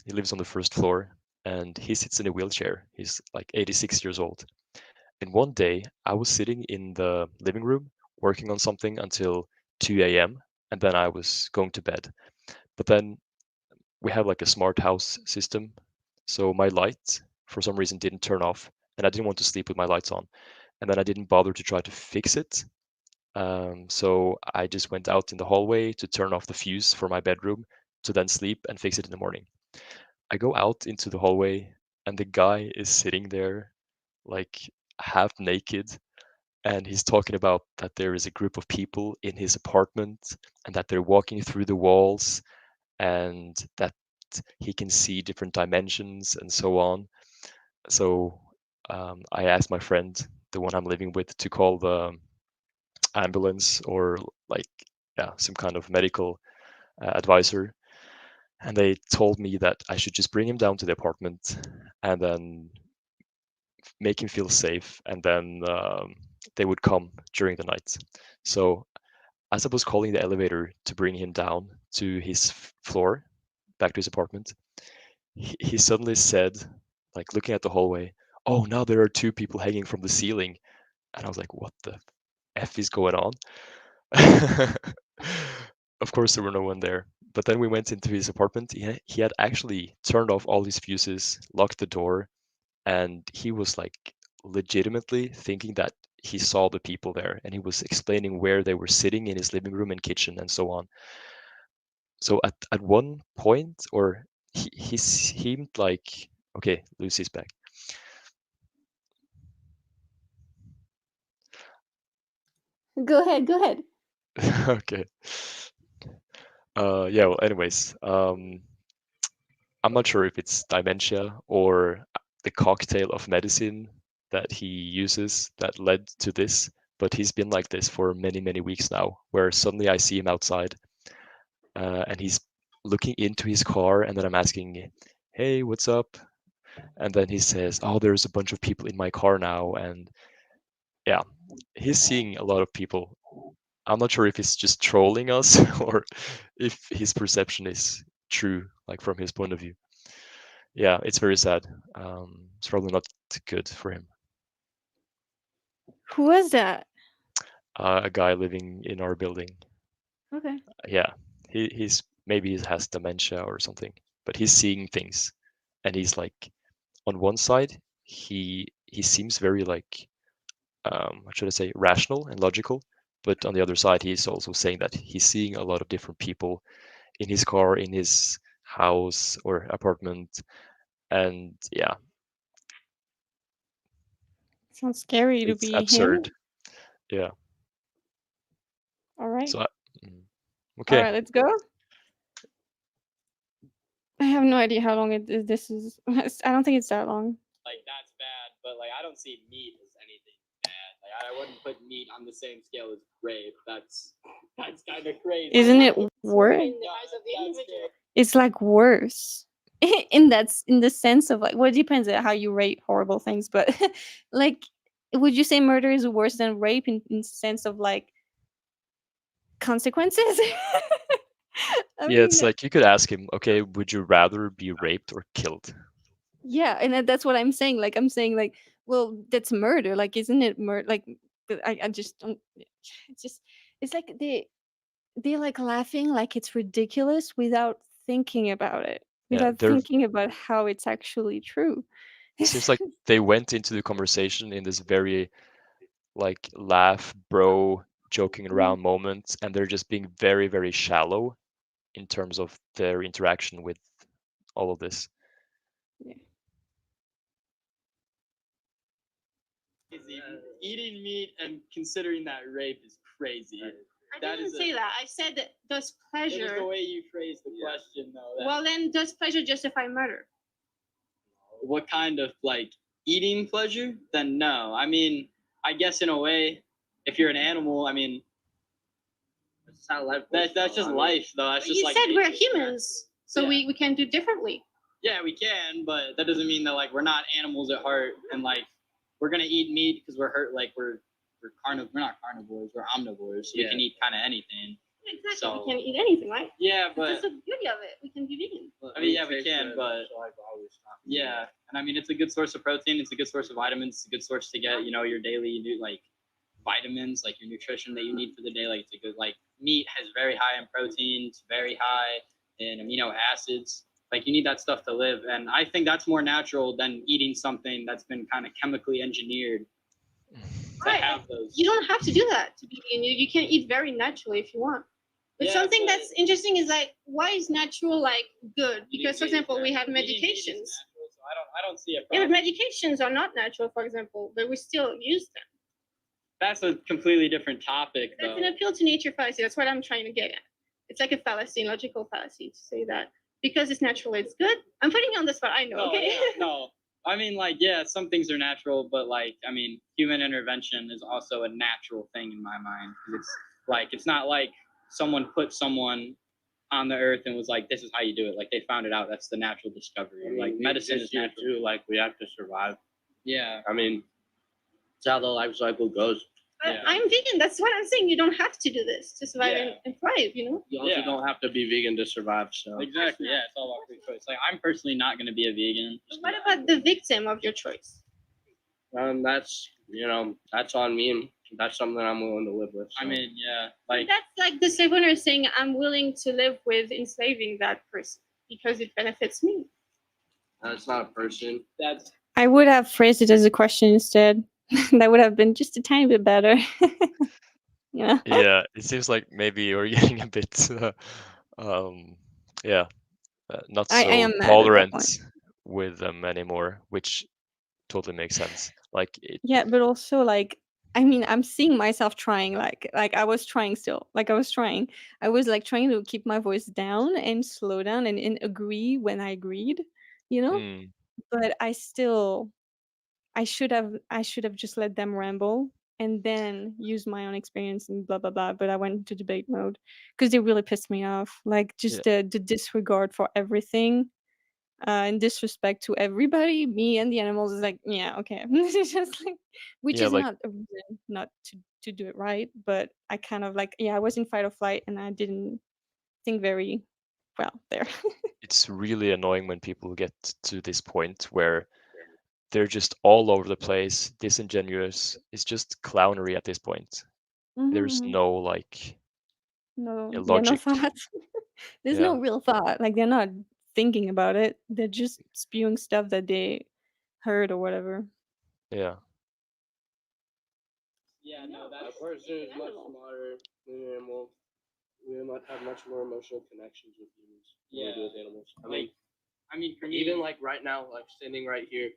He lives on the first floor and he sits in a wheelchair. He's like 86 years old. And one day I was sitting in the living room working on something until 2 a.m. and then I was going to bed. But then we have like a smart house system, so my light for some reason didn't turn off, and I didn't want to sleep with my lights on, and then I didn't bother to try to fix it. So I just went out in the hallway to turn off the fuse for my bedroom to then sleep and fix it in the morning. I go out into the hallway, and the guy is sitting there like half naked, and he's talking about that there is a group of people in his apartment and that they're walking through the walls and that he can see different dimensions and so on. So I asked my friend, the one I'm living with, to call the ambulance or like some kind of medical advisor, and they told me that I should just bring him down to the apartment and then make him feel safe, and then they would come during the night. So as I was calling the elevator to bring him down to his floor, back to his apartment, he suddenly said, like looking at the hallway, "Oh, now there are two people hanging from the ceiling." And I was like, what the F is going on? Of course, there were no one there. But then we went into his apartment. He had actually turned off all his fuses, locked the door, and he was like legitimately thinking that he saw the people there, and he was explaining where they were sitting in his living room and kitchen and so on. So at one point, or he seemed like, okay, Lucie's back. Go ahead. Go ahead. Okay. Yeah, well, anyways, I'm not sure if it's dementia or the cocktail of medicine that he uses that led to this, but he's been like this for many, many weeks now, where suddenly I see him outside and he's looking into his car, and then I'm asking, "Hey, what's up?" And then he says, "Oh, there's a bunch of people in my car now." And yeah, he's seeing a lot of people. I'm not sure if he's just trolling us or if his perception is true, like from his point of view. Yeah, it's very sad. It's probably not good for him. Who was that? A guy living in our building. Okay. Yeah, he's maybe he has dementia or something, but he's seeing things, and he's like, on one side, he seems very like, what should I say, rational and logical, but on the other side, he's also saying that he's seeing a lot of different people in his car, in his house or apartment, and yeah, Sounds scary to it's be him. absurd. Yeah. All right. So, mm, All okay. right, let's go. I have no idea how long this is. I don't think it's that long. Like that's bad, but like I don't see meat as anything bad. Like I wouldn't put meat on the same scale as rape. That's kind of crazy. Isn't it worse? In the eyes of the individual. It's like worse. In the sense of like, well, it depends on how you rate horrible things, but like, would you say murder is worse than rape in sense of like consequences? I Yeah, it's mean, like you could ask him, okay, would you rather be raped or killed? yeah, and that's what I'm saying. Like, I'm saying like, well, that's murder. Like, isn't it murder? Like, I just don't. It's just, it's like they like laughing like it's ridiculous without thinking about it, Yeah, without thinking about how it's actually true. seems like they went into the conversation in this very like laugh, bro, joking around moment, and they're just being very, very shallow in terms of their interaction with all of this. Yeah. Eating meat and considering that rape is crazy. I didn't say that. I said that does It was pleasure. the way you phrased the question, though. Well, then does pleasure justify murder? What kind of like eating pleasure? Then no. I mean, I guess in a way, if you're an animal, I mean, that's how life. That's just life, though. That's just You like said we're nature. humans, so Yeah. we can do differently. Yeah, we can, but that doesn't mean that like we're not animals at heart, and like we're gonna eat meat because we're hurt. Like we're We're not carnivores. We're omnivores. So we can eat kind of anything. Exactly. So- We can eat anything, right? Yeah, but That's the beauty of it. We can be vegan. I mean, yeah, we can, but yeah, and I mean, it's a good source of protein. It's a good source of vitamins. It's a good source to get, your daily, like, vitamins, like your nutrition that you need for the day. Like it's a good, like meat has very high in proteins, very high in amino acids. Like you need that stuff to live, and I think that's more natural than eating something that's been kind of chemically engineered to Right. have those. You don't have to do that to be vegan. You can eat very naturally if you want. But Yeah, something but- that's interesting is like, why is natural like good? Because, for example, we have Eating meat is medications. natural, so I don't see a Yeah, problem. but medications are not natural, for example, but we still use them. That's a completely different topic, That's though. an appeal to nature fallacy. That's what I'm trying to get at. It's like a fallacy, a logical fallacy to say that because it's natural, it's good. I'm putting you on the spot. I know. No, Okay. yeah, no. I mean, like, yeah, some things are natural, but like, I mean, human intervention is also a natural thing in my mind. 'Cause it's like, it's not like someone put someone on the earth and was like, this is how you do it. Like, they found it out. That's the natural discovery. I mean, Like, we medicine is exist here natural. too. Like we have to survive. Yeah. I mean, it's how the life cycle goes. But Yeah. I'm vegan. That's what I'm saying. You don't have to do this to survive Yeah. and thrive, you know? You also Yeah. don't have to be vegan to survive. So Exactly. Yeah, it's all about free choice. Like, I'm personally not going to be a vegan. But what about the victim of your choice? that's that's on me, and that's something I'm willing to live with. I so. mean, yeah, like, That's like the slave owner saying, I'm willing to live with enslaving that person because it benefits me. That's not a person. that's I would have phrased it as a question instead. That would have been just a tiny bit better. Yeah. Yeah, it seems like maybe you're getting a bit, yeah, not I so am mad at that tolerant point. with them anymore, which totally makes sense. Like, Yeah, but also like I mean, I'm seeing myself trying like I was trying still. Like I was trying. I was like trying to keep my voice down and slow down and agree when I agreed, you know? mm, But I should have just let them ramble and then use my own experience and blah blah blah. But I went into debate mode because they really pissed me off. Like yeah, just the disregard for everything and disrespect to everybody, me and the animals is like, yeah, okay. It's just like, which yeah, is like not a reason not to do it right, but I kind of like, yeah, I was in fight or flight and I didn't think very well there. it's really annoying when people get to this point where they're just all over the place, disingenuous. It's just clownery at this point. There's Mhm. no like No, yeah, no logic. thought. There's Yeah, no real thought. Like they're not thinking about it. They're just spewing stuff that they heard or whatever. yeah, yeah, no, A that's person is much animal. smarter than an animal. We might have much more emotional connections with humans than we do with animals. I mean, for me, Even like right now, like standing right here,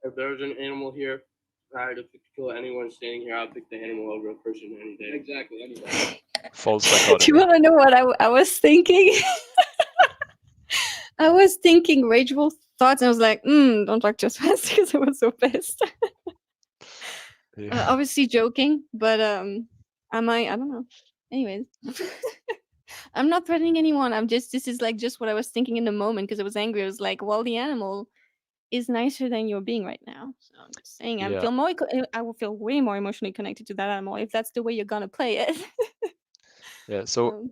if there was an animal here, I had to kill anyone standing here, I'd pick the animal over a person any day. exactly. Anyway. false Do you dichotomy. want to know what I was thinking? I was thinking rageful thoughts, and I was like, don't talk just fast because I was so pissed. Yeah. Obviously joking, but I don't know. Anyways, I'm not threatening anyone. This is like just what I was thinking in the moment because I was angry. I was like, well, the animal is nicer than you're being right now. So I'm just saying, Yeah. I will feel way more emotionally connected to that animal if that's the way you're gonna play it. Yeah. So Um,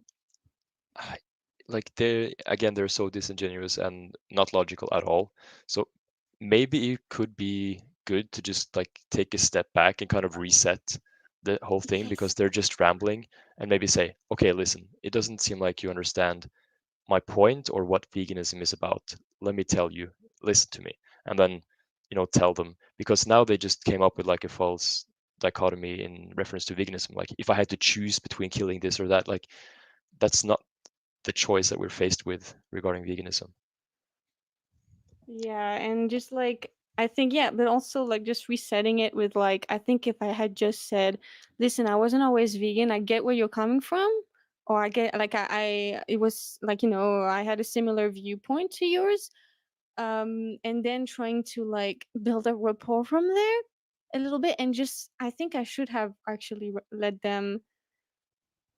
like they're so disingenuous and not logical at all. So maybe it could be good to just like take a step back and kind of reset the whole thing because yes. they're just rambling and maybe say, okay, listen, it doesn't seem like you understand my point or what veganism is about. Let me tell you, listen to me. And then, tell them because now they just came up with like a false dichotomy in reference to veganism. Like if I had to choose between killing this or that, like that's not the choice that we're faced with regarding veganism. Yeah, and just like I think yeah, but also like just resetting it with like I think if I had just said, "Listen, I wasn't always vegan. I get where you're coming from." Or I get like I it was like, I had a similar viewpoint to yours. And then trying to like build a rapport from there a little bit and just I think I should have actually let them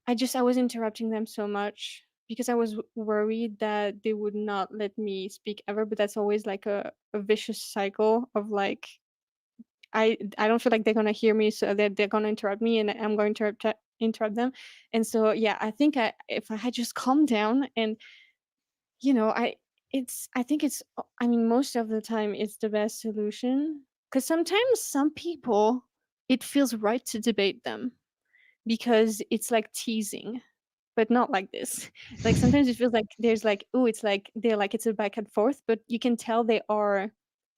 I was interrupting them so much because I was worried that they would not let me speak ever, but that's always like a vicious cycle of like I don't feel like they're gonna hear me, so they're gonna interrupt me, and I'm going to interrupt them. And so yeah, I think if I had just calmed down and you know I I think I mean most of the time it's the best solution because sometimes some people it feels right to debate them because it's like teasing, but not like this. Like sometimes it feels like there's like, oh, it's like they're like it's a back and forth, but you can tell they are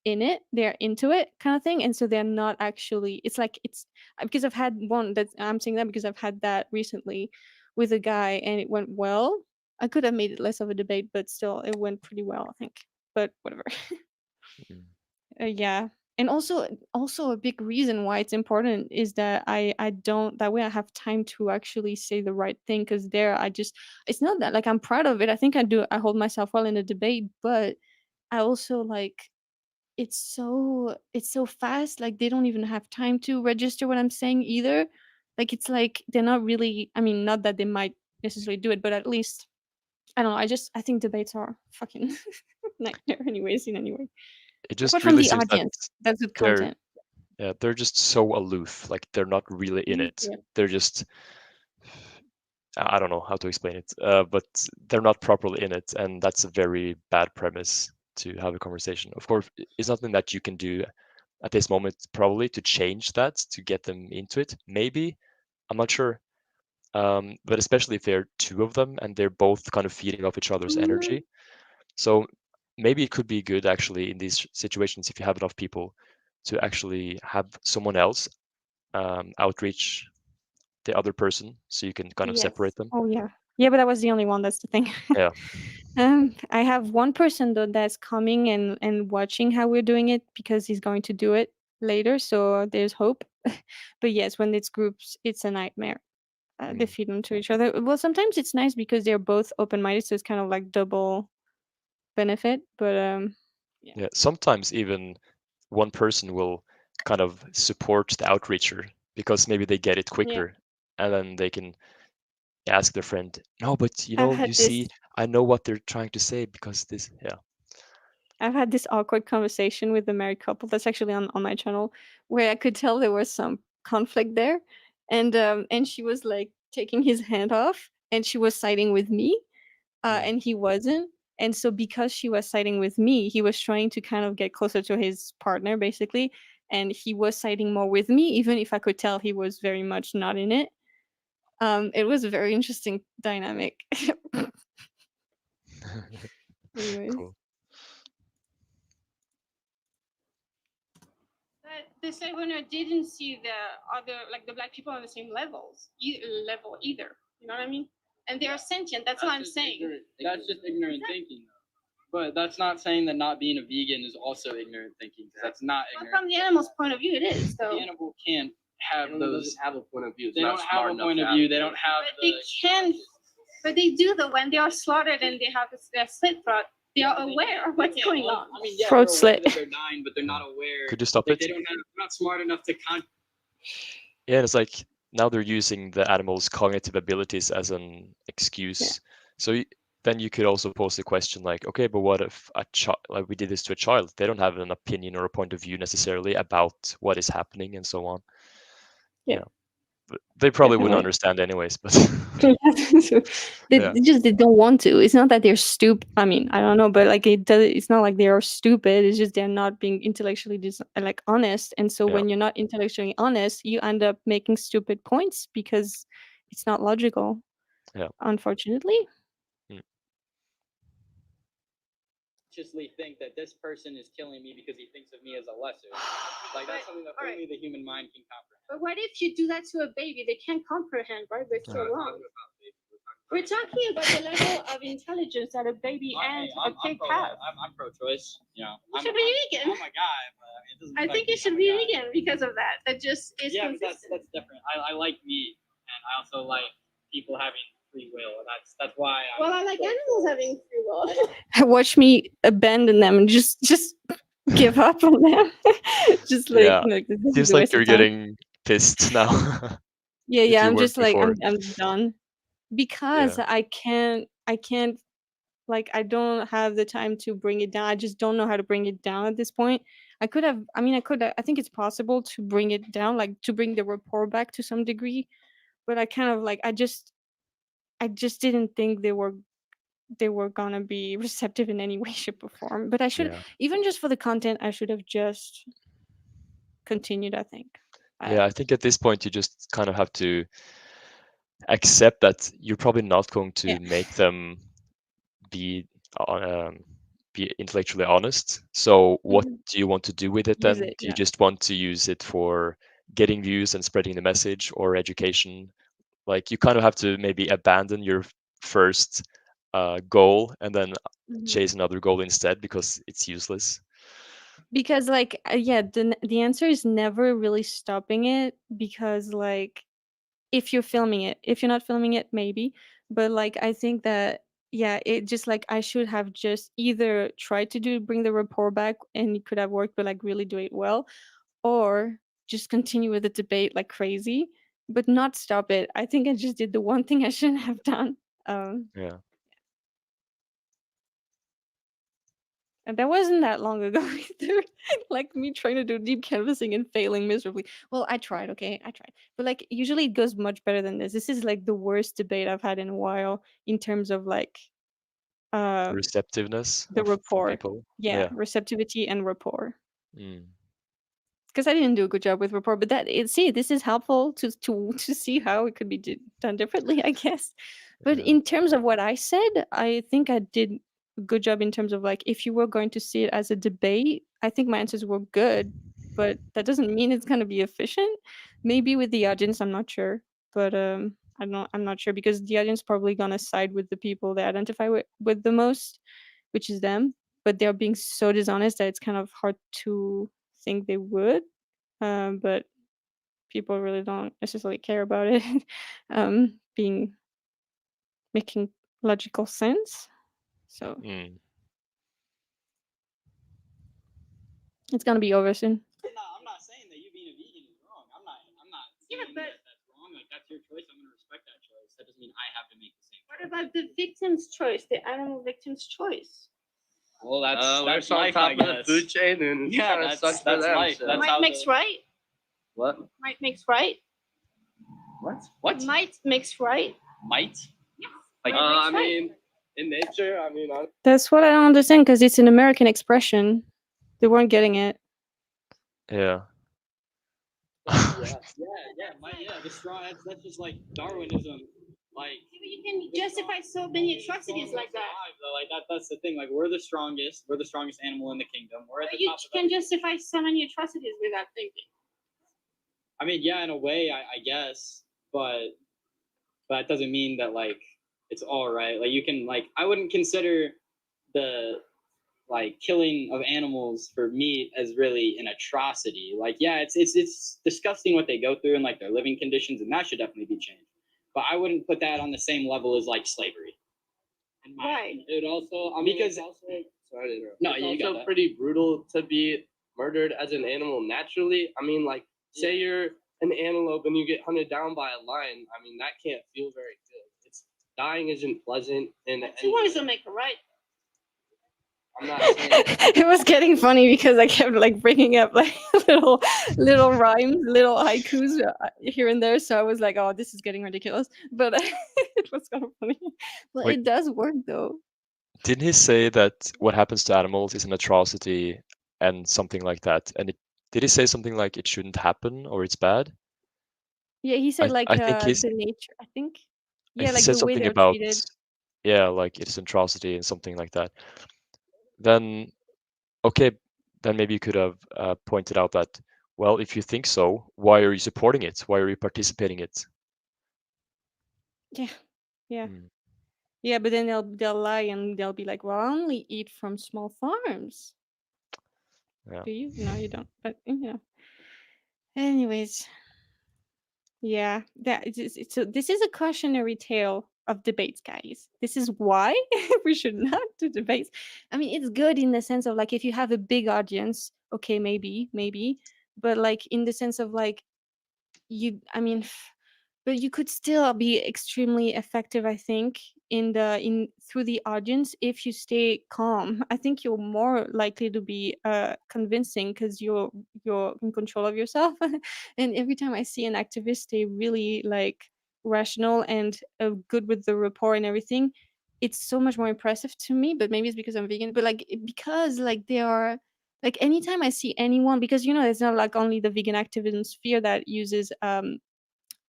in it, they're into it kind of thing, and so they're not actually. It's like it's because I've had one that I'm saying that because I've had that recently with a guy, and it went well. I could have made it less of a debate, but still, it went pretty well, I think. But whatever. Mm. Yeah. And also a big reason why it's important is that I don't that way I have time to actually say the right thing, because there I just it's not that like I'm proud of it. I think I hold myself well in a debate, but I also like it's so fast, like they don't even have time to register what I'm saying either. Like it's like they're not really, I mean, not that they might necessarily do it, but at least I don't know, I think debates are fucking nightmare anyways in any way. It Apart just from really the seems that audience, that's good they're content. they're just so aloof. Like they're not really in it. Yeah. They're just I don't know how to explain it, but they're not properly in it, and that's a very bad premise to have a conversation. Of course, it's nothing that you can do at this moment probably to change that to get them into it. Maybe, I'm not sure, but especially if there are two of them and they're both kind of feeding off each other's energy. So maybe it could be good actually in these situations if you have enough people to actually have someone else outreach the other person so you can kind of Yes. separate them. Oh yeah. Yeah, but that was the only one. That's the thing. Yeah. I have one person though that's coming and watching how we're doing it because he's going to do it later. So there's hope. But yes, when it's groups, it's a nightmare. They feed them to each other. Well, sometimes it's nice because they're both open-minded, so it's kind of like double benefit. But Yeah, sometimes even one person will kind of support the outreacher because maybe they get it yeah, quicker, and then they can ask their friend, no, but I've you had see, this. I know what they're trying to say because this, yeah. I've had this awkward conversation with a married couple that's actually on my channel where I could tell there was some conflict there, and she was like taking his hand off and she was siding with me, and he wasn't. And so because she was siding with me, he was trying to kind of get closer to his partner basically, and he was siding more with me even if I could tell he was very much not in it. It was a very interesting dynamic. Anyways. Cool. But the slave owner didn't see the other, like the black people on the same level either. You know what I mean? And they are sentient. That's what I'm saying. That's just ignorant thinking, though. But that's not saying that not being a vegan is also ignorant thinking. 'Cause that's not But ignorant. from the animal's point of view, it is. The So. animal can't have those. Doesn't have a point of view. It's They not don't have smart a enough point to of have view. a They point don't of have. But they can. But they do though when they are slaughtered and they have their slit throat. They are aware of what's going on. I mean, yeah, Throat they're aware slit. that they're dying, but they're not aware. Could you stop Like, it? they don't have. They're not smart enough to Yeah, it's like now they're using the animal's cognitive abilities as an excuse. So then you could also pose the question like, okay, but what if a child, like we did this to a child, they don't have an opinion or a point of view necessarily about what is happening and so on. Yeah. But they probably wouldn't Definitely. understand anyways, but So they yeah. they don't want to. It's not that they're stupid. I mean, I don't know, but like it's not like they are stupid. It's just they're not being intellectually like honest. And so Yeah. when you're not intellectually honest, you end up making stupid points because it's not logical. Yeah. Unfortunately. consciously think that this person is killing me because he thinks of me as a lesser. Like that's something that only the human mind can comprehend. But what if you do that to a baby? They can't comprehend, right? They're so wrong. We're talking about the level of intelligence that a baby and a pig have. I'm pro-choice. You know, You should be vegan. I'm a guy, but I mean, it doesn't. I think you should be vegan because of that. That just is Yeah, but consistent. that's different. I like meat, and I also like people having free will, and that's why. Well, I like animals having free will. Watch me abandon them and just give up on them. Just like, Yeah. this is Seems a like waste you're of time. getting pissed now. Yeah, if yeah. you I'm weren't just like before. I'm done because I can't like I don't have the time to bring it down. I just don't know how to bring it down at this point. I could have. I mean, I think it's possible to bring it down, like to bring the rapport back to some degree. But I kind of like I just didn't think they were gonna be receptive in any way, shape, or form. But I should Yeah. even just for the content, I should have just continued. I think. Yeah, I think at this point you just kind of have to accept that you're probably not going to Yeah. make them be um, be intellectually honest. So what Mhm. do you want to do with it Use then? it, Do you yeah. just want to use it for getting views and spreading the message, or education? Like you kind of have to maybe abandon your first goal and then Mhm. chase another goal instead because it's useless. Because like yeah, the answer is never really stopping it, because like if you're filming it, if you're not filming it, maybe, but like I think that yeah, it just like I should have just either tried to bring the rapport back, and it could have worked, but like really do it well, or just continue with the debate like crazy, but not stop it. I think I just did the one thing I shouldn't have done. um Yeah. And that wasn't that long ago either. Like me trying to do deep canvassing and failing miserably. Well, I tried, okay? I tried. But like usually it goes much better than this. This is like the worst debate I've had in a while in terms of like The uh receptiveness the from rapport. people. Yeah, Yeah. receptivity and rapport. Mm. Because I didn't do a good job with rapport, but see, this is helpful to see how it could be done differently, I guess. But Yeah. in terms of what I said, I think I did a good job in terms of like if you were going to see it as a debate, I think my answers were good, but that doesn't mean it's going to be efficient. Maybe with the audience, I'm not sure, but I'm not sure, because the audience probably going to side with the people they identify with the most, which is them. But they're being so dishonest that it's kind of hard to think they would. But people really don't necessarily care about it being making logical sense. So Mm. it's gonna be over soon. I'm not saying that you being a vegan is wrong. I'm not Yeah, saying but that that's wrong. Like that's your choice. I'm gonna respect that choice. That doesn't mean I have to make the same. what about the victim's choice, the animal victim's choice? Well, we're that's just on life, top I of the guess. food chain, and Yeah, kind of sucks for that's them. life. So. That's Might how makes right. What? Might makes right. What? Might makes right. Might? Might I makes right. mean, in nature, I mean, That's what I don't understand, because it's an American expression. They weren't getting it. Yeah. Yeah. The strong. That's just like Darwinism. Like You can justify so many atrocities like that. Like that's the thing. Like we're the strongest. We're the strongest animal in the kingdom. We're at the You top of can justify so many atrocities without thinking. I mean, yeah, in a way, I guess, but that doesn't mean that like it's all right. Like you can like I wouldn't consider the like killing of animals for meat as really an atrocity. Like yeah, it's disgusting what they go through and like their living conditions, and that should definitely be changed. But I wouldn't put that on the same level as like slavery. Why? it also, I mean, Because- it's also, sorry to interrupt. No, it's you got also that. pretty brutal to be murdered as an animal naturally. I mean, like, say you're an antelope and you get hunted down by a lion. I mean, that can't feel very good. It's dying isn't pleasant, and Two words don't make a right. I'm not saying. It was getting funny because I kept like bringing up like little rhymes, little haikus here and there. So I was like, "Oh, this is getting ridiculous," but it was kind of funny. Well, Wait. it does work though. Didn't he say that what happens to animals is an atrocity and something like that? And did he say something like it shouldn't happen or it's bad? Yeah, he said like I think he's the nature. I think. he Yeah, like said the way something they're about treated. like it's an atrocity and something like that. Then okay, then maybe you could have pointed out that, well, if you think so, why are you supporting it? Why are you participating in it? Yeah, yeah. Mm. Yeah, but then they'll lie and they'll be like, "Well, I only eat from small farms." Yeah. Do you? No, you don't. But yeah. Anyways, yeah, this is a cautionary tale of debates, guys. This is why we should not do debates. I mean, it's good in the sense of like if you have a big audience, okay, maybe, but like in the sense of like I mean, but you could still be extremely effective, I think, in through the audience if you stay calm. I think you're more likely to be convincing because you're in control of yourself. And every time I see an activist stay really like rational and good with the rapport and everything, it's so much more impressive to me. But maybe it's because I'm vegan, but like because like they are Like anytime I see anyone, because it's not like only the vegan activism sphere that uses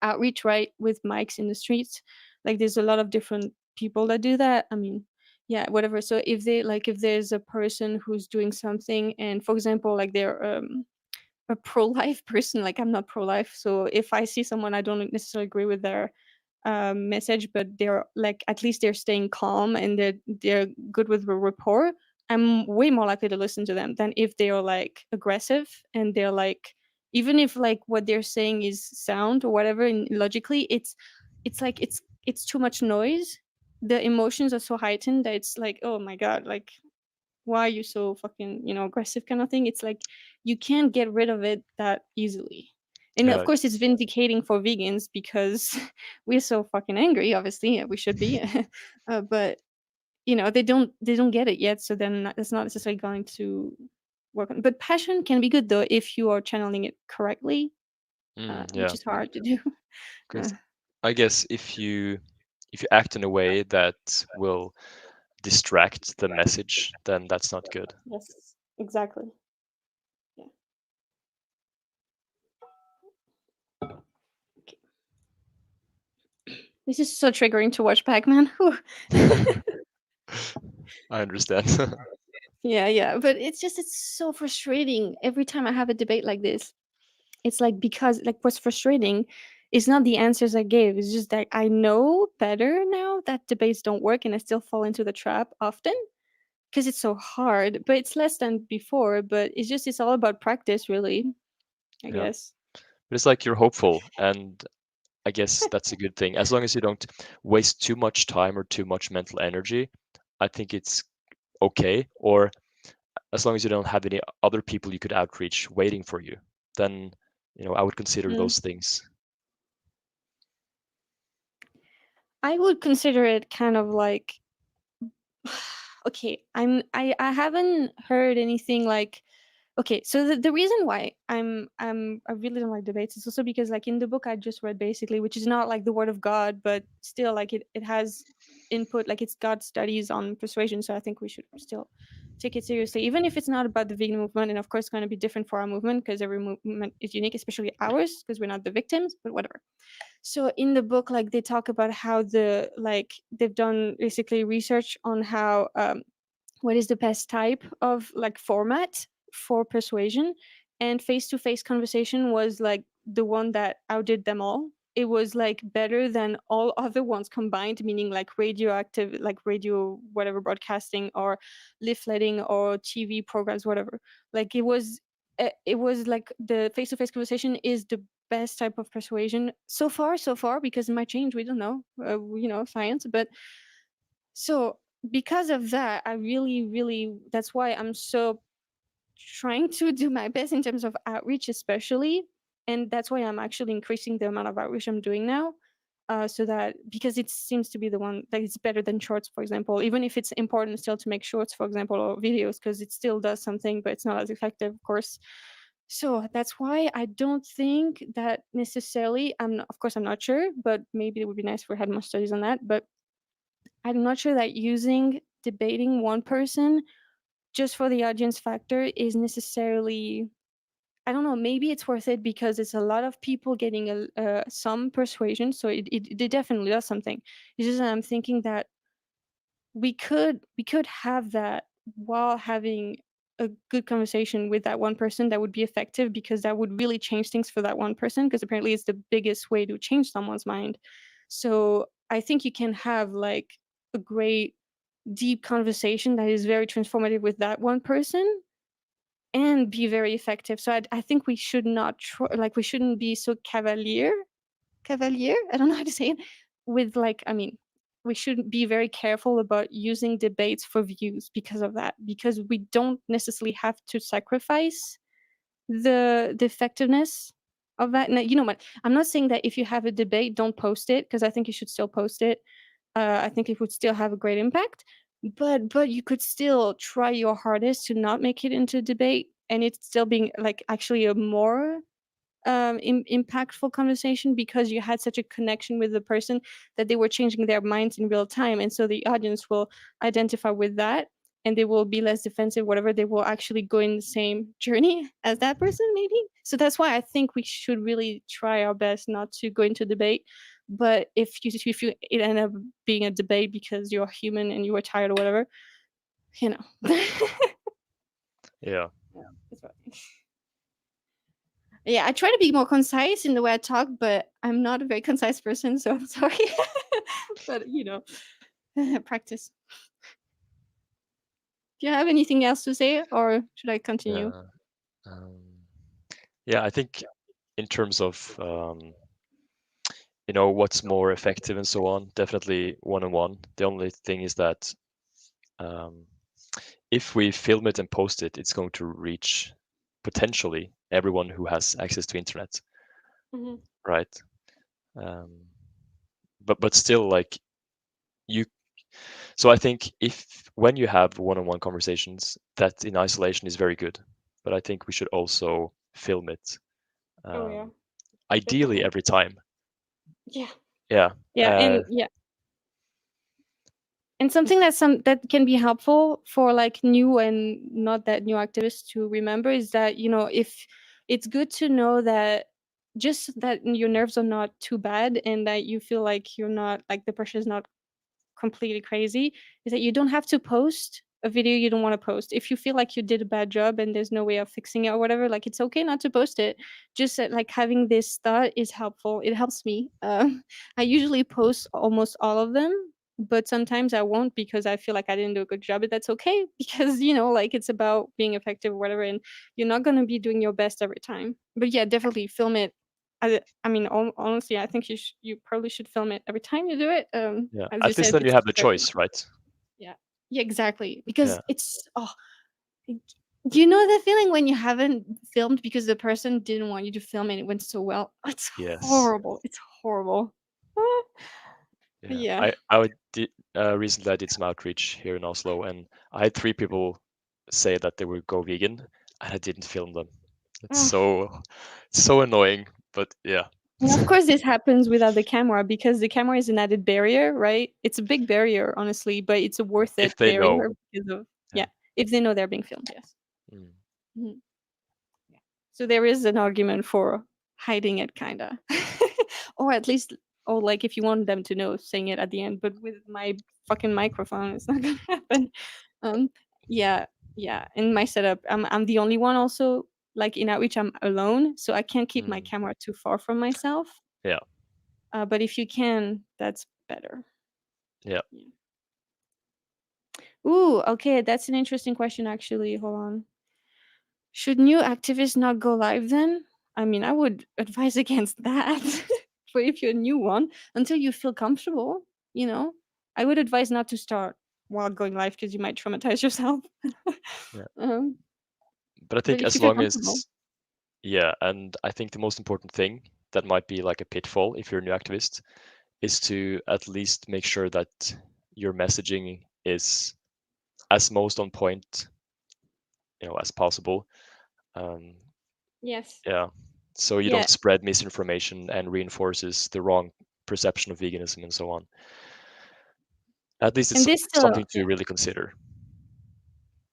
outreach, right, with mics in the streets. Like there's a lot of different people that do that. I mean, yeah, whatever. So if there's a person who's doing something, and for example, like they're a pro-life person, like I'm not pro-life, so if I see someone I don't necessarily agree with their message, but they're like, at least they're staying calm and they're good with the rapport, I'm way more likely to listen to them than if they are like aggressive and they're like, even if like what they're saying is sound or whatever, and logically it's like it's too much noise. The emotions are so heightened that it's like, oh my god, like why are you so fucking aggressive, kind of thing. It's like you can't get rid of it that easily. And of Yeah, course it's vindicating for vegans because we're so fucking angry, obviously. We should be. But they don't get it yet, so then it's not necessarily going to work on. But passion can be good though if you are channeling it correctly, which yeah. is hard to do. uh, Because I guess if you act in a way that will distract the message, then that's not good. yes, exactly. Yeah. This is so triggering to watch Pac-Man. I understand. Yeah, but it's so frustrating every time I have a debate like this. It's like, because like what's frustrating is not the answers I gave. It's just that I know better now that debates don't work, and I still fall into the trap often because it's so hard. But it's less than before. But it's all about practice, really. I Yeah. guess. But it's like you're hopeful, and I guess that's a good thing. As long as you don't waste too much time or too much mental energy, I think it's okay. Or as long as you don't have any other people you could outreach waiting for you, then I would consider Mm. those things. I would consider it kind of like, okay, I haven't heard anything like, okay, so the reason why I really don't like debates is also because, like, in the book I just read, basically, which is not like the word of God, but still, like, it has input, like it's got studies on persuasion, so I think we should still take it seriously, even if it's not about the vegan movement. And of course it's going to be different for our movement because every movement is unique, especially ours, because we're not the victims, but whatever. So in the book, like, they talk about how they've done basically research on how what is the best type of like format for persuasion, and face-to-face conversation was like the one that outdid them all. It was like better than all other ones combined, meaning like radioactive, like radio whatever broadcasting, or leafletting, or TV programs, whatever. Like it was like the face-to-face conversation is the best type of persuasion so far, because it might change, we don't know, science. But so because of that, I really, really, that's why I'm so trying to do my best in terms of outreach, especially. And that's why I'm actually increasing the amount of outreach I'm doing now. So that, because it seems to be the one that is better than shorts, for example, even if it's important still to make shorts, for example, or videos, because it still does something, but it's not as effective, of course. So that's why I don't think that necessarily, of course, I'm not sure, but maybe it would be nice if we had more studies on that. But I'm not sure that debating one person just for the audience factor is necessarily, I don't know, maybe it's worth it because it's a lot of people getting some persuasion, so it definitely does something. It's just that I'm thinking that we could have that while having a good conversation with that one person that would be effective, because that would really change things for that one person, because apparently it's the biggest way to change someone's mind. So I think you can have like a great deep conversation that is very transformative with that one person and be very effective. So I think we should not like, we shouldn't be so cavalier, I don't know how to say it, with like, I mean, we should be very careful about using debates for views because of that, because we don't necessarily have to sacrifice the effectiveness of that. Now, you know what, I'm not saying that if you have a debate, don't post it, because I think you should still post it. I think it would still have a great impact, but you could still try your hardest to not make it into a debate, and it's still being like actually a more impactful conversation, because you had such a connection with the person that they were changing their minds in real time, and so the audience will identify with that. and they will be less defensive, whatever, they will actually go in the same journey as that person, maybe. So that's why I think we should really try our best not to go into debate. But if you it end up being a debate because you're human and you are tired or whatever, you know. Yeah. That's right. Yeah, I try to be more concise in the way I talk, but I'm not a very concise person, so I'm sorry. But practice. Do you have anything else to say, or should I continue? Um, yeah, I think in terms of what's more effective and so on, definitely one-on-one. The only thing is that if we film it and post it, it's going to reach potentially everyone who has access to internet, right? But still, like you. So I think when you have one-on-one conversations, that in isolation is very good. But I think we should also film it. Ideally Definitely. every time. Yeah. Yeah. And and something that can be helpful for like new and not that new activists to remember is that if it's good to know that just that your nerves are not too bad and that you feel like you're not like the pressure is not completely crazy, is that you don't have to post a video you don't want to post. If you feel like you did a bad job and there's no way of fixing it or whatever, like it's okay not to post it. Just like having this thought is helpful. It helps me. I usually post almost all of them, but sometimes I won't because I feel like I didn't do a good job. But that's okay because like it's about being effective or whatever, and you're not gonna be doing your best every time. But yeah, definitely film it. I mean, honestly, I think you probably should film it every time you do it. Yeah. As you At least said, then you it's have the better. choice, right? Yeah, yeah, exactly. Because Yeah. it's do you know the feeling when you haven't filmed because the person didn't want you to film and it went so well? It's Yes. horrible. It's horrible. Yeah. Recently I did some outreach here in Oslo, and I had 3 people say that they would go vegan, and I didn't film them. It's so annoying, but yeah. And of course, this happens without the camera because the camera is an added barrier, right? It's a big barrier, honestly, but it's a worth it If they barrier know. because of Yeah. if they know they're being filmed, yes. Mm. Mhm. Yeah. So there is an argument for hiding it, kinda, or at least, or like if you want them to know, saying it at the end. But with my fucking microphone, it's not gonna happen. Yeah, yeah. In my setup, I'm the only one also. Like in outreach, I'm alone, so I can't keep my camera too far from myself. Yeah. But if you can, that's better. Yeah. Ooh, okay, that's an interesting question, actually. Hold on. Should new activists not go live then? I mean, I would advise against that. For if you're a new one, until you feel comfortable, I would advise not to start while going live because you might traumatize yourself. Yeah. But I But think if you as feel long comfortable. as, and I think the most important thing that might be like a pitfall if you're a new activist is to at least make sure that your messaging is as most on point, as possible. Yes. Yeah. So you Yeah. don't spread misinformation and reinforces the wrong perception of veganism and so on. At least it's And this still, something to yeah. really consider.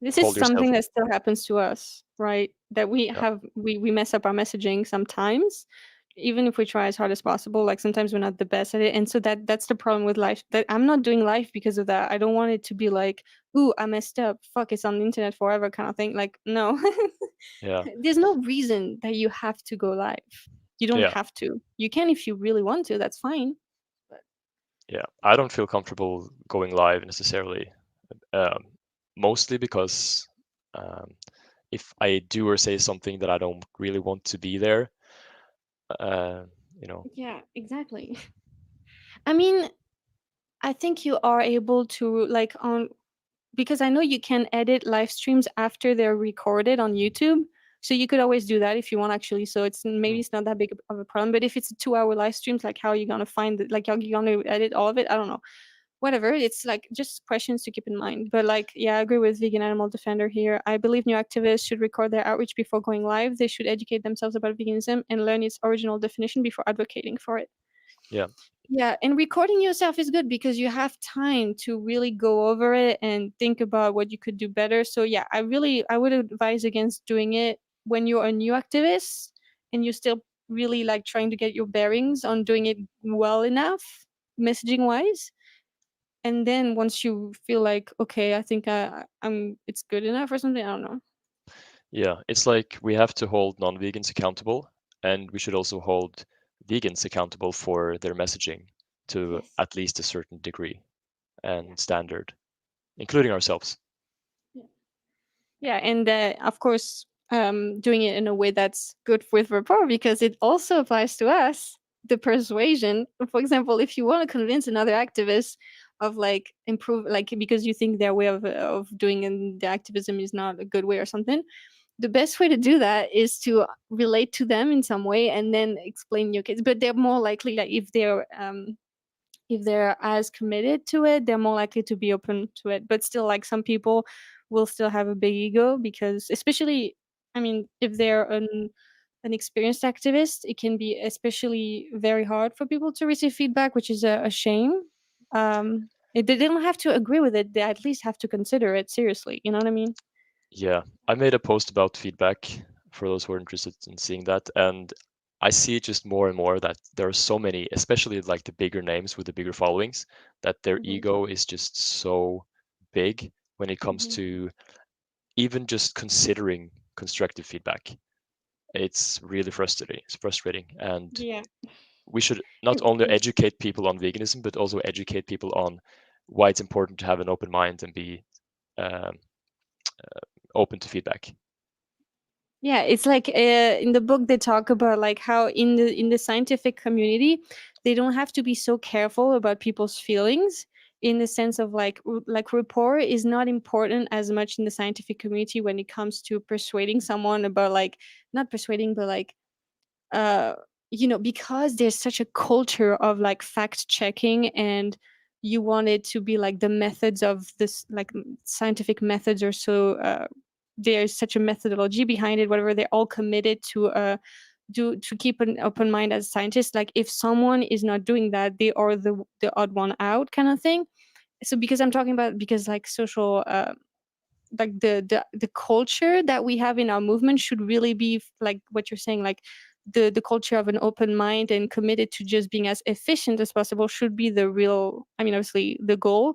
This is Hold yourself. something that still happens to us, right? That we Yeah. have we mess up our messaging sometimes, even if we try as hard as possible. Like sometimes we're not the best at it, and so that's the problem with life. That I'm not doing life because of that. I don't want it to be like, "Ooh, I messed up. Fuck, it's on the internet forever," kind of thing. Like, no, Yeah. there's no reason that you have to go live. You don't Yeah. have to. You can if you really want to. That's fine. But Yeah. I don't feel comfortable going live necessarily, mostly because if I do or say something that I don't really want to be there, yeah, exactly. I mean, I think you are able to like on because I know you can edit live streams after they're recorded on YouTube. So you could always do that if you want actually. So maybe it's not that big of a problem. But if it's a 2-hour live streams, like how are you gonna find it? Like how are you gonna edit all of it? I don't know. Whatever. It's like just questions to keep in mind. But like, yeah, I agree with Vegan Animal Defender here. I believe new activists should record their outreach before going live. They should educate themselves about veganism and learn its original definition before advocating for it. Yeah. Yeah, and recording yourself is good because you have time to really go over it and think about what you could do better. So yeah, I would advise against doing it when you're a new activist and you're still really like trying to get your bearings on doing it well enough, messaging wise. And then once you feel like, okay, I think I'm it's good enough or something, I don't know. Yeah, it's like we have to hold non-vegans accountable, and we should also hold vegans accountable for their messaging to Yes. at least a certain degree and standard, including ourselves. Yeah, and of course, doing it in a way that's good with rapport because it also applies to us. The persuasion, for example, if you want to convince another activist of like improve, like because you think their way of doing the activism is not a good way or something, the best way to do that is to relate to them in some way and then explain your case. But they're more likely, like if they're as committed to it, they're more likely to be open to it. But still, like some people will still have a big ego because, especially, I mean, if they're an experienced activist, it can be especially very hard for people to receive feedback, which is a shame. They don't have to agree with it; they at least have to consider it seriously. You know what I mean? Yeah, I made a post about feedback for those who are interested in seeing that, and I see just more and more that there are so many, especially like the bigger names with the bigger followings, that their Mhm. ego is just so big when it comes Mhm. to even just considering constructive feedback. It's really frustrating. It's frustrating, and Yeah. we should not It only is. educate people on veganism, but also educate people on why it's important to have an open mind and be um, open to feedback. Yeah, it's like in the book they talk about like how in the scientific community they don't have to be so careful about people's feelings in the sense of like like rapport is not important as much in the scientific community when it comes to persuading someone about like not persuading but like uh because there's such a culture of like fact checking and you want it to be like the methods of this like scientific methods or so there's such a methodology behind it whatever they're all committed to keep an open mind as scientists like if someone is not doing that they are the odd one out kind of thing so because I'm talking about because like social like the culture that we have in our movement should really be like what you're saying like the culture of an open mind and committed to just being as efficient as possible should be the real I mean obviously the goal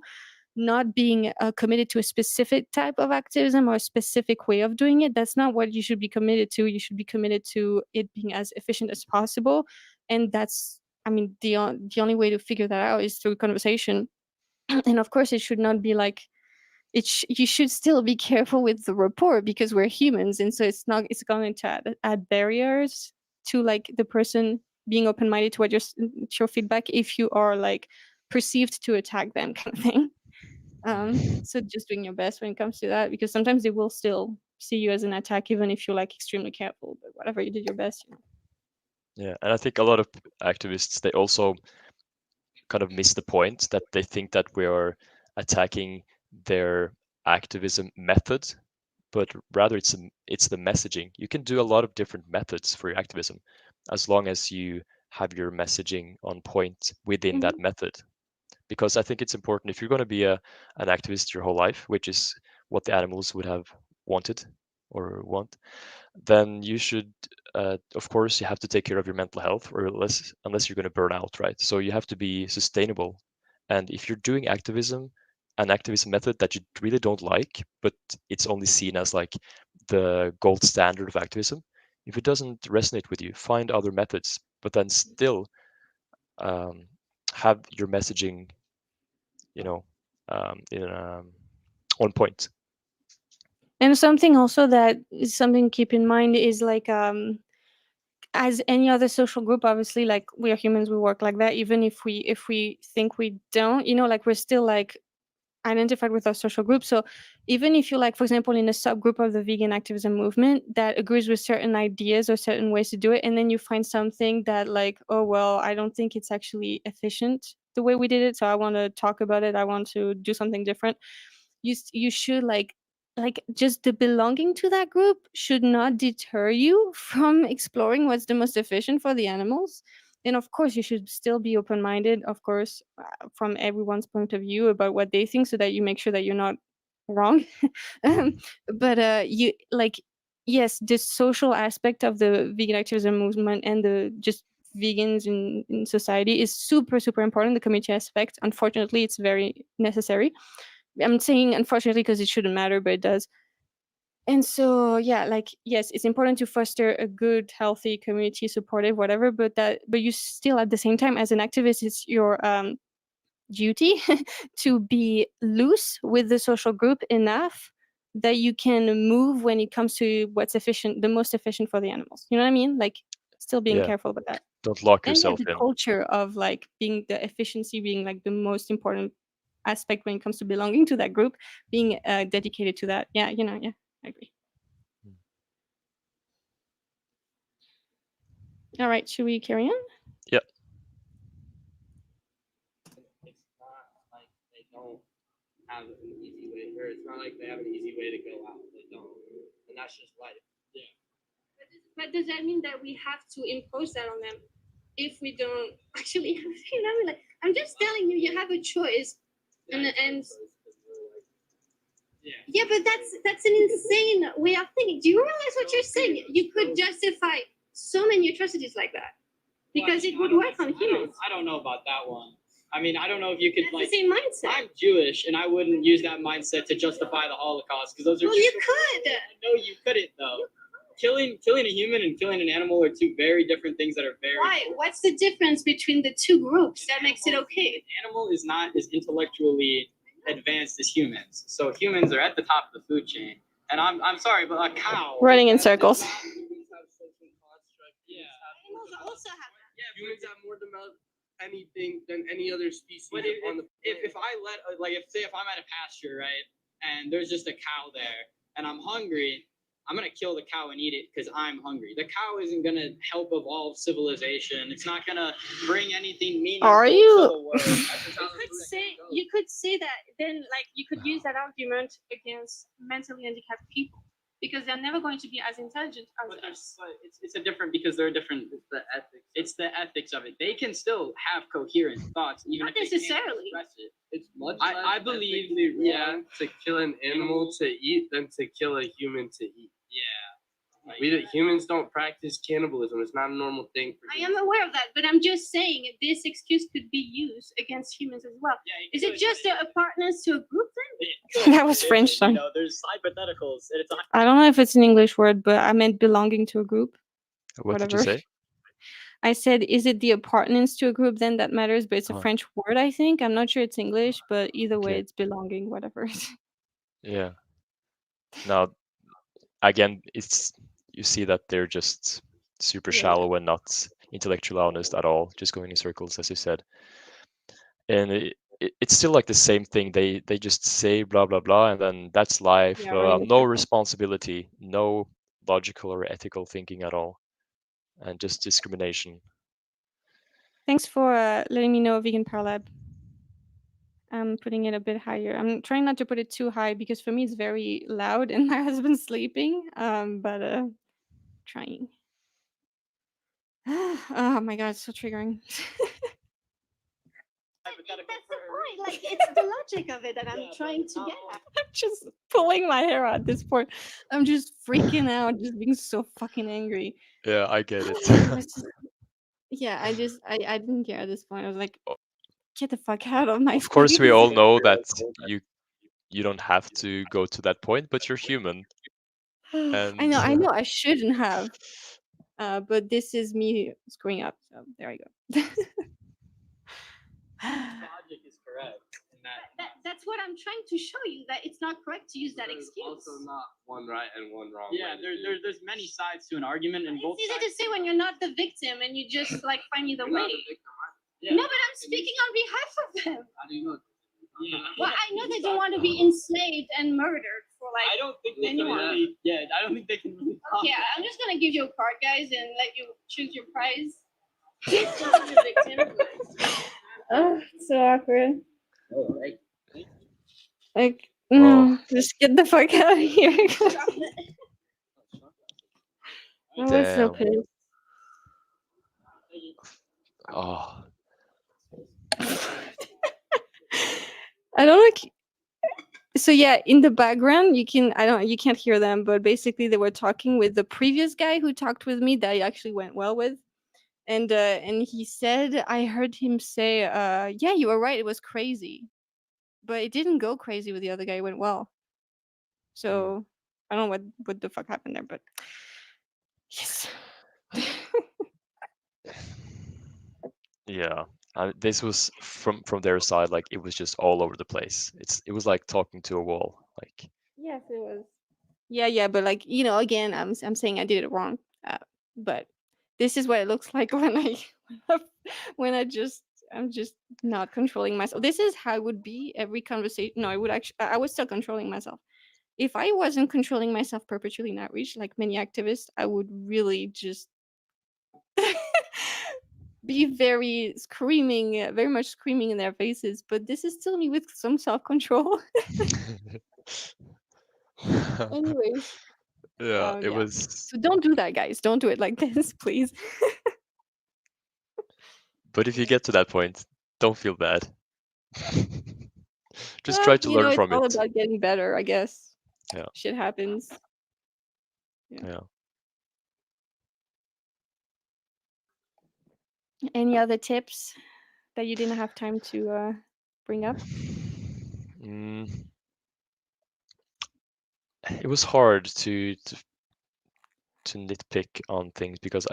not being committed to a specific type of activism or a specific way of doing it that's not what you should be committed to you should be committed to it being as efficient as possible and that's I mean the only way to figure that out is through conversation and of course it should not be like you should still be careful with the rapport because we're humans and so it's going to add barriers to like the person being open-minded to what to your feedback if you are like perceived to attack them kind of thing so just doing your best when it comes to that because sometimes they will still see you as an attack even if you're like extremely careful but whatever you did your best Yeah, and I think a lot of activists they also kind of miss the point that they think that we are attacking their activism method, but rather it's the messaging. You can do a lot of different methods for your activism as long as you have your messaging on point within that Mhm. method. Because I think it's important if you're going to be an activist your whole life, which is what the animals would have wanted or want, then you should, of course, you have to take care of your mental health, or unless you're going to burn out, right? So you have to be sustainable. And if you're doing activism, an activism method that you really don't like, but it's only seen as like the gold standard of activism, if it doesn't resonate with you, find other methods, but then still um, have your messaging, you know, in on point. and something also that is something to keep in mind is like as any other social group obviously like we are humans we work like that even if we think we don't like we're still like identified with our social group so even if you like for example in a subgroup of the vegan activism movement that agrees with certain ideas or certain ways to do it and then you find something that like oh well I don't think it's actually efficient the way we did it so I want to talk about it I want to do something different you should like just the belonging to that group should not deter you from exploring what's the most efficient for the animals And of course, you should still be open-minded, of course, from everyone's point of view about what they think, so that you make sure that you're not wrong. um, but you like, yes, the social aspect of the vegan activism movement and the just vegans in society is super super important. The community aspect, unfortunately, it's very necessary. I'm saying unfortunately because it shouldn't matter, but it does. And so yeah, like, yes, it's important to foster a good, healthy community, supportive, whatever, but you still, at the same time, as an activist, it's your duty to be loose with the social group enough that you can move when it comes to what's efficient, the most efficient for the animals. You know what I mean? Like, still being Yeah. careful about that. Don't lock And yeah, yourself the in. culture of like being the efficiency being like the most important aspect when it comes to belonging to that group, being dedicated to that. Yeah, yeah, I agree. All right, should we carry on? Yeah. It's not like they don't have an easy way, or it's not like they have an easy way to go out. They don't, and that's just life. Yeah. But does that mean that we have to impose that on them if we don't actually have, like, I'm just telling you, you have a choice. And yeah, but that's an insane way of thinking. Do you realize what you're saying? You could justify so many atrocities like that because it would work on humans. I don't know about that one. I mean, I don't know if you could, That's like, the same mindset. I'm Jewish, and I wouldn't use that mindset to justify the Holocaust, because those are Well, you could. No, you couldn't, though. Killing a human and killing an animal are two very different things that are very. Why? What's the difference between the two groups that makes it okay? An animal is not as intellectually advanced as humans, so humans are at the top of the food chain. And I'm sorry, but a cow Running in circles. Yeah. Animals also have that. Yeah, Humans have more developed anything than any other species but on the if I let, like, if I'm at a pasture, right, and there's just a cow there, and I'm hungry, I'm gonna kill the cow and eat it because I'm hungry. The cow isn't gonna help evolve civilization. It's not gonna bring anything meaningful Are to you? the world. You could say that then, like, you could use that argument against mentally handicapped people because they're never going to be as intelligent as us. But it's a different, because they're different. It's the ethics of it. They can still have coherent thoughts, even Not if they necessarily. can't express it. It's much I less believe, ethically yeah. wrong to kill an animal to eat than to kill a human to eat. Yeah. Like, Humans don't practice cannibalism. It's not a normal thing for I humans. am aware of that, but I'm just saying this excuse could be used against humans as well. yeah, Is it just a partners to a group then? That was French, You sorry. know, there's hypotheticals, and it's a I don't know if it's an English word, but I meant belonging to a group. What did you Whatever. say? I said, is it the appartenance to a group then that matters? But it's a Uh-huh. French word, I think. I'm not sure it's English, but either way, Okay. it's belonging, whatever. Yeah. Now, again, you see that they're just super Yeah. shallow and not intellectually honest at all, just going in circles, as you said. And it's still like the same thing. They just say blah blah blah, and then that's life. Yeah, running in No circles. responsibility, no logical or ethical thinking at all, and just discrimination. Thanks for letting me know, Vegan Parlab. I'm putting it a bit higher. I'm trying not to put it too high because for me it's very loud and my husband's sleeping. But trying. Oh my god, it's so triggering. That's the point. Like, it's the logic of it that I'm trying to get at. I'm just pulling my hair out at this point. I'm just freaking out, just being so fucking angry. Yeah, I get it. Yeah, I didn't care at this point. I was like, get the fuck out of my Of course, we face. all know that you don't have to go to that point, but you're human. I know, I shouldn't have. But this is me screwing up, so there I go. logic is correct. That's what I'm trying to show you, that it's not correct to use that There's excuse. also not one right and one wrong. Yeah, way to do it. there's many sides to an argument, and both It's easy sides. to say when you're not the victim and you just like find either You're not way. the victim, right? Yeah. No, but I'm speaking on behalf of them. How do you know? Yeah. Well, I know they don't want to be enslaved and murdered for I like. don't think they can anyone. really. Yeah, I don't think they can really. Yeah, I'm just gonna give you a card, guys, and let you choose your prize. The victim. Oh, it's so awkward. Oh, right. Like, no, just get the fuck out of here. I was so Damn. pissed. Oh, I don't know. So yeah, in the background, you can't hear them, but basically they were talking with the previous guy who talked with me that I actually went well with, and he said I heard him say, "Yeah, you were right. It was crazy, but it didn't go crazy with the other guy. It went well." mm, So I don't know what the fuck happened there, but yes. yeah. This was from their side, like it was just all over the place. It was like talking to a wall. Like, Yes, it was. Yeah, yeah, but like again, I'm saying I did it wrong, but this is what it looks like when when I'm just not controlling myself. This is how it would be every conversation. No, I would actually I was still controlling myself. If I wasn't controlling myself perpetually in outreach, like many activists, I would really just be very much screaming in their faces. But this is still me with some self control. Anyways, yeah, it yeah. was. So don't do that, guys. Don't do it like this, please. But if you Yeah. get to that point, don't feel bad. Just Well, try to learn it's from all it. about getting better, I guess. Yeah, Shit happens. Yeah. yeah. Any other tips that you didn't have time to bring up? Mm, it was hard to nitpick on things because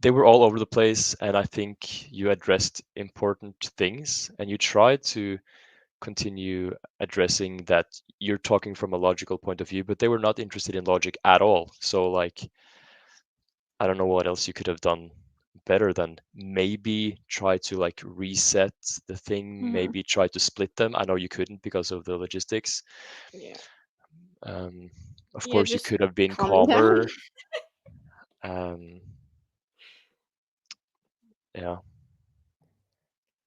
they were all over the place, and I think you addressed important things, and you tried to continue addressing that you're talking from a logical point of view, but they were not interested in logic at all. So like, I don't know what else you could have done better than maybe try to like reset the thing, Hmm. maybe try to split them. I know you couldn't because of the logistics. Yeah. Um, of Yeah, course, you just could have been calming down. calmer. Um, yeah,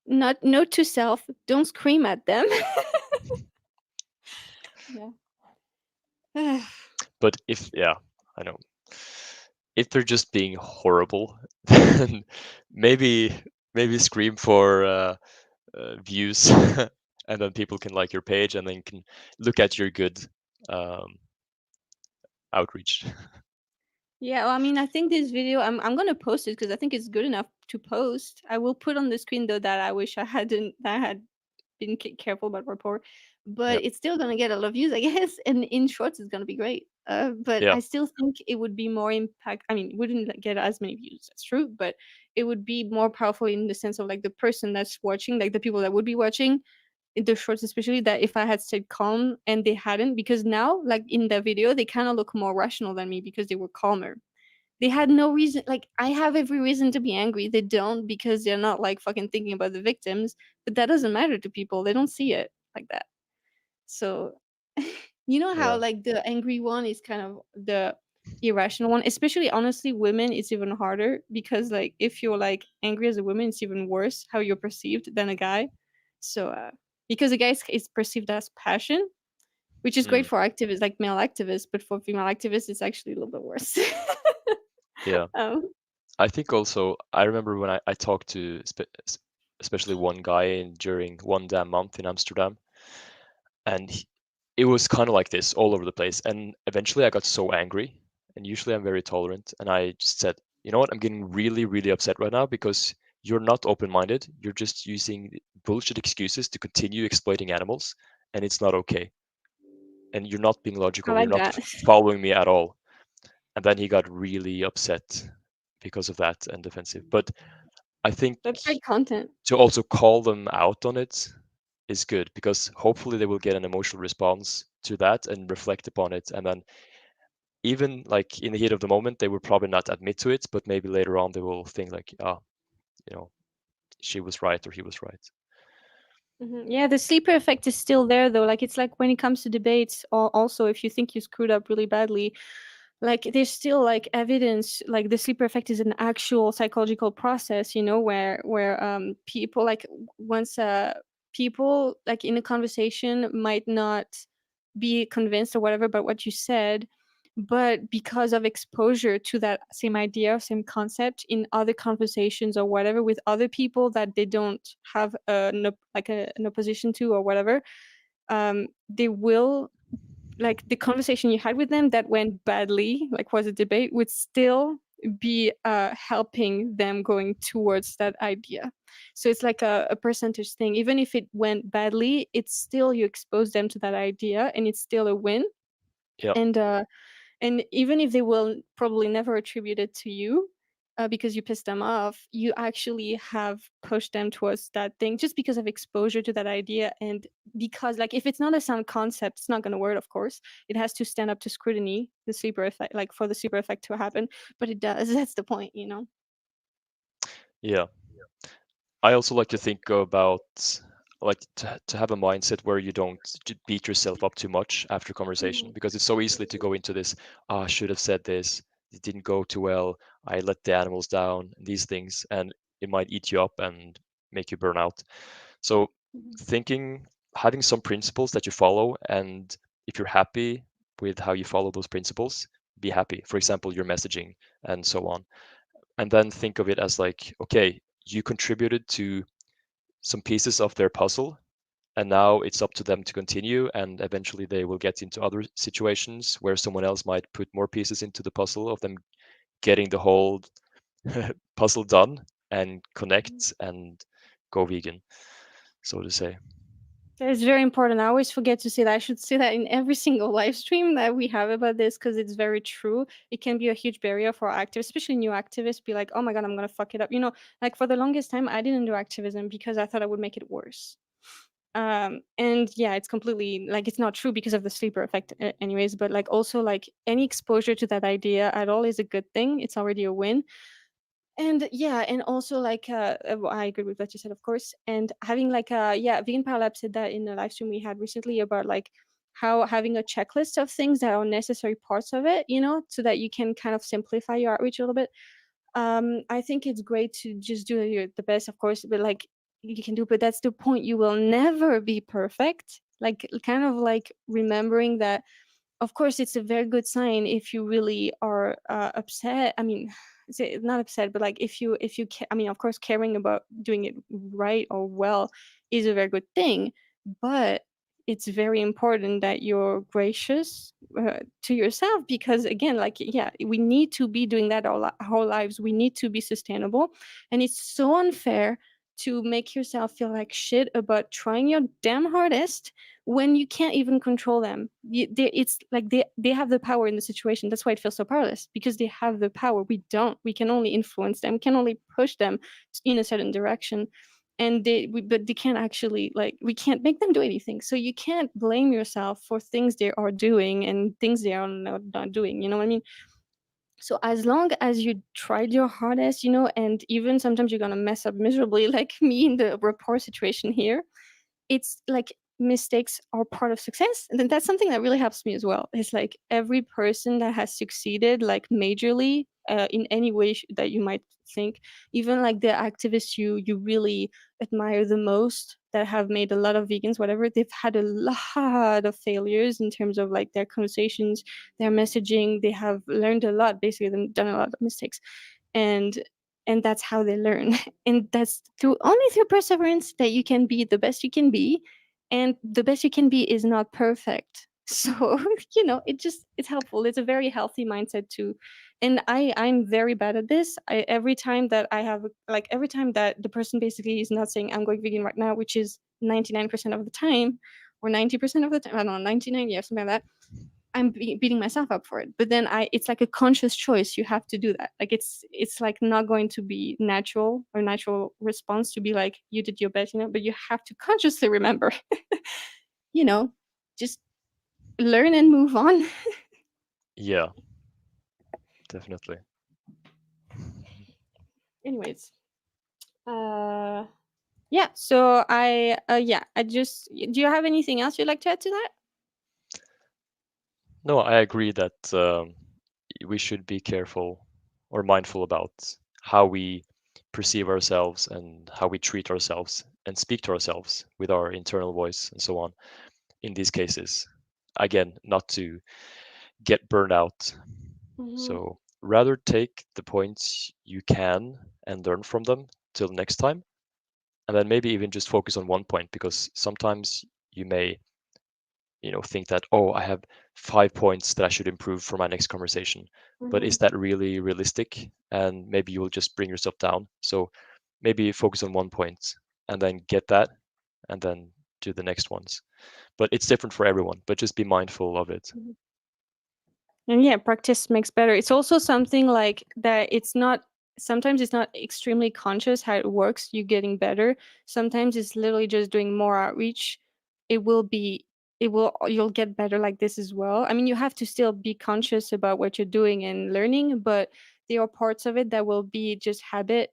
Note to self: don't scream at them. Yeah. but yeah, I know. If they're just being horrible, then maybe scream for views, and then people can like your page, and then can look at your good um, outreach. Yeah, well, I mean, I think this video, I'm gonna post it because I think it's good enough to post. I will put on the screen though that I wish I had been careful about rapport, Yeah, but it's still gonna get a lot of views, I guess. And in shorts, it's gonna be great. But yeah, I still think it would be more impact. I mean, it wouldn't get as many views. That's true, but it would be more powerful in the sense of like the person that's watching, like the people that would be watching in the shorts, especially that if I had stayed calm and they hadn't, because now, like in the video, they kind of look more rational than me because they were calmer. They had no reason. Like I have every reason to be angry. They don't because they're not like fucking thinking about the victims. But that doesn't matter to people. They don't see it like that. So you know how yeah, like the angry one is kind of the irrational one. Especially honestly, women, it's even harder because like if you're like angry as a woman, it's even worse how you're perceived than a guy. So because a guy is perceived as passion, which is great mm, for activists like male activists, but for female activists, it's actually a little bit worse. yeah. um, I think also I remember when I talked to especially one guy during one damn month in Amsterdam, and it was kind of like this all over the place. And eventually I got so angry, and usually I'm very tolerant, and I just said, you know what, I'm getting really, really upset right now because you're not open-minded. You're just using bullshit excuses to continue exploiting animals, and it's not okay. And you're not being I logical. You're like not that. following me at all. And then he got really upset because of that and defensive. But I think That's great content. to also call them out on it is good because hopefully they will get an emotional response to that and reflect upon it, and then even like in the heat of the moment they will probably not admit to it, but maybe later on they will think like, ah, you know, she was right or he was right. Yeah, the sleeper effect is still there though. Like it's like when it comes to debates, also if you think you screwed up really badly, like there's still like evidence. Like the sleeper effect is an actual psychological process, where people like once people in a conversation might not be convinced or whatever about what you said, but because of exposure to that same idea, same concept in other conversations or whatever with other people that they don't have an opposition to or whatever, they will, like, the conversation you had with them that went badly, like was a debate, would still be helping them going towards that idea. So it's like a percentage thing. Even if it went badly, it's still, you expose them to that idea and it's still a win. Yeah. And even if they will probably never attribute it to you, because you pissed them off, you actually have pushed them towards that thing just because of exposure to that idea. And because, like, if it's not a sound concept, it's not going to work, of course. It has to stand up to scrutiny, the sleeper effect, like for the sleeper effect to happen. But it does. That's the point, you know? Yeah. I also like to think about, like, to have a mindset where you don't beat yourself up too much after conversation, because it's so easily to go into this, I should have said this, it didn't go too well, I let the animals down, these things, and it might eat you up and make you burn out. So having some principles that you follow, and if you're happy with how you follow those principles, be happy. For example, your messaging and so on. And then think of it as like, okay, you contributed to some pieces of their puzzle, and now it's up to them to continue, and eventually they will get into other situations where someone else might put more pieces into the puzzle of them getting the whole puzzle done and connect and go vegan, so to say. That is very important. I always forget to say that. I should say that in every single live stream that we have about this, because it's very true. It can be a huge barrier for activists, especially new activists, be like, oh my God, I'm going to fuck it up. You know, like for the longest time, I didn't do activism because I thought I would make it worse. And yeah, it's completely, like, it's not true because of the sleeper effect anyways, but like also like any exposure to that idea at all is a good thing. It's already a win. And yeah, and also like I agree with what you said, of course. And having like yeah, Vegan Paralab said that in a live stream we had recently about like how having a checklist of things that are necessary parts of it, you know, so that you can kind of simplify your outreach a little bit. I think it's great to just do the best, of course, but like you can do, but that's the point. You will never be perfect. Like kind of like remembering that, of course, it's a very good sign if you really are upset. I mean, not upset, but like I mean, of course, caring about doing it right or well is a very good thing. But it's very important that you're gracious to yourself, because again, like, yeah, we need to be doing that our whole lives. We need to be sustainable, and it's so unfair to make yourself feel like shit about trying your damn hardest when you can't even control them. It's like they have the power in the situation. That's why it feels so powerless, because they have the power. We don't. We can only influence them. We can only push them in a certain direction. And but they can't actually, like, we can't make them do anything. So you can't blame yourself for things they are doing and things they are not doing. You know what I mean? So as long as you tried your hardest, you know, and even sometimes you're gonna mess up miserably, like me in the rapport situation here, it's like mistakes are part of success. And then that's something that really helps me as well. It's like every person that has succeeded like majorly in any way that you might think, even like the activists you really admire the most that have made a lot of vegans, whatever, they've had a lot of failures in terms of like their conversations, their messaging. They have learned a lot, basically, they've done a lot of mistakes. and and that's how they learn. And that's only through perseverance that you can be the best you can be. And the best you can be is not perfect. So you know, it's helpful. It's a very healthy mindset too. And I'm very bad at this. Every time that I have, like, every time that the person basically is not saying I'm going vegan right now, which is 99% of the time, or 90% of the time, I don't know, 99, yeah, something like that, I'm beating myself up for it. But then it's like a conscious choice. You have to do that. Like it's like not going to be natural or natural response to be like you did your best, you know. But you have to consciously remember, you know, just learn and move on. Yeah, definitely. Anyways, yeah. So I just, do you have anything else you'd like to add to that? No, I agree that we should be careful or mindful about how we perceive ourselves and how we treat ourselves and speak to ourselves with our internal voice and so on in these cases. Again, not to get burned out. Mhm. So rather take the points you can and learn from them till next time, and then maybe even just focus on one point, because sometimes you may think that, oh, I have 5 points that I should improve for my next conversation, but is that really realistic? And maybe you will just bring yourself down. So maybe focus on one point and then get that, and then do the next ones. But it's different for everyone, but just be mindful of it. And yeah, practice makes better. It's also something like that. Sometimes it's not extremely conscious how it works, you getting better. Sometimes it's literally just doing more outreach. It will be, you'll get better like this as well. I mean, you have to still be conscious about what you're doing and learning, but there are parts of it that will be just habit,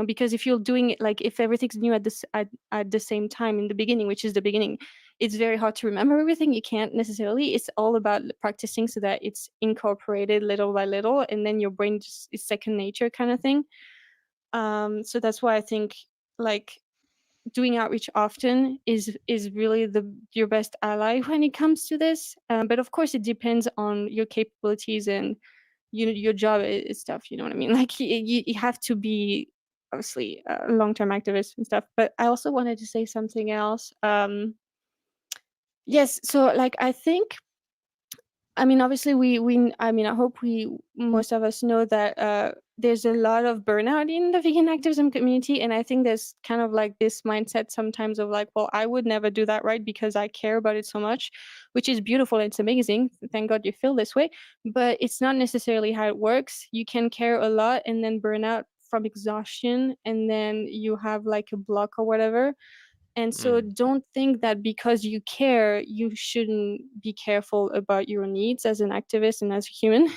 because if you're doing it, like if everything's new at the same time in the beginning, which is the beginning, it's very hard to remember everything. You can't necessarily. It's all about practicing so that it's incorporated little by little, and then your brain just is second nature kind of thing. So that's why I think like doing outreach often is really your best ally when it comes to this. But of course, it depends on your capabilities and your job is stuff. You know what I mean? Like you have to be obviously a long-term activist and stuff. But I also wanted to say something else. Yes, so like I think, I mean, obviously I mean, I hope most of us know that there's a lot of burnout in the vegan activism community, and I think there's kind of like this mindset sometimes of like, well, I would never do that, right? Because I care about it so much, which is beautiful. It's amazing. Thank God you feel this way, but it's not necessarily how it works. You can care a lot and then burn out from exhaustion, and then you have like a block or whatever. And so don't think that because you care, you shouldn't be careful about your needs as an activist and as a human.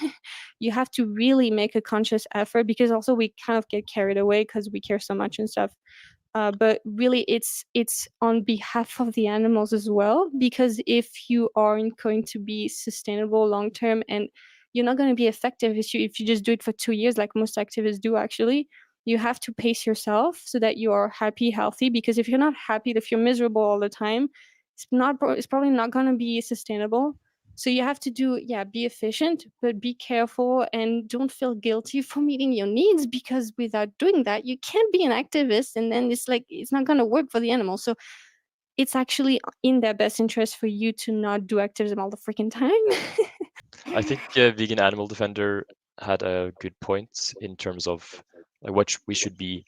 You have to really make a conscious effort, because also we kind of get carried away because we care so much and stuff. But really, it's on behalf of the animals as well, because if you aren't going to be sustainable long term, and you're not going to be effective if you just do it for 2 years, like most activists do actually. You have to pace yourself so that you are happy, healthy, because if you're not happy, if you're miserable all the time, it's probably not going to be sustainable. So you have to be efficient, but be careful and don't feel guilty for meeting your needs, because without doing that, you can't be an activist. And then it's like, it's not going to work for the animals. So it's actually in their best interest for you to not do activism all the freaking time. I think Vegan Animal Defender had a good point in terms of like, what we should be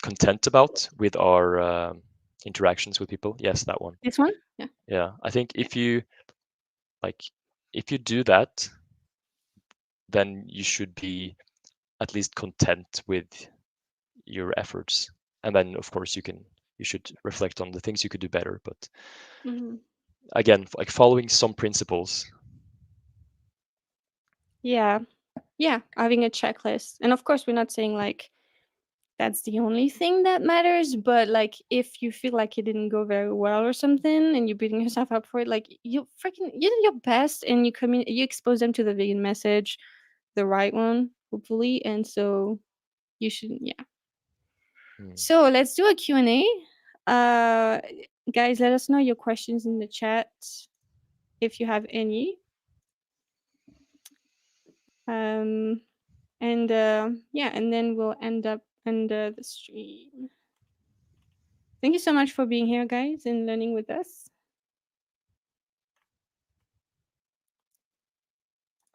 content about with our interactions with people. Yes, that one. This one? Yeah. Yeah, I think if you do that, then you should be at least content with your efforts, and then of course you should reflect on the things you could do better. But again, like following some principles. Yeah, having a checklist. And of course, we're not saying like that's the only thing that matters, but like if you feel like it didn't go very well or something and you're beating yourself up for it, like you did your best, and you expose them to the vegan message, the right one, hopefully. And so you should, so let's do a Q&A. Guys, let us know your questions in the chat if you have any. And and then we'll end up under the stream. Thank you so much for being here, guys, and learning with us.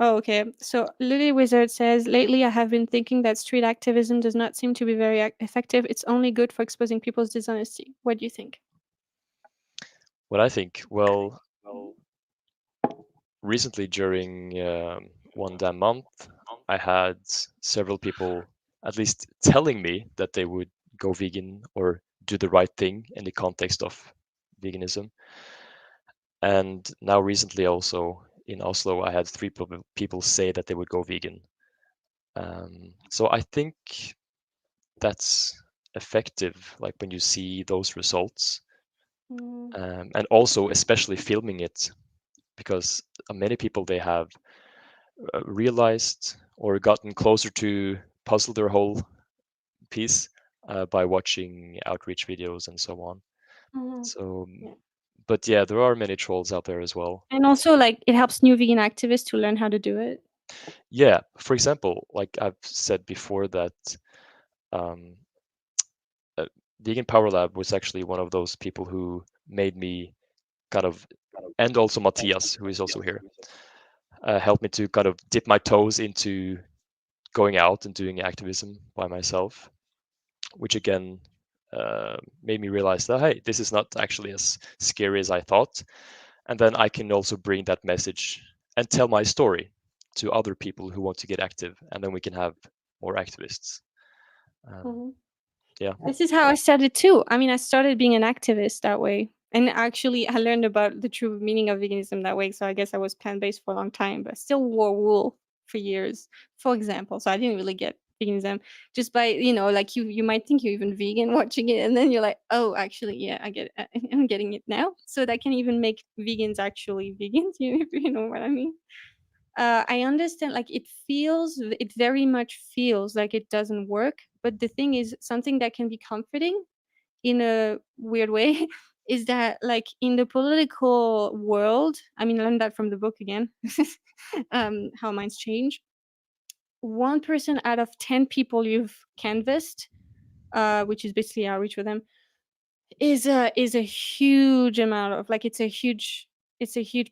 Oh, okay. So Lily Wizard says, lately I have been thinking that street activism does not seem to be very effective. It's only good for exposing people's dishonesty. What do you think? What I think, well, recently during one damn month, I had several people at least telling me that they would go vegan or do the right thing in the context of veganism. And now recently also in Oslo, I had 3 people say that they would go vegan. So I think that's effective, like when you see those results. And also especially filming it, because many people, they have realized or gotten closer to puzzle their whole piece by watching outreach videos and so on. So But yeah, there are many trolls out there as well. And also, like, it helps new vegan activists to learn how to do it. Yeah, for example, like I've said before that um, Vegan Power Lab was actually one of those people who made me kind of, and also Matthias, who is also here, helped me to kind of dip my toes into going out and doing activism by myself, which again made me realize that, hey, this is not actually as scary as I thought. And then I can also bring that message and tell my story to other people who want to get active, and then we can have more activists. Yeah. This is how I started too. I mean, I started being an activist that way. And actually, I learned about the true meaning of veganism that way. So I guess I was plant-based for a long time, but I still wore wool for years, for example. So I didn't really get veganism just by, like you might think you're even vegan watching it. And then you're like, oh, actually, yeah, I get it. I'm getting it now. So that can even make vegans actually vegans, if you know what I mean. I understand, like, it very much feels like it doesn't work. But the thing is, something that can be comforting in a weird way is that, like, in the political world, I mean, I learned that from the book again, How Minds Change. 1% out of 10 people you've canvassed, which is basically outreach for them, is a huge amount of, like, it's a huge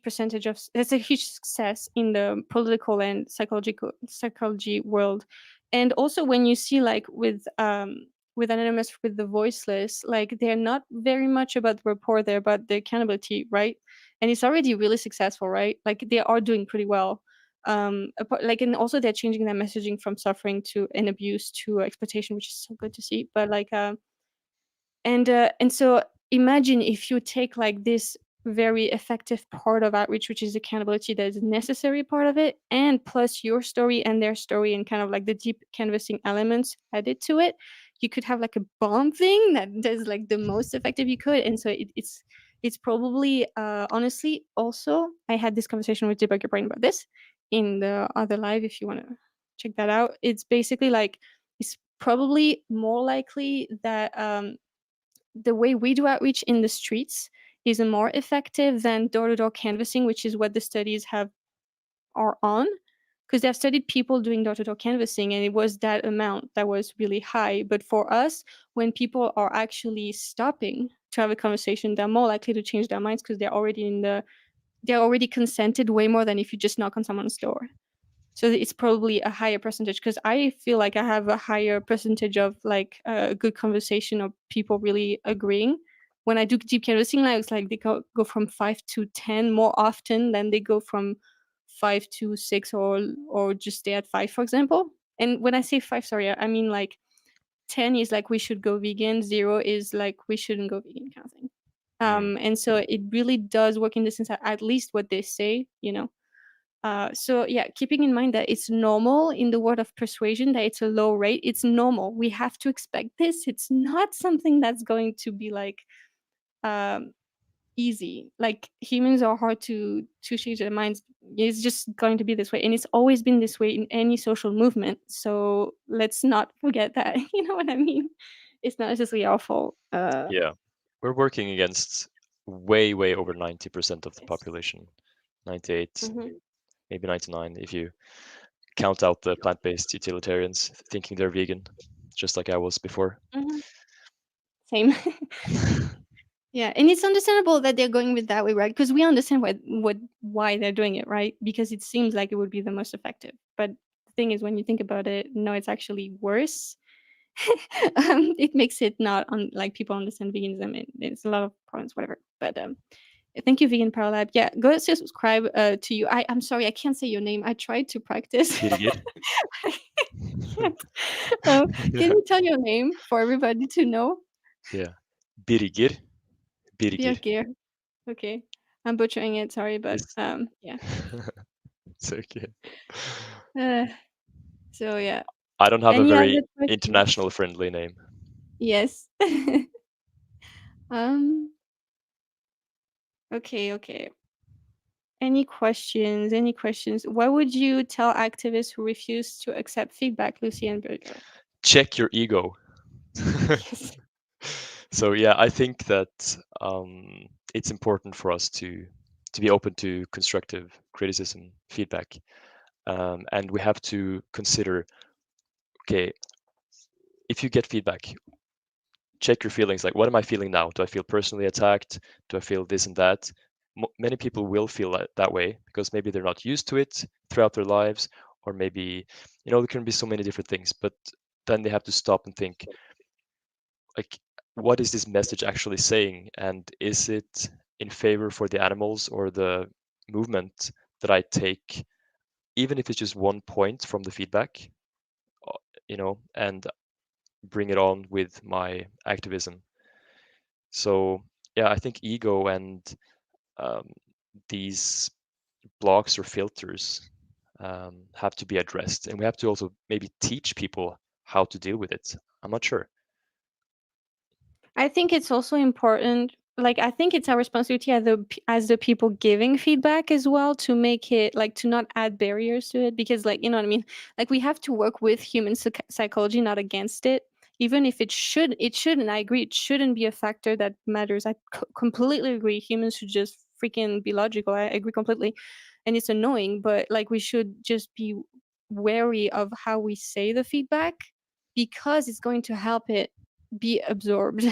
percentage of, it's a huge success in the political and psychology world. And also when you see, like, with Anonymous, with the voiceless, like, they're not very much about the rapport, they're about the accountability, right? And it's already really successful, right? Like, they are doing pretty well. Like, and also they're changing their messaging from suffering to and abuse to exploitation, which is so good to see. But like and so imagine if you take, like, this very effective part of outreach, which is accountability, that is a necessary part of it, and plus your story and their story and kind of like the deep canvassing elements added to it, you could have like a bomb thing that does, like, the most effective you could. And so it's probably honestly, also, I had this conversation with Debug Your Brain about this in the other live, if you want to check that out. It's basically like, it's probably more likely that the way we do outreach in the streets is more effective than door-to-door canvassing, which is what the studies are on, because they've studied people doing door-to-door canvassing, and it was that amount that was really high. But for us, when people are actually stopping to have a conversation, they're more likely to change their minds because they're already consented way more than if you just knock on someone's door. So it's probably a higher percentage, because I feel like I have a higher percentage of, like, a good conversation or people really agreeing. When I do deep canvassing, like, it's like they go from 5 to 10 more often than they go from 5 to 6 or just stay at 5, for example. And when I say 5, sorry, I mean, like, 10 is like we should go vegan, 0 is like we shouldn't go vegan, kind of thing. And so it really does work in the sense that at least what they say, so yeah, keeping in mind that it's normal in the world of persuasion, that it's a low rate. It's normal. We have to expect this. It's not something that's going to be like easy. Like, humans are hard to change their minds. It's just going to be this way, and it's always been this way in any social movement. So let's not forget that. You know what I mean? It's not necessarily our fault. Yeah, we're working against way over 90% of the population, 98, Mhm. maybe 99 if you count out the plant-based utilitarians thinking they're vegan, just like I was before. Mhm. Same. Yeah, and it's understandable that they're going with that way, right? Because we understand why they're doing it, right? Because it seems like it would be the most effective. But the thing is, when you think about it, no, it's actually worse. It makes it not like people understand veganism, and it's a lot of problems, whatever. But thank you, Vegan Power Lab. Yeah, go subscribe to you. I'm sorry, I can't say your name. I tried to practice. Birgir. I can't. Can you tell your name for everybody to know? Yeah, Birgir. Birgir. Okay, I'm butchering it. Sorry, but yeah. It's okay. So yeah. I don't have Any a other very questions? international friendly name. Yes. Okay. Any questions? What would you tell activists who refuse to accept feedback, Lucie and Birgir? Check your ego. Yes. So yeah, I think that it's important for us to be open to constructive criticism, feedback, and we have to consider, okay, if you get feedback, check your feelings. Like, what am I feeling now? Do I feel personally attacked? Do I feel this and that? Many people will feel that way because maybe they're not used to it throughout their lives, or maybe, there can be so many different things. But then they have to stop and think, like, what is this message actually saying? And is it in favor for the animals or the movement that I take, even if it's just one point from the feedback, and bring it on with my activism. So yeah, I think ego and um, these blocks or filters have to be addressed, and we have to also maybe teach people how to deal with it. I'm not sure. I think it's also important. Like, I think it's our responsibility as the people giving feedback as well, to make it, like, to not add barriers to it, because, like, you know what I mean. Like, we have to work with human psychology, not against it. Even if it should, and I agree, it shouldn't be a factor that matters. I completely agree. Humans should just freaking be logical. I agree completely, and it's annoying, but, like, we should just be wary of how we say the feedback, because it's going to help it be absorbed.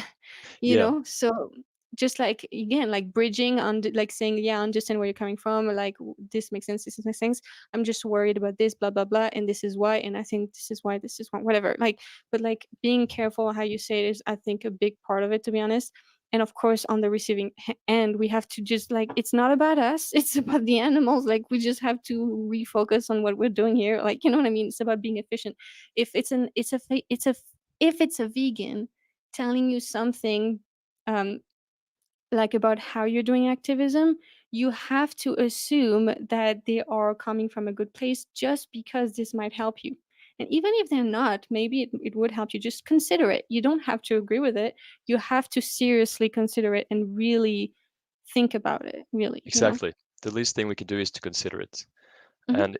Yeah, So, just, like, again, like, bridging on, like, saying, yeah, I understand where you're coming from, or, like, this makes sense, this makes sense, I'm just worried about this, blah blah blah, and this is why, and I think this is why, this is why, whatever, like. But, like, being careful how you say it is, I think, a big part of it, to be honest. And of course, on the receiving end, we have to just, like, it's not about us, it's about the animals. Like, we just have to refocus on what we're doing here, like, you know what I mean. It's about being efficient. If it's an it's a fa- it's a if it's a vegan telling you something, um, like, about how you're doing activism, you have to assume that they are coming from a good place, just because this might help you. And even if they're not, maybe it would help you. Just consider it. You don't have to agree with it. You have to seriously consider it and really think about it, really. exactly. The least thing we can do is to consider it. Mhm. And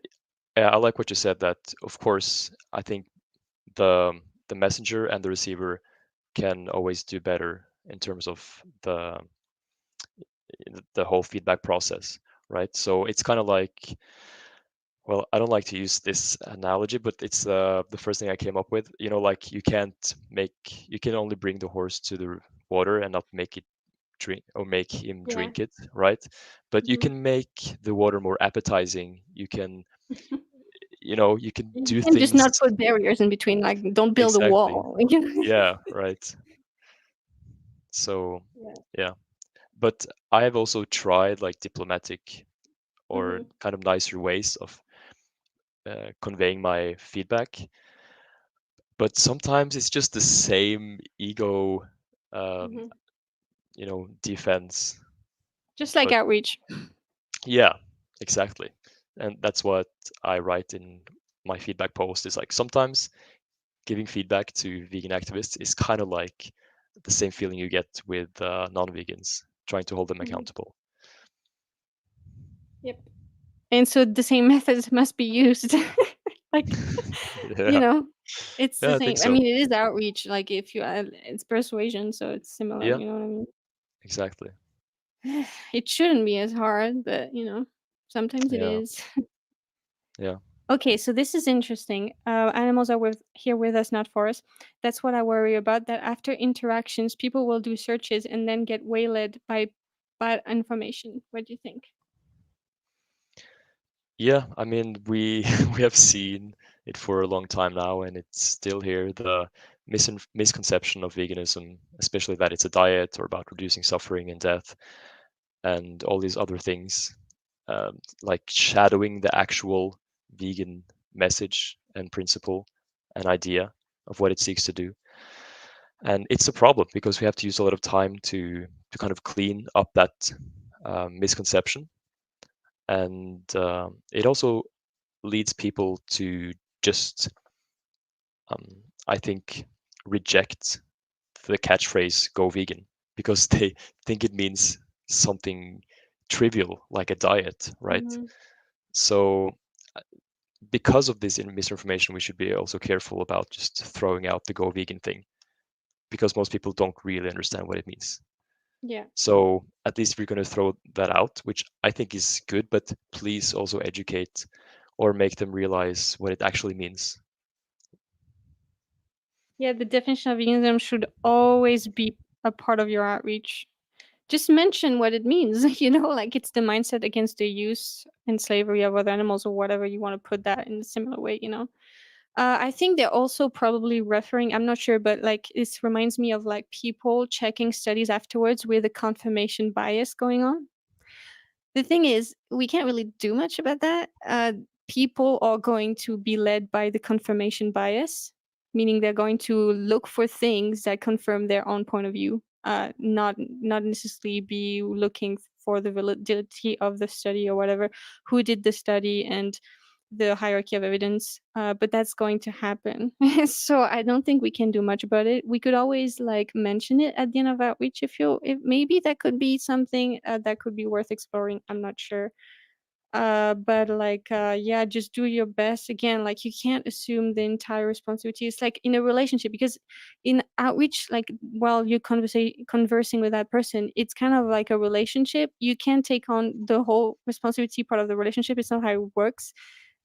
yeah, I like what you said, that of course I think the messenger and the receiver can always do better in terms of the whole feedback process, right? So it's kind of like, well, I don't like to use this analogy, but it's the first thing I came up with. Like, you can only bring the horse to the water and not make it drink, or make him Yeah. drink it, right? But you Mhm. can make the water more appetizing. You can You do can just things. not put barriers in between. Like, don't build a Exactly. wall. Yeah, right. So Yeah. yeah, but I have also tried, like, diplomatic or Mhm. kind of nicer ways of conveying my feedback, but sometimes it's just the same ego, um, Mhm. defense. Just like But outreach. yeah, exactly, and that's what I write in my feedback post. Is like, sometimes giving feedback to vegan activists is kind of like the same feeling you get with non-vegans, trying to hold them Mhm. accountable. Yep. And so the same methods must be used. Like, you Yeah, know, it's yeah, the I think same. I so. mean, it is outreach. Like, if you, it's persuasion, so it's similar. Yeah, You know what I mean? exactly. It shouldn't be as hard, but, sometimes it Yeah, is. yeah. Okay, so this is interesting. Animals are here with us, not for us. That's what I worry about. That after interactions, people will do searches and then get waylaid by bad information. What do you think? Yeah, I mean, we we have seen it for a long time now, and it's still here. The misconception of veganism, especially that it's a diet or about reducing suffering and death, and all these other things, like shadowing the actual vegan message and principle and idea of what it seeks to do. And it's a problem because we have to use a lot of time to kind of clean up that misconception, and it also leads people to just, um, I think, reject the catchphrase "Go vegan" because they think it means something trivial like a diet, right? Mm-hmm. So uh, because of this misinformation, we should be also careful about just throwing out the "Go vegan" thing. because most people don't really understand what it means. Yeah. So at least we're going to throw that out, which I think is good, but please also educate or make them realize what it actually means. Yeah, the definition of veganism should always be a part of your outreach. Just mention what it means, like it's the mindset against the use and slavery of other animals or whatever you want to put that in a similar way. I think they're also probably referring, I'm not sure, but like this reminds me of like people checking studies afterwards with a confirmation bias going on. The thing is, we can't really do much about that. People are going to be led by the confirmation bias, meaning they're going to look for things that confirm their own point of view, not necessarily be looking for the validity of the study or whatever, who did the study and the hierarchy of evidence. But that's going to happen. So I don't think we can do much about it. We could always like mention it at the end of outreach if maybe that could be something that could be worth exploring. I'm not sure. But like yeah, just do your best. Again, like you can't assume the entire responsibility. It's like in a relationship, because in outreach, like while you're conversing with that person, it's kind of like a relationship. You can't take on the whole responsibility part of the relationship. It's not how it works.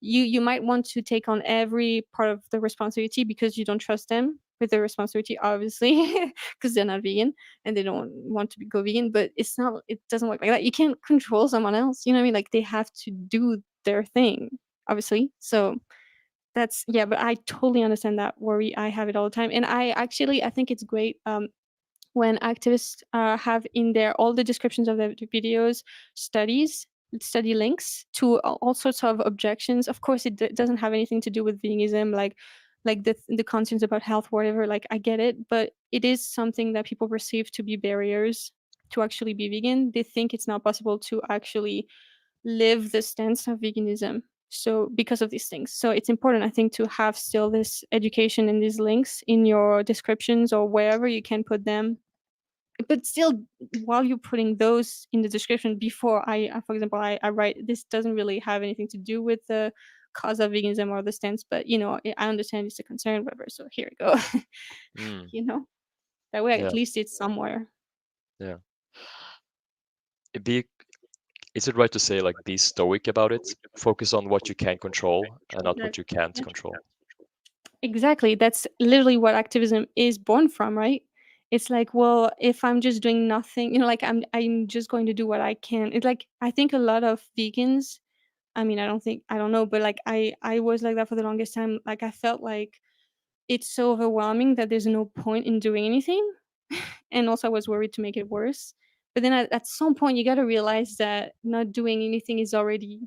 You might want to take on every part of the responsibility because you don't trust them with the responsibility, obviously, because they're not vegan and they don't want to go vegan. But it doesn't work like that. You can't control someone else, you know what I mean? Like they have to do their thing, obviously. So that's, yeah, but I totally understand that worry. I have it all the time. And I think it's great when activists have in there all the descriptions of their videos, study links to all sorts of objections. Of course, it doesn't have anything to do with veganism, like the concerns about health, whatever. Like I get it, but it is something that people perceive to be barriers to actually be vegan. They think it's not possible to actually live the stance of veganism. So because of these things, so it's important, I think, to have still this education and these links in your descriptions or wherever you can put them. But still, while you're putting those in the description, before for example, I write, this doesn't really have anything to do with the cause of veganism or the stance, but I understand it's a concern, whatever. So here we go. Mm, That way yeah, at least it's somewhere. yeah. Is it right to say like be stoic about it? Focus on what you can control and not what you can't Yeah. control. Exactly. That's literally what activism is born from, right? It's like, well, if I'm just doing nothing, like I'm just going to do what I can. It's like I think a lot of vegans, I mean, I don't know, but like I was like that for the longest time. Like I felt like it's so overwhelming that there's no point in doing anything. And also I was worried to make it worse. But then at some point you got to realize that not doing anything is already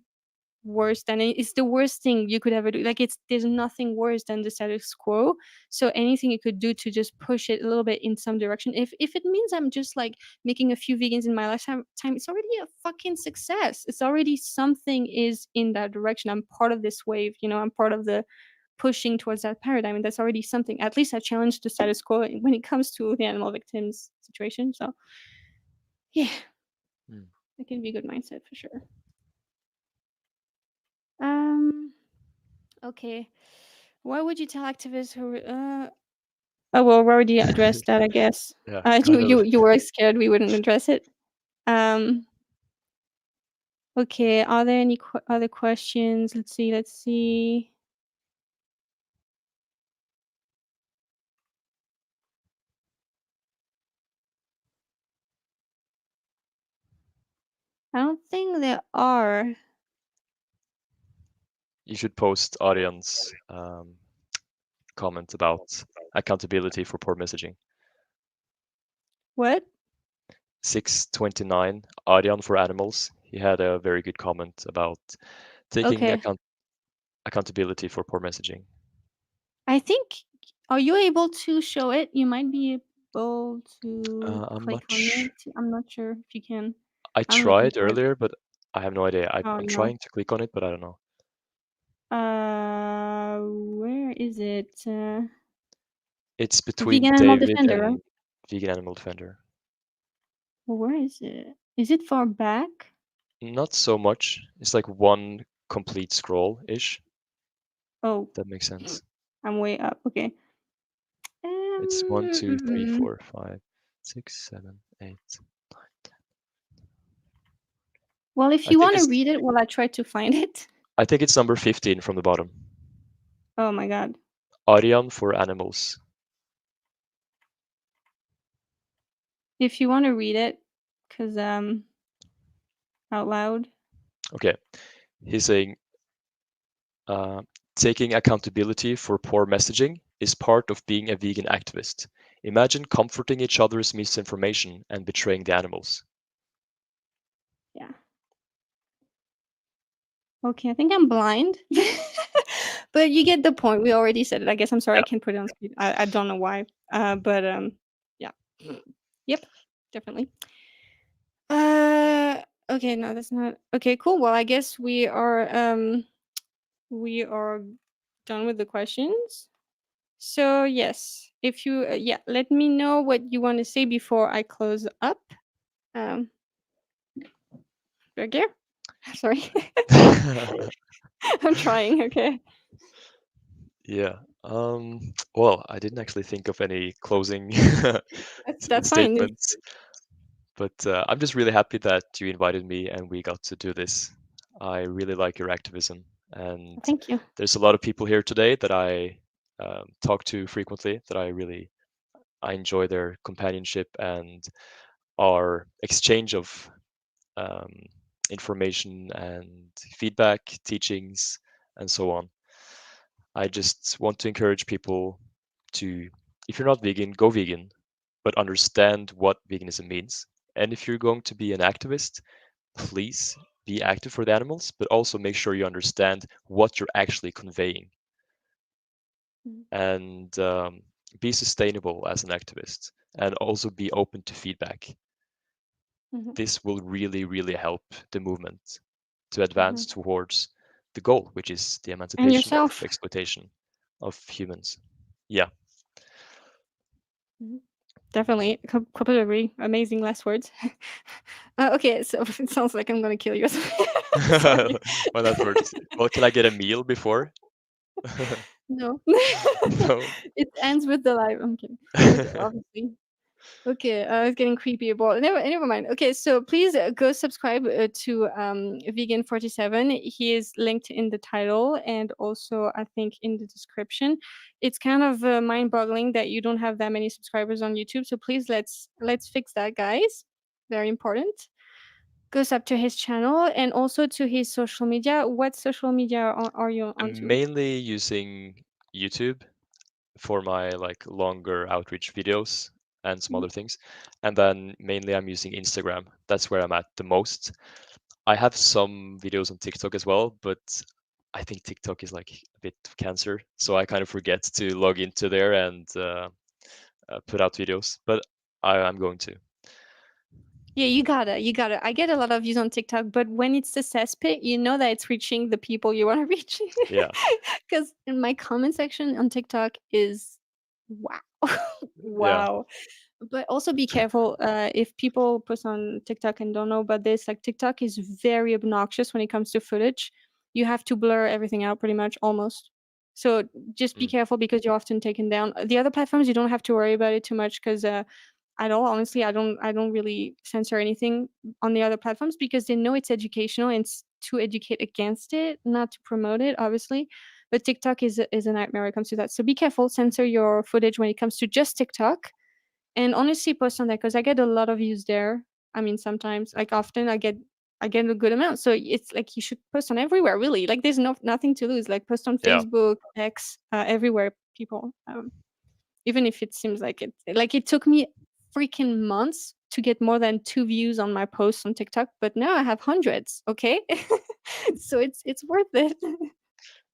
worse than it's the worst thing you could ever do. Like there's nothing worse than the status quo. So anything you could do to just push it a little bit in some direction, if it means I'm just like making a few vegans in my lifetime, it's already a fucking success. It's already something is in that direction. I'm part of this wave, I'm part of the pushing towards that paradigm, and that's already something. At least I challenge the status quo when it comes to the animal victims situation. So yeah, that can be a good mindset for sure. Okay. Why would you tell activists who? Oh well, we already addressed that, I guess. Yeah, You kind of. you were scared we wouldn't address it. Um. Okay. Are there any other questions? Let's see. Let's see. I don't think there are. You should post audience comment about accountability for poor messaging. What? 629 Aryan for animals. He had a very good comment about taking Okay. accountability for poor messaging. I think. Are you able to show it? You might be able to I'm click not on it. I'm not sure if you can. I I'm looking tried for it. earlier, but I have no idea. Oh I'm no. trying to click on it, but I don't know. Where is it? It's between Vegan Animal David Defender, right? and Vegan Animal Defender. Where is it? Is it far back? Not so much. It's like one complete scroll-ish. Oh, That makes sense. I'm way up. Okay. It's 1, 2, 3, Mm, 4, 5, 6, 7, 8. Well, if I you think want to it's read it while I try to find it. I think it's number 15 from the bottom. Oh my god. Arian for animals. If you want to read it, because out loud. Okay. He's saying taking accountability for poor messaging is part of being a vegan activist. Imagine comforting each other's misinformation and betraying the animals. Yeah. Okay, I think I'm blind. But you get the point. We already said it. I guess I'm sorry I can't put it on screen. I don't know why. But yeah. Yep, definitely. Okay, no, that's not okay, cool. Well, I guess we are done with the questions. So yes, if you yeah, let me know what you want to say before I close up. Um Berger? Sorry. I'm trying, okay. Yeah. Well, I didn't actually think of any closing That's fine. statements, but I'm just really happy that you invited me and we got to do this. I really like your activism, and Thank you. there's a lot of people here today that I talk to frequently that I enjoy their companionship and our exchange of um, information and feedback, teachings, and so on. I just want to encourage people to, if you're not vegan, go vegan, but understand what veganism means. And if you're going to be an activist, please be active for the animals, but also make sure you understand what you're actually conveying. And be sustainable as an activist, and also be open to feedback. This will really, really help the movement to advance towards the goal, which is the emancipation of yourself. exploitation of humans. Yeah. Definitely, completely agree. Amazing last words. Okay, so it sounds like I'm gonna kill you. Sorry. Well, that works. Well, can I get a meal before? No. No. It ends with the live. I'm kidding. Okay, obviously. Okay, it's getting creepy. But never mind. Okay, so please go subscribe to Vegan 47. He is linked in the title and also I think in the description. It's kind of mind-boggling that you don't have that many subscribers on YouTube. So please let's fix that, guys. Very important. Go sub to his channel and also to his social media. What social media are you I'm onto? mainly using YouTube for my like longer outreach videos and some other things. And then mainly I'm using Instagram. That's where I'm at the most. I have some videos on TikTok as well, but I think TikTok is like a bit of cancer. So I kind of forget to log into there and put out videos, but I'm going to. Yeah, you gotta. I get a lot of views on TikTok, but when it's the cesspit, you know that it's reaching the people you want to reach. Yeah. Because in my comment section on TikTok is wow, Yeah. wow. But also be careful if people post on TikTok and don't know about this. Like TikTok is very obnoxious when it comes to footage. You have to blur everything out pretty much, almost. So just be careful because you're often taken down. The other platforms you don't have to worry about it too much because at all. Honestly, I don't really censor anything on the other platforms because they know it's educational and it's to educate against it, not to promote it, obviously. But TikTok is a nightmare when it comes to that. So be careful, censor your footage when it comes to just TikTok. And honestly, post on that because I get a lot of views there. I mean, sometimes, like often, I get a good amount. So it's like you should post on everywhere, really. Like there's nothing to lose. Like post on Yeah. Facebook, X, everywhere. People, even if it seems like it took me freaking months to get more than 2 views on my posts on TikTok, but now I have hundreds. Okay, so it's worth it.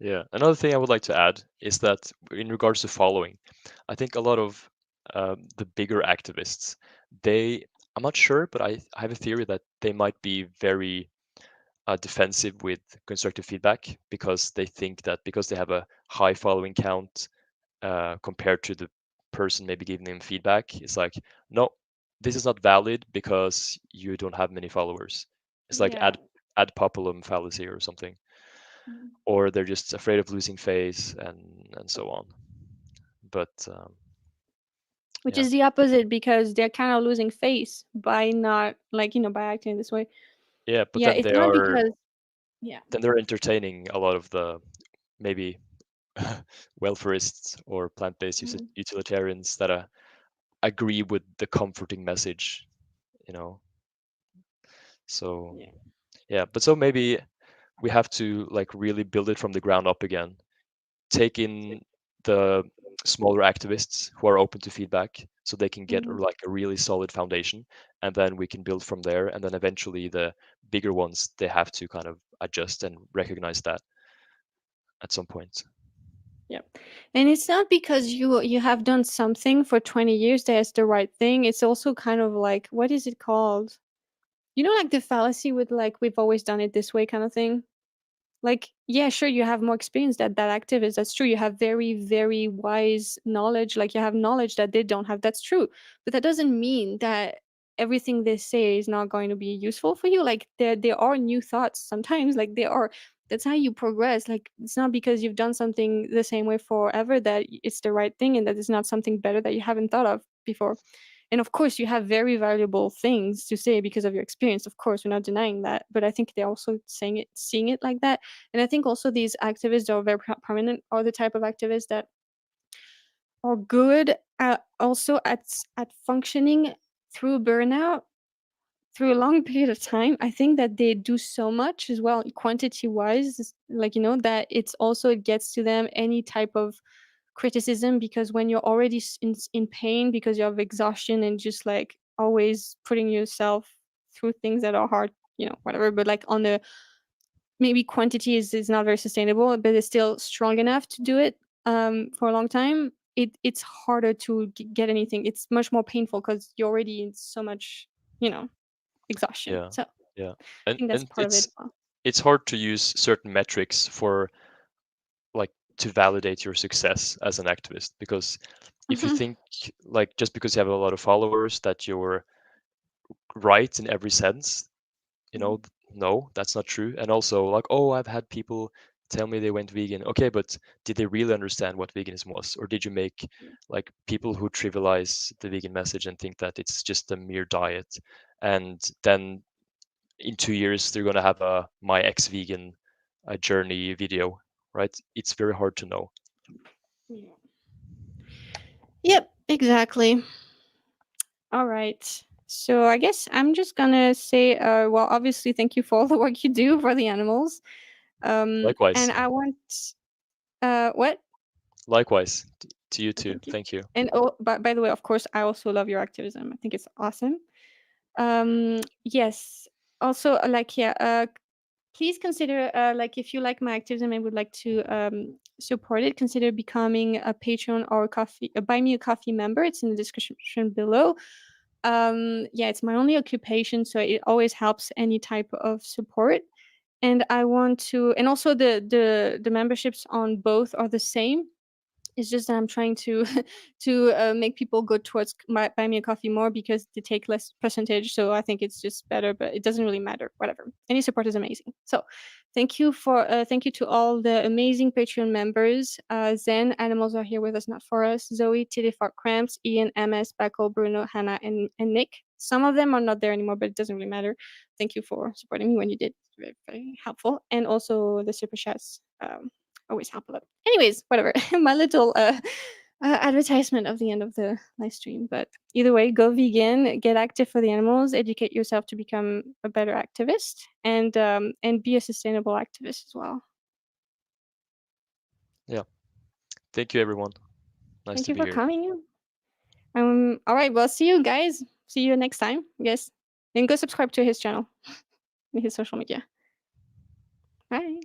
Yeah. Another thing I would like to add is that in regards to following, I think a lot of the bigger activists, I'm not sure, but I have a theory that they might be very defensive with constructive feedback because they think that because they have a high following count compared to the person maybe giving them feedback, it's like, no, this is not valid because you don't have many followers. It's like Yeah. ad populum fallacy or something, or they're just afraid of losing face and so on. But which Yeah. is the opposite because they're kind of losing face by not like by acting this way. Yeah, but Yeah, then it's they not are because yeah. they're entertaining a lot of the maybe welfarists or plant-based Mhm. utilitarians that agree with the comforting message, you know. So Yeah. yeah, but so maybe we have to like really build it from the ground up again. Take in the smaller activists who are open to feedback so they can get Mhm. like a really solid foundation, and then we can build from there, and then eventually the bigger ones, they have to kind of adjust and recognize that at some point. Yep. And it's not because you have done something for 20 years that's the right thing. It's also kind of like, what is it called? Like the fallacy with like we've always done it this way kind of thing. Like, yeah, sure, you have more experience that activist. That's true. You have very, very wise knowledge. Like you have knowledge that they don't have. That's true. But that doesn't mean that everything they say is not going to be useful for you. Like there are new thoughts sometimes. Like there are. That's how you progress. Like it's not because you've done something the same way forever that it's the right thing and that it's not something better that you haven't thought of before. And of course, you have very valuable things to say because of your experience. Of course, we're not denying that. But I think they're also seeing it like that. And I think also these activists that are very prominent are the type of activists that are good at also at functioning through burnout through a long period of time. I think that they do so much as well, quantity wise, like that it gets to them any type of criticism because when you're already in pain because you have exhaustion and just like always putting yourself through things that are hard, whatever. But like on the maybe quantity is not very sustainable, but it's still strong enough to do it for a long time. It's harder to get anything. It's much more painful because you're already in so much, exhaustion. Yeah, So I yeah, think that's and part of it as well. it's hard to use certain metrics for like to validate your success as an activist, because if you Hmm. think like just because you have a lot of followers that you're right in every sense, no, that's not true. And also like, oh, I've had people tell me they went vegan. Okay, but did they really understand what veganism was, or did you make like people who trivialize the vegan message and think that it's just a mere diet, and then in 2 years they're going to have a my ex-vegan journey video, right? It's very hard to know. Yeah. Yep, exactly. All right. So I guess I'm just gonna say, well, obviously, thank you for all the work you do for the animals. Likewise. And I want, what? Likewise to you too. Thank you. Thank you. And oh, by the way, of course, I also love your activism. I think it's awesome. Yes. Also, like, yeah, please consider, like, if you like my activism and would like to support it, consider becoming a Patreon or a Buy Me a Coffee member. It's in the description below. Yeah, it's my only occupation, so it always helps any type of support. And I want to, and also the memberships on both are the same. It's just that I'm trying to make people go towards buy me a coffee more because they take less percentage. So I think it's just better, but it doesn't really matter. Whatever. Any support is amazing. So thank you to all the amazing Patreon members. Zen, animals are here with us, not for us. Zoe, Titty Fart Cramps, Ian, MS, Beckle, Bruno, Hannah, and Nick. Some of them are not there anymore, but it doesn't really matter. Thank you for supporting me when you did. It's very, very helpful. And also the super chats. Always help a lot. Anyways, whatever. My little advertisement of the end of the live stream. But either way, go vegan, get active for the animals, educate yourself to become a better activist, and be a sustainable activist as well. Yeah. Thank you, everyone. Nice Thank to you be for here. coming. All right. Well, see you guys. See you next time. Yes. And go subscribe to his channel, his social media. Bye.